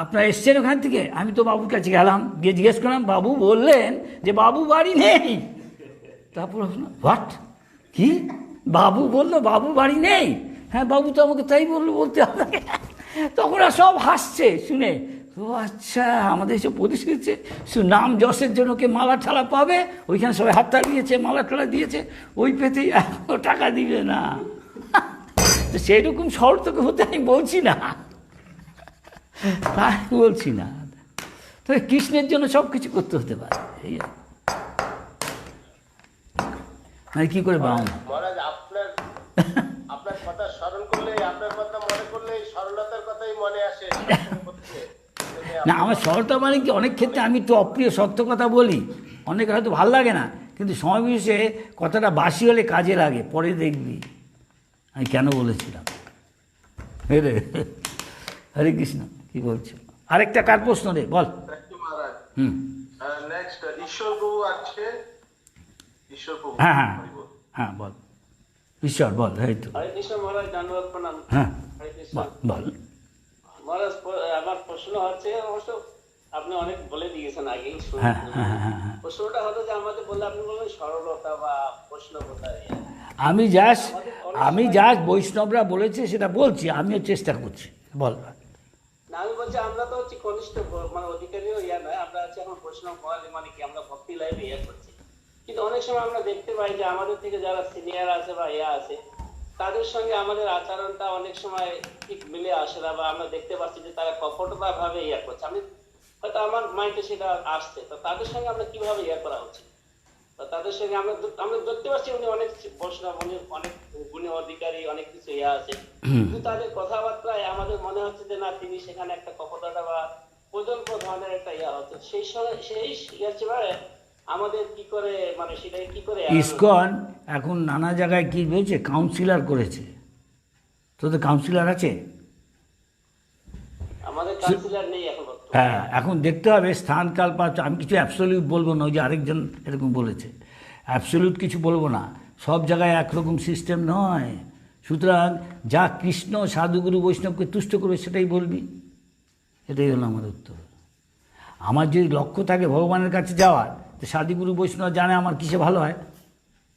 আপনারা এসছেন ওখান থেকে, আমি তো বাবুর কাছে গেলাম, গিয়ে জিজ্ঞেস করলাম, বাবু বললেন যে বাবু বাড়ি নেই। তারপর হোয়াট, কি বাবু বললো বাবু বাড়ি নেই? হ্যাঁ বাবু তো আমাকে তাই বললো, বলতে হবে। তখন আর সব হাসছে শুনে, তো আচ্ছা আমাদের এসব প্রতিশ্রুতি নাম যশের জন্য কে মালা ঠালা পাবে, ওইখানে সবাই হাতটা দিয়েছে, মালা ঠালা দিয়েছে, ওই পেতেই টাকা দিবে না। তো সেইরকম শহর তোকে হতে আমি বলছি না, তাই বলছি না। তবে কৃষ্ণের জন্য সব কিছু করতে হতে পারে, এই মানে কী করে বাউন। মহারাজ আপনার কথা স্মরণ করলে, আপনার কথা মনে করলে সরলতার কথাই মনে আসে। না আমার সরলতা মানে কি, অনেক ক্ষেত্রে আমি তো অপ্রিয় সত্য কথা বলি, অনেক হয়তো ভালো লাগে না, কিন্তু সময় বিশেষে কথাটা বাসি হলে কাজে লাগে, পরে দেখবি আমি কেন বলেছিলাম। রে হরে কৃষ্ণ, কি বলছো? আরেকটা কার প্রশ্ন রে, বল। নেক্সট ঈশ্বর প্রভু আছে, ঈশ্বর প্রভু। হ্যাঁ হ্যাঁ হ্যাঁ বল, ঈশ্বর বল। এই তো হরে কৃষ্ণ মহারাজ, ধন্যবাদ, প্রণাম। হ্যাঁ হরে কৃষ্ণ বল মহারাজ। আমার প্রশ্ন হচ্ছে, অবশ্য আপনি অনেক বলে দিয়েছেন আগেই, হ্যাঁ হ্যাঁ হ্যাঁ হ্যাঁ। প্রশ্নটা হলো যে আমাদের বললে আপনি বললেন সরলতা বা প্রশ্নকতা। আমি জাস্ট বৈষ্ণবরা বলেছে সেটা বলছি, আমিও চেষ্টা করছি, বল। না আমি বলছি আমরা তো হচ্ছে কনিষ্ঠ মানে অধিকারীও নয়, আমরা হচ্ছে এখন বৈষ্ণব মানে কি আমরা ভক্তি লাইফে করছি, কিন্তু অনেক সময় আমরা দেখতে পাই যে আমাদের থেকে যারা সিনিয়র আছে বা আছে, তাদের সঙ্গে আমাদের আচরণটা অনেক সময় ঠিক মিলে আসে না, বা আমরা দেখতে পাচ্ছি যে তারা কপটতা ভাবে করছে। আমি হয়তো আমার মাইন্ডে সেটা আসছে, তো তাদের সঙ্গে আমরা কিভাবে করা উচিত? তাদের সঙ্গে আমরা দেখতে পাচ্ছি উনি অনেক বৈষ্ণব, উনি অনেক গুণী অধিকারী, অনেক কিছু আছে, কিন্তু তাদের কথাবার্তায় আমাদের মনে হচ্ছে যে না, তিনি সেখানে একটা কপটতা বা প্রজল্প ধরনের একটা হচ্ছে। সেই আমাদের কি করে, মানে সেটাকে কি করে। ইসকন এখন নানা জায়গায় কি হয়েছে, কাউন্সিলর করেছে। তোদের কাউন্সিলর আছে? আমাদের কাউন্সিলর নেই এখন। হ্যাঁ এখন দেখতে হবে স্থান কাল পাত্র। আমি কিছু অ্যাবসলিউট বলবো না, ওই যে আরেকজন এরকম বলেছে, অ্যাবসলিউট কিছু বলবো না, সব জায়গায় একরকম সিস্টেম নয়। সুতরাং যা কৃষ্ণ সাধুগুরু বৈষ্ণবকে তুষ্ট করবে সেটাই বলবি, এটাই হলো আমার উত্তর। আমার যদি লক্ষ্য থাকে ভগবানের কাছে যাওয়ার, তো সাধুগুরু বৈষ্ণব জানে আমার কিসে ভালো হয়,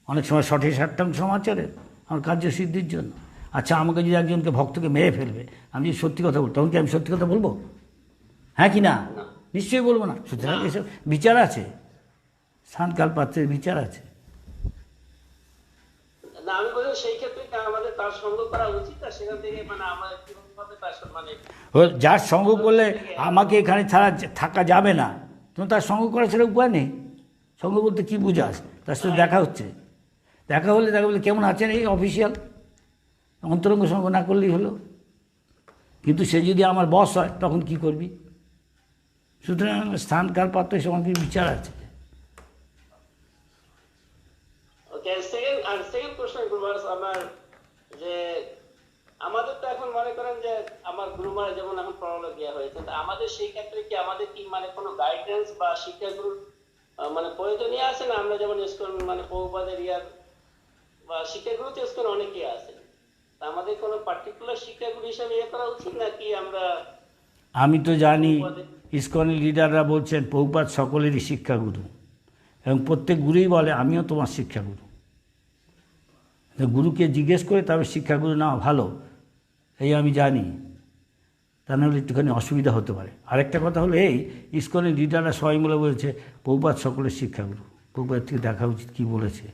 অনেক সময় 60-60 সমাচারে আমার কার্যসিদ্ধির জন্য। আচ্ছা আমাকে যদি একজনকে ভক্তকে মেরে ফেলবে, আমি যদি সত্যি কথা বলবো, তখন কি আমি সত্যি কথা বলবো? হ্যাঁ কি না? নিশ্চয়ই বলবো না। সুতরাং এসব বিচার আছে, স্থানকাল পাত্রের বিচার আছে। না আমি বলি সেই ক্ষেত্রে আমাদের তার সঙ্গ করা উচিত, আর সেখান থেকে মানে আমরা কিভাবে তার মানে যার সঙ্গ করলে আমাকে এখানে ছাড়া থাকা যাবে না, তুমি তার সঙ্গ করা ছাড়া উপায় নেই। সঙ্গ বলতে কী বুঝাস? তার সাথে দেখা হচ্ছে, দেখা হলে দেখা বলে কেমন আছেন, এই অফিসিয়াল, অন্তরঙ্গ সঙ্গ না করলেই হলো। কিন্তু সে যদি আমার বস হয় তখন কি করবি? সুতরাং স্থানকাল পাত্র সমাজের বিচার আছে। সেকেন্ড প্রশ্ন আমার যে আমাদের তো এখন মনে করেন যে আমার গুরু মহারাজ যেমন এখন প্রণালীয়া হয়েছে, আমাদের সেই ক্ষেত্রে কি আমাদের কি মানে কোনো গাইডেন্স বা শিক্ষাগুরুর মানে প্রয়োজনীয় আছে না? আমরা যেমন ইসকন মানে প্রভুপাদের বা শিক্ষাগুরু তো ইসকন অনেকেই আছে, আমাদের কোনো পার্টিকুলার শিক্ষাগুরু হিসাবে করা উচিত নাকি আমরা? আমি তো জানি ইসকনের লিডাররা বলছেন প্রভুপাদ সকলেরই শিক্ষাগুরু, এবং প্রত্যেক গুরুই বলে আমিও তোমার শিক্ষাগুরু। গুরুকে জিজ্ঞেস করে তবে শিক্ষাগুরু নেওয়া ভালো, এই আমি জানি। তা নাহলে একটুখানি অসুবিধা হতে পারে। আরেকটা কথা হলো এই, ইসকনের লিডাররা সবাই মিলে বলেছে প্রভুপাদ সকলের শিক্ষাগুরু। প্রভুপাদ থেকে দেখা উচিত কী বলেছে,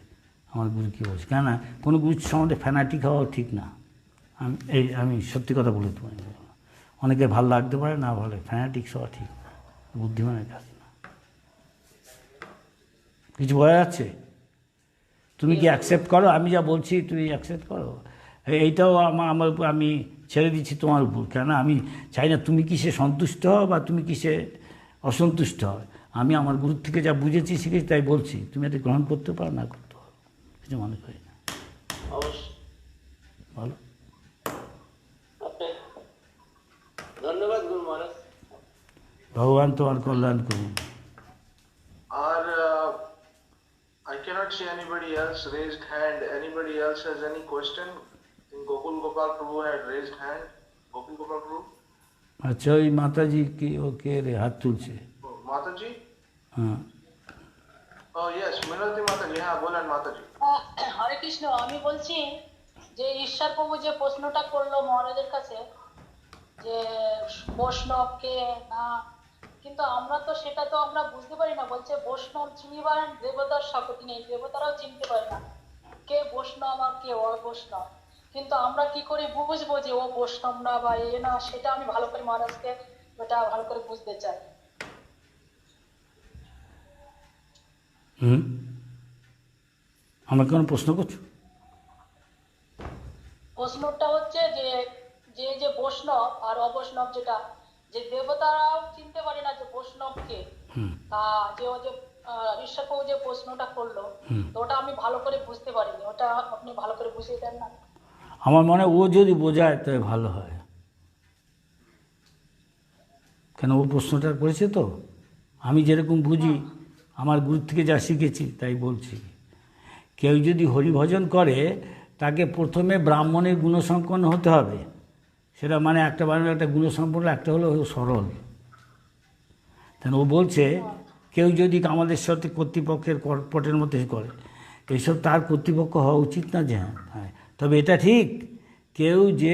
আমার গুরু কী বলছে। কেন না কোনো গুরুর সম্বন্ধে ফ্যানাটিক হওয়াও ঠিক না। আমি সত্যি কথা বলে তোমায়, অনেকের ভালো লাগতে পারে না, ভালো ফ্যানাটিক্স হওয়া ঠিক না, বুদ্ধিমানের কাজ না। কিছু বোঝা যাচ্ছে? তুমি কি অ্যাকসেপ্ট করো? আমি যা বলছি তুমি অ্যাকসেপ্ট করো? এইটাও আমার আমি ছেড়ে দিচ্ছি তোমার উপর, কেন আমি চাই না তুমি কিসে সন্তুষ্ট হও বা তুমি কিসে অসন্তুষ্ট হয়। আমি আমার গুরুর থেকে যা বুঝেছি শিখেছি তাই বলছি, তুমি এটা গ্রহণ করতে পারো না করতে পারো, কিছু মনে করি না। অবশ্যই। বলো। ধন্যবাদ গুরু মহারাজ। ভগবান তোমার কল্যাণ করুন। আর I cannot see anybody else raised hand. Anybody else has any question? In Gokul Gopal Prabhu had raised hand. Gokul Gopal Prabhu. আচ্ছা, ওই মাতাজি কি ওকে রে হাত তুলছে? Oh, Mataji. হ্যাঁ। Oh yes, Minati Mataji. হ্যাঁ বলেন মাতাজি। হরে কৃষ্ণ, আমি বলছি যে ঈশ্বর প্রভু যে প্রশ্নটা করলো মহারাজের কাছে যে বৈষ্ণবকে না, কিন্তু আমরা তো সেটা তো আমরা বুঝতে পারি না। বলছে বৈষ্ণব চিনিবার দেবতার শক্তি নেই, দেবতারাও চিনতে পারে না কে বৈষ্ণব আর কে অবৈষ্ণব। কিন্তু আমরা কি করে বুঝবো যে ও বৈষ্ণব না বা এ না, সেটা আমি ভালো করে মহারাজকে ওটা ভালো করে বুঝতে চাই। আমাকে কোনো প্রশ্ন করছো? প্রশ্নটা হচ্ছে যে যে যে বৈষ্ণব আর অবৈষ্ণব, যেটা যে দেবতারাও চিনতে পারে না যে বৈষ্ণবকে, যে ও যে ঈশ্বর প্রভু যে প্রশ্নটা করলো, তো ওটা আমি ভালো করে বুঝতে পারিনি, ওটা আপনি ভালো করে বুঝিয়ে দেন না? আমার মনে হয় ও যদি বোঝায় তাই ভালো হয়, কেন ও প্রশ্নটা করেছে তো। আমি যেরকম বুঝি আমার গুরুর থেকে যা শিখেছি তাই বলছি। কেউ যদি হরিভজন করে তাকে প্রথমে ব্রাহ্মণের গুণসম্পন্ন হতে হবে। সেটা মানে একটা একটা গুণসম্পন্ন, একটা হলো সরল। কেন ও বলছে কেউ যদি আমাদের সাথে কর্তৃপক্ষের কর্পটের মধ্যে করে, এইসব তার কর্তৃপক্ষ হওয়া উচিত না। যে হ্যাঁ, তবে এটা ঠিক, কেউ যে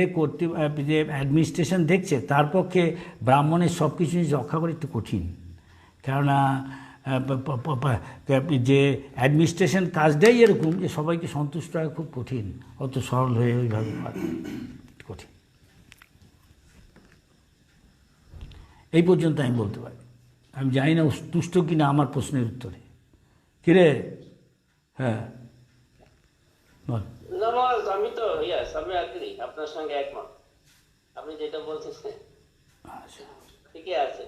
যে অ্যাডমিনিস্ট্রেশন দেখছে তার পক্ষে ব্রাহ্মণের সব কিছু রক্ষা করা একটু কঠিন। কেননা যে অ্যাডমিনিস্ট্রেশন কাজটাই এরকম যে সবাইকে সন্তুষ্ট হয় খুব কঠিন, অত সরল হয়ে ওইভাবে কঠিন। এই পর্যন্ত আমি বলতে পারি। আমি জানি না তুষ্ট কি না আমার প্রশ্নের উত্তরে। কিরে? হ্যাঁ বল। আমি তো আমি আগ্রহী, আপনার সঙ্গে একমত। আপনি যেটা বলতেছেন ঠিকই আছে।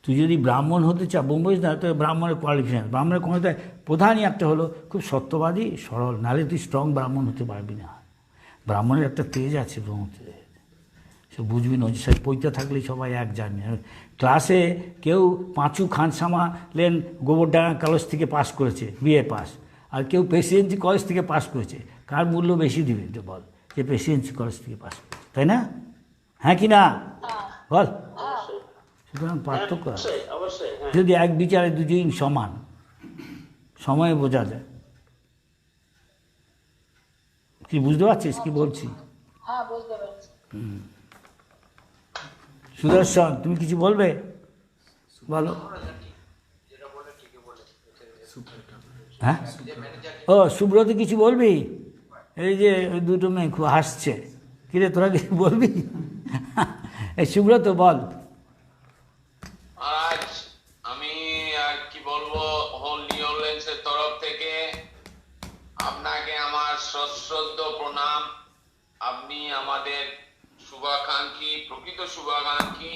তুই যদি ব্রাহ্মণ হতে চাও, বোম্বই না, তো ব্রাহ্মণের কোয়ালিফিকেশন, ব্রাহ্মণের ক্ষমতা প্রধানই একটা হলো খুব সত্যবাদী সরল, নাহলে তুই স্ট্রং ব্রাহ্মণ হতে পারবি না। ব্রাহ্মণের একটা তেজ আছে ব্রহ্মতে, সে বুঝবি না। যে সব পৈতে থাকলেই সবাই এক জানে। ক্লাসে কেউ পাঁচু খানসামালেন গোবরডাঙ্গা কলেজ থেকে পাস করেছে, বিএ পাস, আর কেউ প্রেসিডেন্সি কলেজ থেকে পাস করেছে, কার মূল্য বেশি দিবে যে বল? যে প্রেসিডেন্সি কলেজ থেকে পাস করেছে, তাই না? হ্যাঁ কি না বল? সুতরাং পার্থক্য আছে। যদি এক বিচারে দুজন সমান, সময়ে বোঝা যায়। কি বুঝতে পারছিস কি বলছি? হ্যাঁ, বুঝতে পারছি। সুদর্শন, তুমি কিছু বলবে? বলো। হ্যাঁ, ও সুব্রত কিছু বলবি? এই যে দুটো মেয়ে খুব হাসছে, কিরে তোরা কিছু বলবি? এই সুব্রত বল। আজ আমি আর কি বলবো, হোল নিউ অরলিন্সের তরফ থেকে আপনাকে আমার সশ্রদ্ধ প্রণাম। আপনি আমাদের শুভাকাঙ্ক্ষী, প্রকৃত শুভাকাঙ্ক্ষী,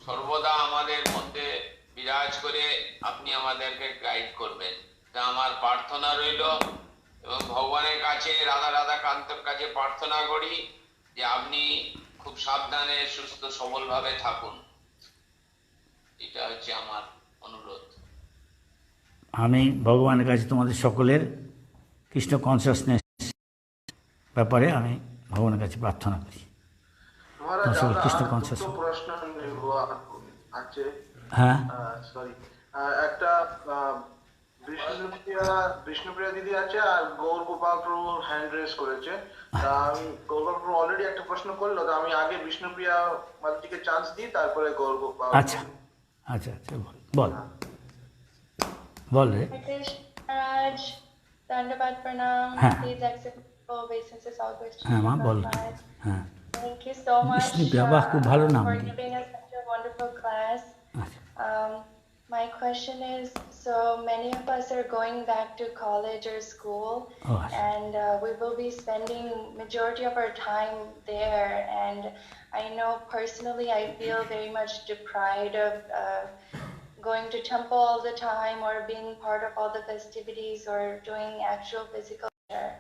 সর্বদা আমাদের মধ্যে বিরাজ করে আপনি আমাদেরকে গাইড করবেন, তা আমার প্রার্থনা রইল। এবং ভগবানের কাছে, রাধা রাধাকান্তর কাছে প্রার্থনা করি যে আপনি খুব সাবধানে সুস্থ সবলভাবে থাকুন। এটা হচ্ছে আমার অনুরোধ। আমি ভগবানের কাছে তোমাদের সকলের কৃষ্ণ কনসিয়াসনেস ব্যাপারে আমি ভগবানের কাছে প্রার্থনা করি। কৃষ্ণ কনসিয়াস। প্রশ্ন আছে। হ্যাঁ, সরি, একটা বিষ্ণুপ্রিয়া দিদি আছে আর গৌর গোপাল প্রভু হ্যান্ড রেজ করেছে। তা আমি গৌর গোপাল প্রভু অলরেডি একটা প্রশ্ন করলো, তো আমি আগে বিষ্ণুপ্রিয়া মাতাজিকে চান্স দিই, তারপরে গৌর গোপাল। আচ্ছা আচ্ছা আচ্ছা, বল বল রে। Maharaj, Dandavat Pranam, please accept obeisances all questions. হ্যাঁ মা বল। হ্যাঁ, Thank you so much Bishnupriya, বাহ খুব ভালো নাম। for giving us such a wonderful class. My question is, so many of us are going back to college or school, Oh. and we will be spending majority of our time there. And I know personally, I feel very much deprived of going to temple all the time, or being part of all the festivities, or doing actual physical care.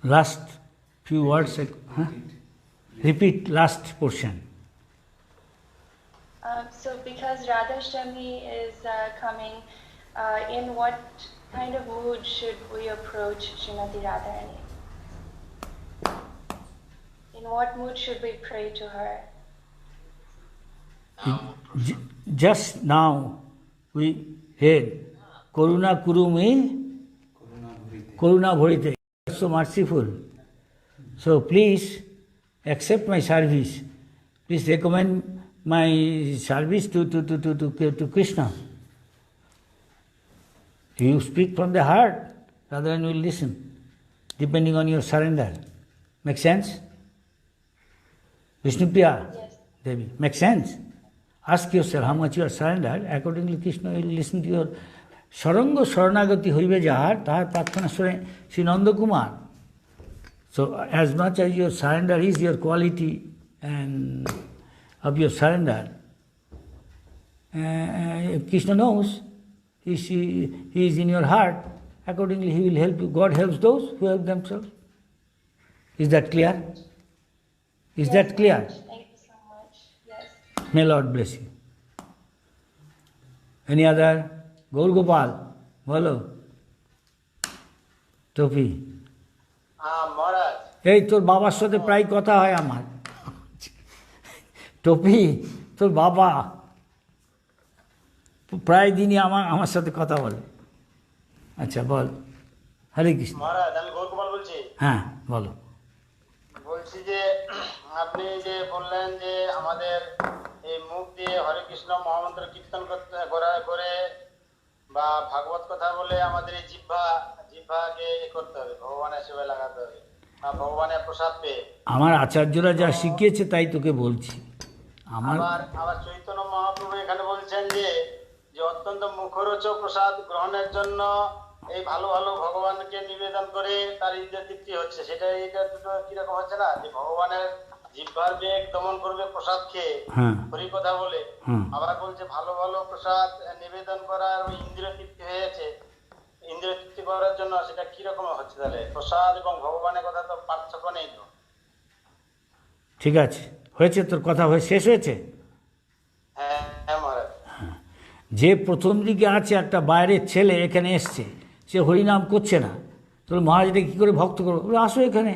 Last few words, huh? Repeat last portion. So because Radhashtami is coming, in what kind of mood should we approach Srimati Radharani? In what mood should we pray to her? Just now we heard Karuna Kurumi, Karuna Bharite. So merciful. So please accept my service. Please recommend my service to Krishna. You speak from the heart, Radharani will listen, depending on your surrender. Make sense? Vishnupriya, Yes. Devi, make sense? Ask yourself how much you are surrendered, accordingly Krishna will listen to your Sarango Saranagati Hoibe Jahar, Tahar Prathana Sure Sri Nanda Kumar. So as much as your surrender is your quality and of your surrender, Krishna knows, he is in your heart, accordingly he will help you. God helps those who help themselves. Is that clear? Is that clear? Thank you so much. Yes. May Lord bless you. Any other? Gaur Gopal, bolo. Topi. মহারাজ এই তোর বাবার সাথে প্রায় কথা হয় আমার। টপি, তোর বাবা প্রায় দিনই আমার সাথে কথা বলে। আচ্ছা বল। হরে কৃষ্ণ। মহারাজ আমি গৌরগোপাল বলছি। হ্যাঁ বলো। বলছি যে আপনি যে বললেন যে আমাদের এই মুখ দিয়ে হরে কৃষ্ণ মহামন্ত্র কীর্তন করে বা ভাগবত কথা বলে আমাদের এই জিহ্বাকে করতে হবে, ভগবানের সেবায় লাগাতে হবে, ভগবানের প্রসাদ পেয়ে। আমার আচার্যরা যা শিখিয়েছে তাই তোকে বলছি। আবার চৈতন্য মহাপ্রভু এখানে বলছেন যে অত্যন্ত মুখরোচক প্রসাদ গ্রহণের জন্য এই ভালো ভালো ভগবানকে নিবেদন করে তার ইন্দ্রিয় তৃপ্তি হচ্ছে। সেটা এটা দুটো কিরকম হচ্ছে না, যে ভগবানের জিহ্বার বেগ দমন করবে প্রসাদ খেয়ে, হরি কথা বলে। আবার বলছে ভালো ভালো প্রসাদ নিবেদন করার ওই ইন্দ্রিয় তৃপ্তি হয়েছে, ইন্দ্রিয় তৃপ্তি করার জন্য সেটা কিরকম হচ্ছে? তাহলে প্রসাদ এবং ভগবানের কথা তো পার্থক্য নেই তো। ঠিক আছে, হয়েছে তোর কথা শেষ হয়েছে? হ্যাঁ হ্যাঁ মহারাজ। যে প্রথম দিকে আছে একটা বাইরের ছেলে এখানে এসছে, সে হরিনাম করছে না, তোর মহারাজটা কী করে ভক্ত করো? আসো এখানে,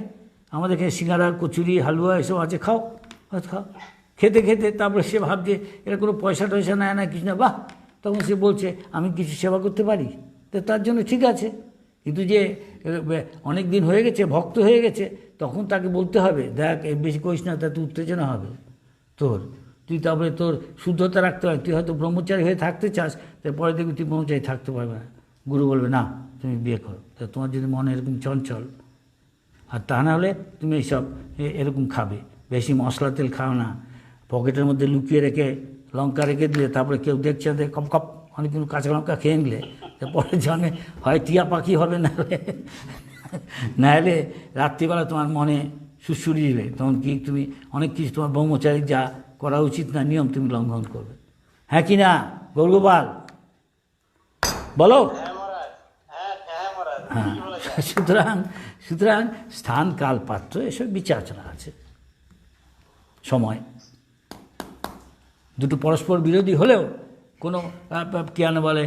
আমাদের এখানে সিঙ্গারা কচুরি হালুয়া এসব আছে, খাও খাও। খেতে খেতে তারপরে সে ভাবছে এটা কোনো পয়সা টয়সা নেয় না কিছু না, বাহ, তখন সে বলছে আমি কিছু সেবা করতে পারি, তো তার জন্য ঠিক আছে। কিন্তু যে অনেক দিন হয়ে গেছে, ভক্ত হয়ে গেছে, তখন তাকে বলতে হবে দেখ বেশি করিস না, তাতে উত্তেজনা হবে তোর, তুই তারপরে তোর শুদ্ধতা রাখতে হয়। তুই হয়তো ব্রহ্মচারী হয়ে থাকতে চাস, তারপরে দেখবি তুই ব্রহ্মচারী থাকতে পারবে না। গুরু বলবে না তুমি বিয়ে করো, তা তোমার যদি মনে এরকম চঞ্চল, আর তা না হলে তুমি এইসব এরকম খাবে, বেশি মশলা তেল খাও না, পকেটের মধ্যে লুকিয়ে রেখে লঙ্কা রেখে দিলে তারপরে কেউ দেখছে কপ কপ অনেকগুলো কাঁচা লঙ্কা খেয়ে নিলে পরে জন্মে হয় টিয়া পাখি হবে, না হলে রাত্রিবেলা তোমার মনে সুড়সুড়ি দিবে, তখন কি তুমি অনেক কিছু তোমার ব্রহ্মচারী যা করা উচিত না নিয়ম তুমি লঙ্ঘন করবে। হ্যাঁ কি না গৌরগোপাল বলো? হ্যাঁ, সুতরাং স্থান কাল পাত্র এসব বিবেচনা আছে। সময় দুটো পরস্পর বিরোধী হলেও কোনো কেন বলে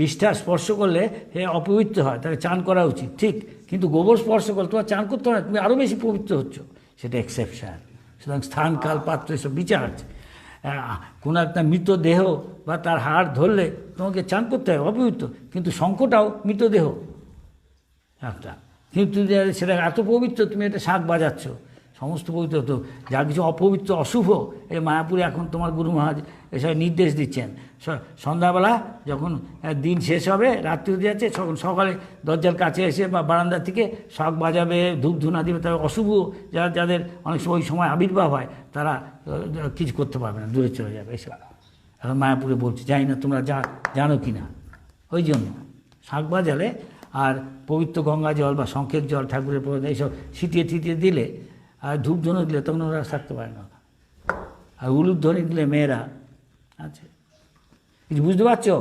বিষ্ঠা স্পর্শ করলে সে অপবিত্র হয়, তাকে চান করা উচিত, ঠিক। কিন্তু গোবর স্পর্শ করলে তোমার চান করতে হয় না, তুমি আরও বেশি পবিত্র হচ্ছ, সেটা এক্সেপশন। সুতরাং স্থান কাল পাত্র এসব বিচার আছে। কোনো একটা মৃতদেহ বা তার হাড় ধরলে তোমাকে চান করতে হয়, অপবিত্র, কিন্তু শঙ্খটাও মৃতদেহ একটা, কিন্তু সেটা এত পবিত্র, তুমি এটা শাঁখ বাজাচ্ছ, সমস্ত পবিত্র। তো যা কিছু অপবিত্র অশুভ, এই মায়াপুরে এখন তোমার গুরু মহারাজ এসব নির্দেশ দিচ্ছেন, সন্ধ্যাবেলা যখন দিন শেষ হবে, রাত্রি হতে যাচ্ছে, তখন সকালে দরজার কাছে এসে বা বারান্দা থেকে শাঁখ বাজাবে, ধূপ ধুনা দিবে, তারা অশুভ যাদের অনেক সময় ওই সময় আবির্ভাব হয়, তারা কিছু করতে পারবে না, দূরে চলে যাবে এসব। এখন মায়াপুরে বলছে, জানি না তোমরা জানো কি না। ওই জন্য শাঁখ বাজালে আর পবিত্র গঙ্গা জল বা শঙ্খের জল ঠাকুরের পর এইসব ছিটিয়ে দিলে আর ধূপ ধুনো দিলে তখন ওরা থাকতে পারে না। আর উলুধ্বনি দিলে মেয়েরা আছে। কিছু বুঝতে পারছো?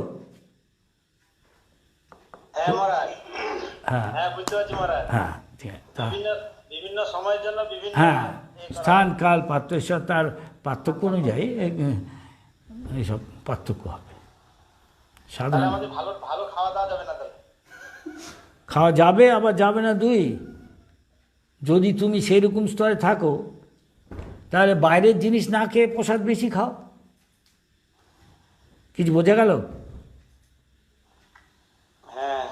হ্যাঁ মহারাজ, হ্যাঁ হ্যাঁ বুঝতে পারছি মহারাজ। হ্যাঁ ঠিক আছে। বিভিন্ন সময়ের জন্য বিভিন্ন হ্যাঁ, স্থান কাল পাত্র এসব তার পার্থক্য অনুযায়ী এইসব পার্থক্য হবে। সাধারণ আমাদের ভালো ভালো খাওয়া দাওয়া যাবে না তাহলে? খাওয়া যাবে, আবার যাবে না দুই। যদি তুমি সেই রকম স্তরে থাকো তাহলে বাইরের জিনিস না খেয়ে প্রসাদ বেশি খাও। কিছু বোঝা গেল? হ্যাঁ।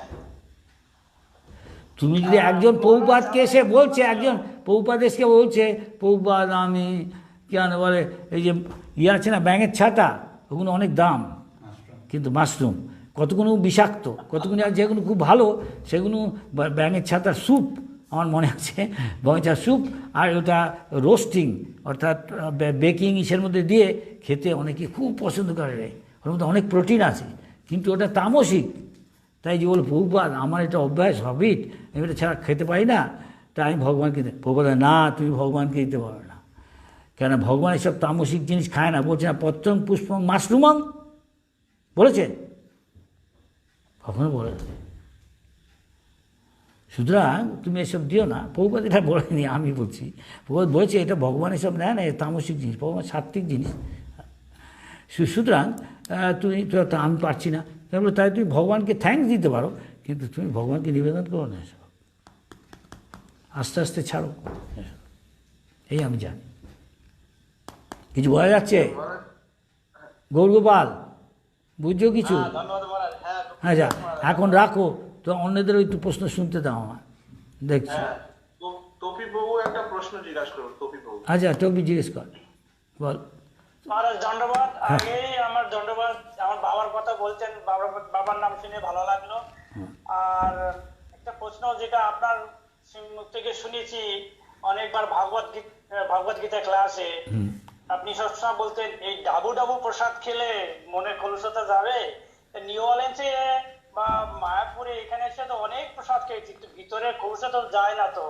তুমি যদি একজন প্রভুপাদকে এসে বলছে, একজন প্রভুপাদ এসে বলছে, প্রভুপাদ আমি কেন বলে এই যে আছে না ব্যাঙের ছাতা, ওগুলো অনেক দাম, কিন্তু মাশরুম কতগুলো বিষাক্ত, কতগুলো যেগুলো খুব ভালো সেগুলো ব্যাঙের ছাতার স্যুপ, আমার মনে আছে ব্যাঙের ছাতার স্যুপ, আর ওটা রোস্টিং অর্থাৎ বেকিং ইসের মধ্যে দিয়ে খেতে অনেকে খুব পছন্দ করে। ওর মধ্যে অনেক প্রোটিন আছে, কিন্তু ওটা তামসিক। তাই যে বলো প্রভুপাদ আমার এটা অভ্যাস হবিট, আমি এটা ছাড়া খেতে পারি না, তাই আমি ভগবানকে প্রভুপাদ না, তুমি ভগবানকে দিতে পারো না, কেন ভগবান এসব তামসিক জিনিস খায় না। বলছে না পত্রং পুষ্পং মাশরুমং বলেছে, কখনো বলেছে। সুতরাং তুমি এসব দিও না। প্রভুপাদ এটা বলেনি, আমি বলছি। প্রভুপাদ বলেছে এটা ভগবান এসব নেয় না, তামসিক জিনিস, ভগবান সাত্ত্বিক জিনিস। সুতরাং তুমি আমি পারছি না, তাই তুমি ভগবানকে থ্যাঙ্কস দিতে পারো, কিন্তু তুমি ভগবানকে নিবেদন করো না এসব, আস্তে আস্তে ছাড়ো এসব। এই আমি জানি। কিছু বোঝা যাচ্ছে? গৌরগোপাল বুঝছো কিছু? হ্যাঁ যা, এখন রাখো তো, অন্যদের একটু প্রশ্ন শুনতে দাও আমার, দেখছি। তপি বাবু একটা প্রশ্ন জিজ্ঞাসা করো। তপি বাবু, আচ্ছা টপি জিজ্ঞেস কর, বল। মহারাজ ধন্যবাদ। আগেই আমার ধন্যবাদ, আমার বাবার কথা বলছেন, বাবার নাম শুনে ভালো লাগলো। আর একটা প্রশ্ন যেটা আপনার মুখ থেকে শুনেছি অনেকবার ভাগবত গীতা ক্লাসে, আপনি সবসময় বলতেন এই ডাবু ডাবু প্রসাদ খেলে মনের কলুষতা যাবে। নিউ অরলিন্সে বা মায়াপুরে এখানে এসে তো অনেক প্রসাদ খেয়েছি, কিন্তু ভিতরে কলুষতা যায় না। তো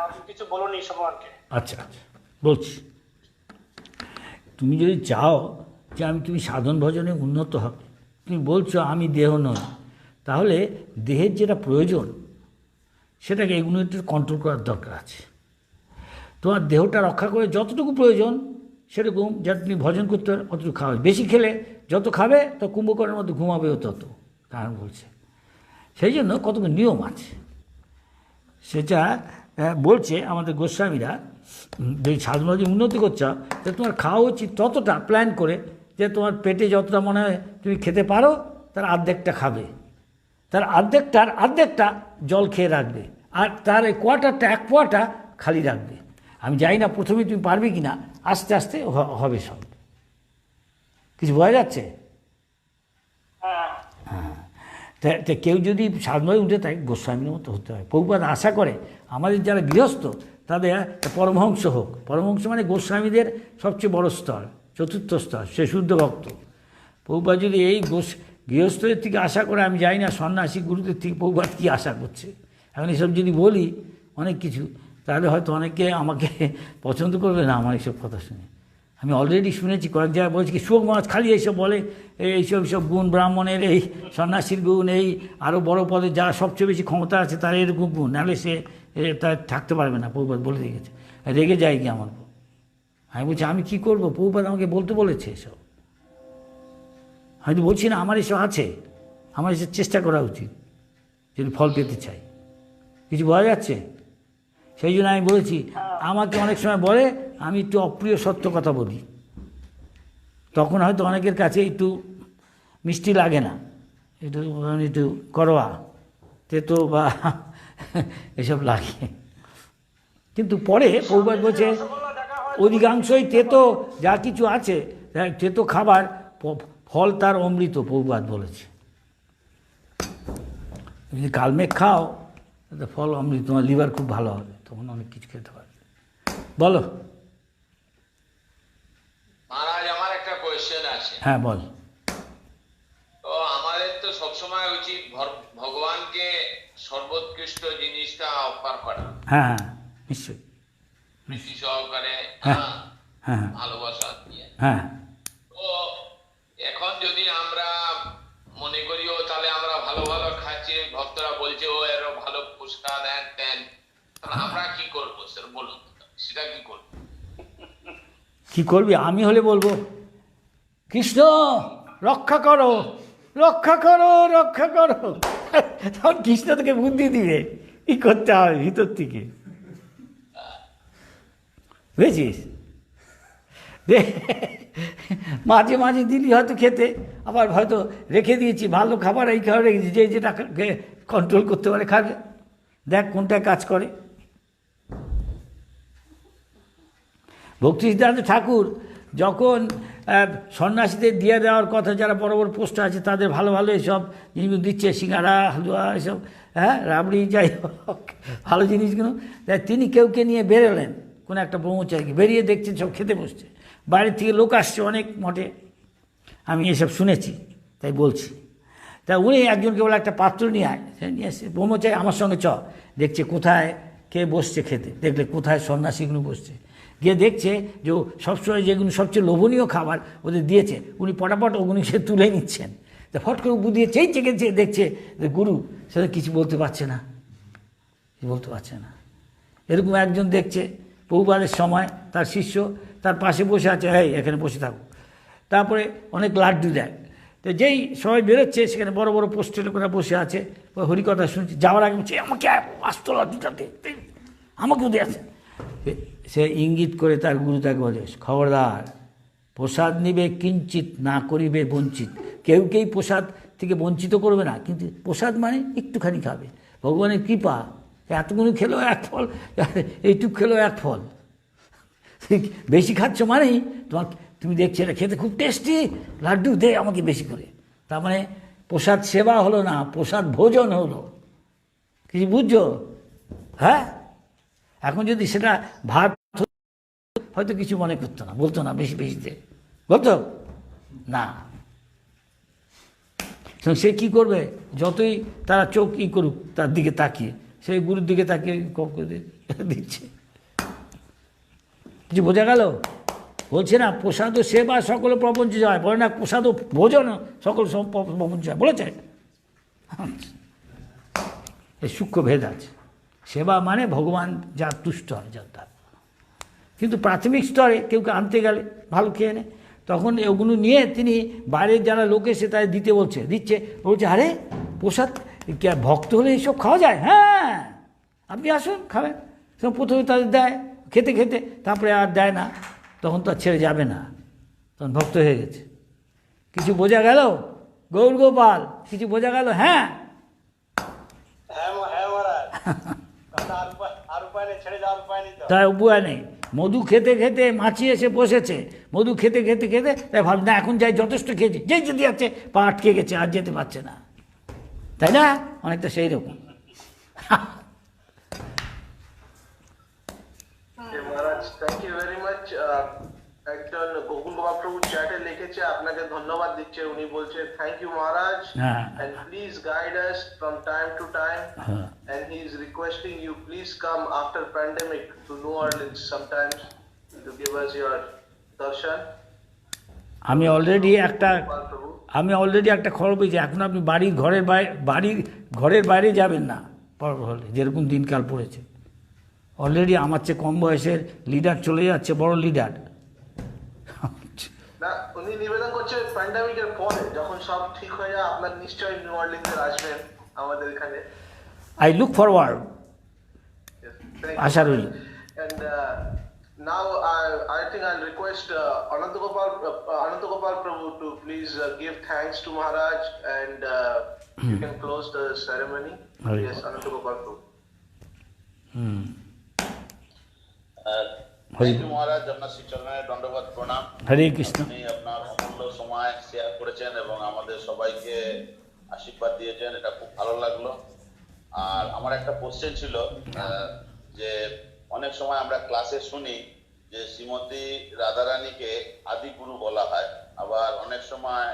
আপনি কিছু বলুন এই সম্পর্কে। আচ্ছা আচ্ছা বলছি। তুমি যদি চাও যে তুমি সাধন ভজনে উন্নত হবে, তুমি বলছো আমি দেহ নই, তাহলে দেহের যেটা প্রয়োজন সেটাকে এগুলো একটু কন্ট্রোল করার দরকার আছে। তোমার দেহটা রক্ষা করে যতটুকু প্রয়োজন সেরকম যা তুমি ভজন করতে পারো অতটুকু খাবে। বেশি খেলে যত খাবে তো কুম্ভকর্ণের মধ্যে ঘুমাবেও তত, কারণ বলছে। সেই জন্য কতগুলো নিয়ম আছে, সেটা বলছে আমাদের গোস্বামীরা। যদি সাধন ভজন উন্নতি করছো তাহলে তোমার খাওয়া উচিত ততটা প্ল্যান করে যে তোমার পেটে যতটা মনে হয় তুমি খেতে পারো তার অর্ধেকটা খাবে, তার অর্ধেকটা জল খেয়ে রাখবে, আর তার এই কোয়ার্টারটা 1 পোয়াটা খালি রাখবে। আমি জানি না প্রথমে তুমি পারবে কি না, আস্তে আস্তে হবে সব। কিছু বোঝা যাচ্ছে? হ্যাঁ, তা কেউ যদি সাধনায় উঠে থাকে গোস্বামীর মতো হতে হয়। প্রভুপাদ আশা করে আমাদের যারা গৃহস্থ তাদের পরমহংস হোক। পরমহংস মানে গোস্বামীদের সবচেয়ে বড় স্তর, 4র্থ স্তর, সে শুদ্ধ ভক্ত। প্রভুপাদ যদি এই গৃহস্থদের থেকে আশা করে, আমি জানি না সন্ন্যাসী গুরুদের থেকে প্রভুপাদ কী আশা করছে। এখন এসব যদি বলি অনেক কিছু, তাহলে হয়তো অনেকে আমাকে পছন্দ করবে না আমার এইসব কথা শুনে। আমি অলরেডি শুনেছি কয়েক জায়গায় বলছি কি সুখ মহারাজ খালি এইসব বলে, এইসব গুণ ব্রাহ্মণের, এই সন্ন্যাসীর গুণ, এই আরও বড় পদে যারা সবচেয়ে বেশি ক্ষমতা আছে তার এরকম গুণ, নাহলে সে তার থাকতে পারবে না। প্রভুপাদ বলে রেখেছে, রেগে যায় কি আমার। আমি বলছি আমি কী করবো, প্রভুপাদ আমাকে বলতে বলেছে এসব। আমি তো বলছি না আমার এসব আছে, আমার এসব চেষ্টা করা উচিত যদি ফল পেতে চাই। কিছু বোঝা যাচ্ছে? সেই জন্য আমি বলেছি, আমাকে অনেক সময় বলে আমি একটু অপ্রিয় সত্য কথা বলি, তখন হয়তো অনেকের কাছে একটু মিষ্টি লাগে না, একটু করোয়া তেতো বা এসব লাগে, কিন্তু পরে প্রভুপাদ বলছে অধিকাংশই তেতো যা কিছু আছে, তেতো খাবার ফল তার অমৃত, প্রভুপাদ বলেছে। যদি কালমেঘ খাও ফল অমৃত, তোমার লিভার খুব ভালো হবে, তখন অনেক কিছু খেতে পারবে। বলো। মহারাজ আমার একটা কোয়েশ্চেন আছে। হ্যাঁ বল। সবসময় উচিত ভগবানকে সর্বোৎকৃষ্ট জিনিসটা অফার করা, হ্যাঁ হ্যাঁ নিশ্চয়ই, প্রীতি সহকারে, হ্যাঁ হ্যাঁ ভালোবাসা দিয়ে। হ্যাঁ তো এখন যদি আমরা মনে করিও তাহলে আমরা ভালো ভালো খাচ্ছি, ভক্তরা বলছে ও এর ভালো পুরস্কার দেন দেন, তাহলে আমরা কি করবো স্যার বলুন, সেটা কি করবো? কি করবি? আমি হলে বলবো কৃষ্ণ রক্ষা করো রক্ষা করো রক্ষা করো, তখন কৃষ্ণ তোকে বুদ্ধি দিবে কি করতে হবে ভিতর থেকে, বুঝেছিস? মাঝে মাঝে দিলি হয়তো খেতে, আবার হয়তো রেখে দিয়েছি ভালো খাবার, এই খাবার রেখেছি, যে যেটা কন্ট্রোল করতে পারে খাবে, দেখ কোনটা কাজ করে। ভক্তি সিদ্ধান্ত ঠাকুর যখন সন্ন্যাসীদের দিয়ে দেওয়ার কথা, যারা বড় বড় পোস্ট আছে তাদের ভালো ভালো এসব জিনিস দিচ্ছে, সিঙ্গারা হালুয়া এসব, হ্যাঁ রাবড়ি, যাই হোক ভালো জিনিসগুলো, তাই তিনি কেউকে নিয়ে বেরোলেন, কোনো একটা ব্রহ্মচারীকে, বেরিয়ে দেখছেন সব খেতে বসছে, বাইরের থেকে লোক আসছে অনেক মঠে, আমি এসব শুনেছি তাই বলছি। তা উনি একজনকে বলে একটা পাত্র নিয়ে আয়, সে নিয়ে এসে ব্রহ্মচারী আমার সঙ্গে চ, দেখছে কোথায় কে বসছে খেতে, দেখলে কোথায় সন্ন্যাসীগুলো বসছে, গিয়ে দেখছে যে সবসময় যেগুলো সবচেয়ে লোভনীয় খাবার ওদের দিয়েছে, উনি পটাপট ওগুলো সে তুলে নিচ্ছেন, তা ফট করে বুঝিয়ে চেয়ে চেকেছে, দেখছে যে গুরু সেটা কিছু বলতে পারছে না, কিছু বলতে পারছে না। এরকম একজন দেখছে বহুবারের সময় তার শিষ্য তার পাশে বসে আছে, এই এখানে বসে থাকো, তারপরে অনেক লাড্ডু দেয়, তো যেই সবাই বেরোচ্ছে সেখানে বড় বড় পোস্টের লোকেরা বসে আছে, হরিকথা শুনছে, যাওয়ার আগে বলছে আমাকে আসতো লাড্ডুটাতে, আমাকেও দিয়ে আছে, সে ইঙ্গিত করে তার গুরু তাকে বলে খবরদার, প্রসাদ নিবে কিঞ্চিত না করিবে বঞ্চিত, কেউ প্রসাদ থেকে বঞ্চিত করবে না, কিন্তু প্রসাদ মানে একটুখানি খাবে, ভগবানের কৃপা, এতগুলো খেলেও এক ফল, এইটুক খেলেও এক ফল, বেশি খাচ্ছ মানেই তোমার, তুমি দেখছো এটা খেতে খুব টেস্টি লাড্ডু, দে আমাকে বেশি করে, তার মানে প্রসাদ সেবা হলো না, প্রসাদ ভোজন হলো, কিছু বুঝছো? হ্যাঁ, এখন যদি সেটা ভাত হয়তো কিছু মনে করতো না, বলতো না বেশি বেশিতে, বলতো না, সে কি করবে, যতই তারা চোখ ই করুক তার দিকে তাকিয়ে, সেই গুরুর দিকে তাকিয়ে কম করে দিচ্ছে। কিছু বোঝা গেল? বলছে না প্রসাদ ও সেবা সকল প্রপঞ্চ যায়, বলে না প্রসাদ ও ভোজন সকল প্রপঞ্চ যায়, বলেছে। এই সূক্ষ্ম ভেদ আছে, সেবা মানে ভগবান যা তুষ্ট হয় যার তার, কিন্তু প্রাথমিক স্তরে কেউকে আনতে গেলে ভালো খেয়ে নেয়, তখন ওগুলো নিয়ে তিনি বাইরের যারা লোক এসে তাই দিতে দিচ্ছে, বলছে আরে প্রসাদ ভক্ত হলে এইসব খাওয়া যায়, হ্যাঁ আপনি আসুন খাবেন, প্রথমে তাদের দেয় খেতে খেতে, তারপরে আর দেয় না, তখন তো আর ছেড়ে যাবে না, তখন ভক্ত হয়ে গেছে। কিছু বোঝা গেল গৌর গোপাল? কিছু বোঝা গেল? হ্যাঁ তাই উপায় নেই, মধু খেতে খেতে মাছি এসে বসেছে, মধু খেতে খেতে খেতে তাই ভাব না এখন যাই যথেষ্ট খেয়েছে, যেই যদি আছে পা আটকে গেছে আর যেতে পারছে না, তাই না? অনেকটা সেই রকম। মহারাজ থ্যাংক ইউ ভেরি মাচ। একজন গোকুল গোপাল প্রভু চ্যাটে লিখেছে আপনাকে ধন্যবাদ দিচ্ছে, উনি বলছে thank you Maharaj and please guide us from time to time and he is requesting you please come after pandemic to New Orleans sometimes to give us your darshan. আমি already একটা খবর পেয়েছি, এখন আপনি ঘরের বাইরে যাবেন না পর্ব হলে, যেরকম দিনকাল পড়েছে, অলরেডি আমার চেয়ে কম বয়সের লিডার চলে যাচ্ছে, বড় লিডার। না উনি নিবেদন করছে প্যান্ডেমিকের পরে যখন সব ঠিক হয়ে যায় আপনার নিশ্চয়ই নিউ অরলিন্সে আসবেন আমাদের এখানে। আই লুক ফরওয়ার্ড, আশা রইল। And now I think I'll request Ananta Gopal Prabhu to please give thanks to Maharaj and you can close the ceremony. Yes, Ananta Gopal Prabhu. মহারাজ আপনার শ্রীচরণে দণ্ডবাদ প্রণাম। হরে কৃষ্ণ। আপনি আপনার অমূল্য সময় শেয়ার করেছেন এবং আমাদের সবাইকে আশীর্বাদ দিয়েছেন, এটা খুব ভালো লাগলো। আর আমার একটা কোশ্চেন ছিল যে অনেক সময় আমরা ক্লাসে শুনি যে শ্রীমতী রাধারানীকে আদি গুরু বলা হয়, আবার অনেক সময়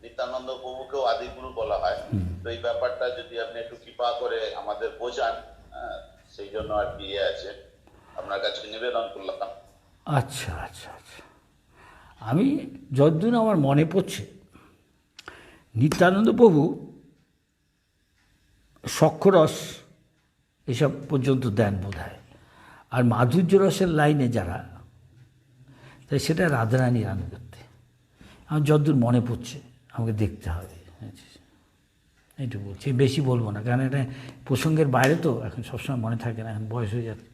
নিত্যানন্দ প্রভুকেও আদিগুরু বলা হয়। তো এই ব্যাপারটা যদি আপনি একটু কৃপা করে আমাদের বোঝান, সেই জন্য আর কি আছে, আপনার কাছে নিবেদন করলাম। আচ্ছা আচ্ছা আচ্ছা, আমি যতদিন আমার মনে পড়ছে নিত্যানন্দ প্রভু সক্ষরস এসব পর্যন্ত দেন বোধ হয়, আর মাধুর্য রসের লাইনে যারা, তাই সেটা রাধারানীর আনুগত্যে আমার যতদূর মনে পড়ছে, আমাকে দেখতে হবে, এইটু বলছি, বেশি বলবো না, কারণ এটা প্রসঙ্গের বাইরে তো এখন সবসময় মনে থাকে না, এখন বয়স হয়ে যাচ্ছে।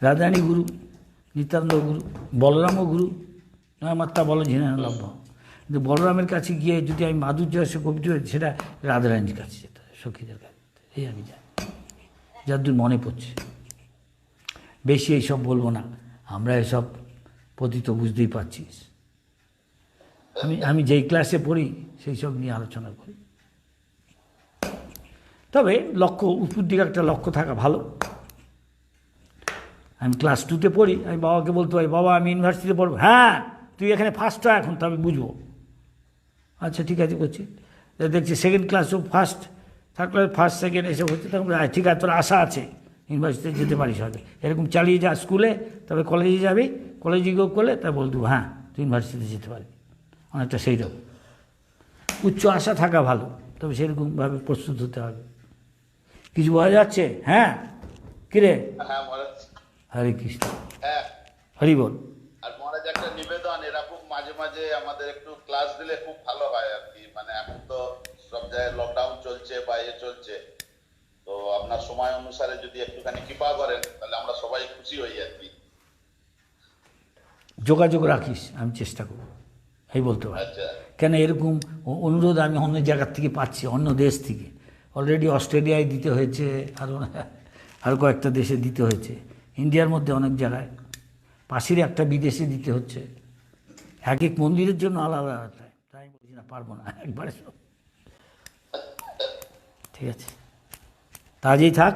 রাধারানী গুরু, নিত্যানন্দ গুরু, বলরামও গুরু, মাত্রা বলো ঝিনা লভ্য, কিন্তু বলরামের কাছে গিয়ে যদি আমি মাধুর্য রসে কবিতা, সেটা রাধারানীর কাছে যেতে হয়, সখীদের কাছে, এই আমি জানি যতদূর মনে পড়ছে। বেশি এইসব বলবো না, আমরা এসব পতিত বুঝতেই পারছিস, আমি যেই ক্লাসে পড়ি সেই সব নিয়ে আলোচনা করি। তবে লক্ষ্য, উপর দিকে একটা লক্ষ্য থাকা ভালো। আমি ক্লাস 2-তে পড়ি, আমি বাবাকে বলতে পারি, বাবা আমি ইউনিভার্সিটিতে পড়বো, হ্যাঁ তুই এখানে ফার্স্ট হয় এখন, তবে বুঝবো, আচ্ছা ঠিক আছে করছি। দেখছি সেকেন্ড ক্লাসও first, third class first second এসব হচ্ছে, তখন ঠিক আছে তোর আশা আছে ইউনিভার্সিটিতে যেতে পারিস হয়তো, এরকম চালিয়ে যা স্কুলে, তবে কলেজে যাবি, কলেজে গিয়েও করলে তা বলতো হ্যাঁ তুই ইউনিভার্সিটিতে যেতে পারবি, অনেকটা সেই রকম উচ্চ আশা থাকা ভালো, তবে সেরকমভাবে প্রস্তুত হতে হবে। কিছু বোঝা যাচ্ছে? হ্যাঁ কিরে? হ্যাঁ মহারাজ। হরে কৃষ্ণ। হ্যাঁ হরি বল। আর মহারাজ একটা নিবেদন, এরকম মাঝে মাঝে আমাদের একটু ক্লাস দিলে খুব ভালো হয় আর কি, মানে এখন তো সব জায়গায় লকডাউন চলছে বা চলছে, তো আপনার সময় অনুসারে যদি একটুখানি কৃপা করেন তাহলে আমরা সবাই খুশি হই আর কি। যোগাযোগ রাখিস, আমি চেষ্টা করব, এই বলতে পারি। আচ্ছা। কেন এরকম অনুরোধ আমি অন্য জায়গার থেকে পাচ্ছি, অন্য দেশ থেকে, অলরেডি অস্ট্রেলিয়ায় দিতে হয়েছে, আরও কয়েকটা দেশে দিতে হয়েছে, ইন্ডিয়ার মধ্যে অনেক জায়গায়, পাশের একটা বিদেশে দিতে হচ্ছে, এক এক মন্দিরের জন্য আলাদা আলাদা, তাই বলছি না পারবো না একবারে সব। ঠিক আছে, তাজেই থাক,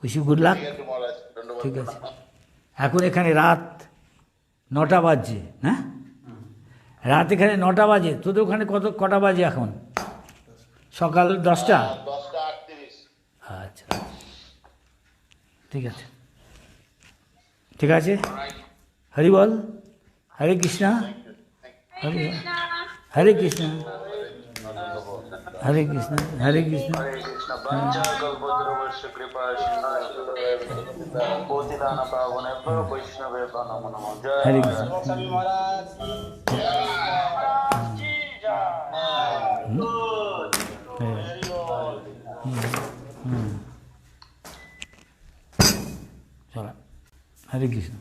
উইশ ইউ গুড লাক। ঠিক আছে, এখন এখানে রাত 9টা বাজছে, হ্যাঁ রাত এখানে 9টা বাজে, তোদের ওখানে কটা বাজে এখন? সকাল 10টা? 10:38। আচ্ছা ঠিক আছে, ঠিক আছে, হরি বল, হরে কৃষ্ণ, হরে হরে কৃষ্ণ, হরে কৃষ্ণ, হরে কৃষ্ণ, হরে কৃষ্ণ। চলো, হরে কৃষ্ণ।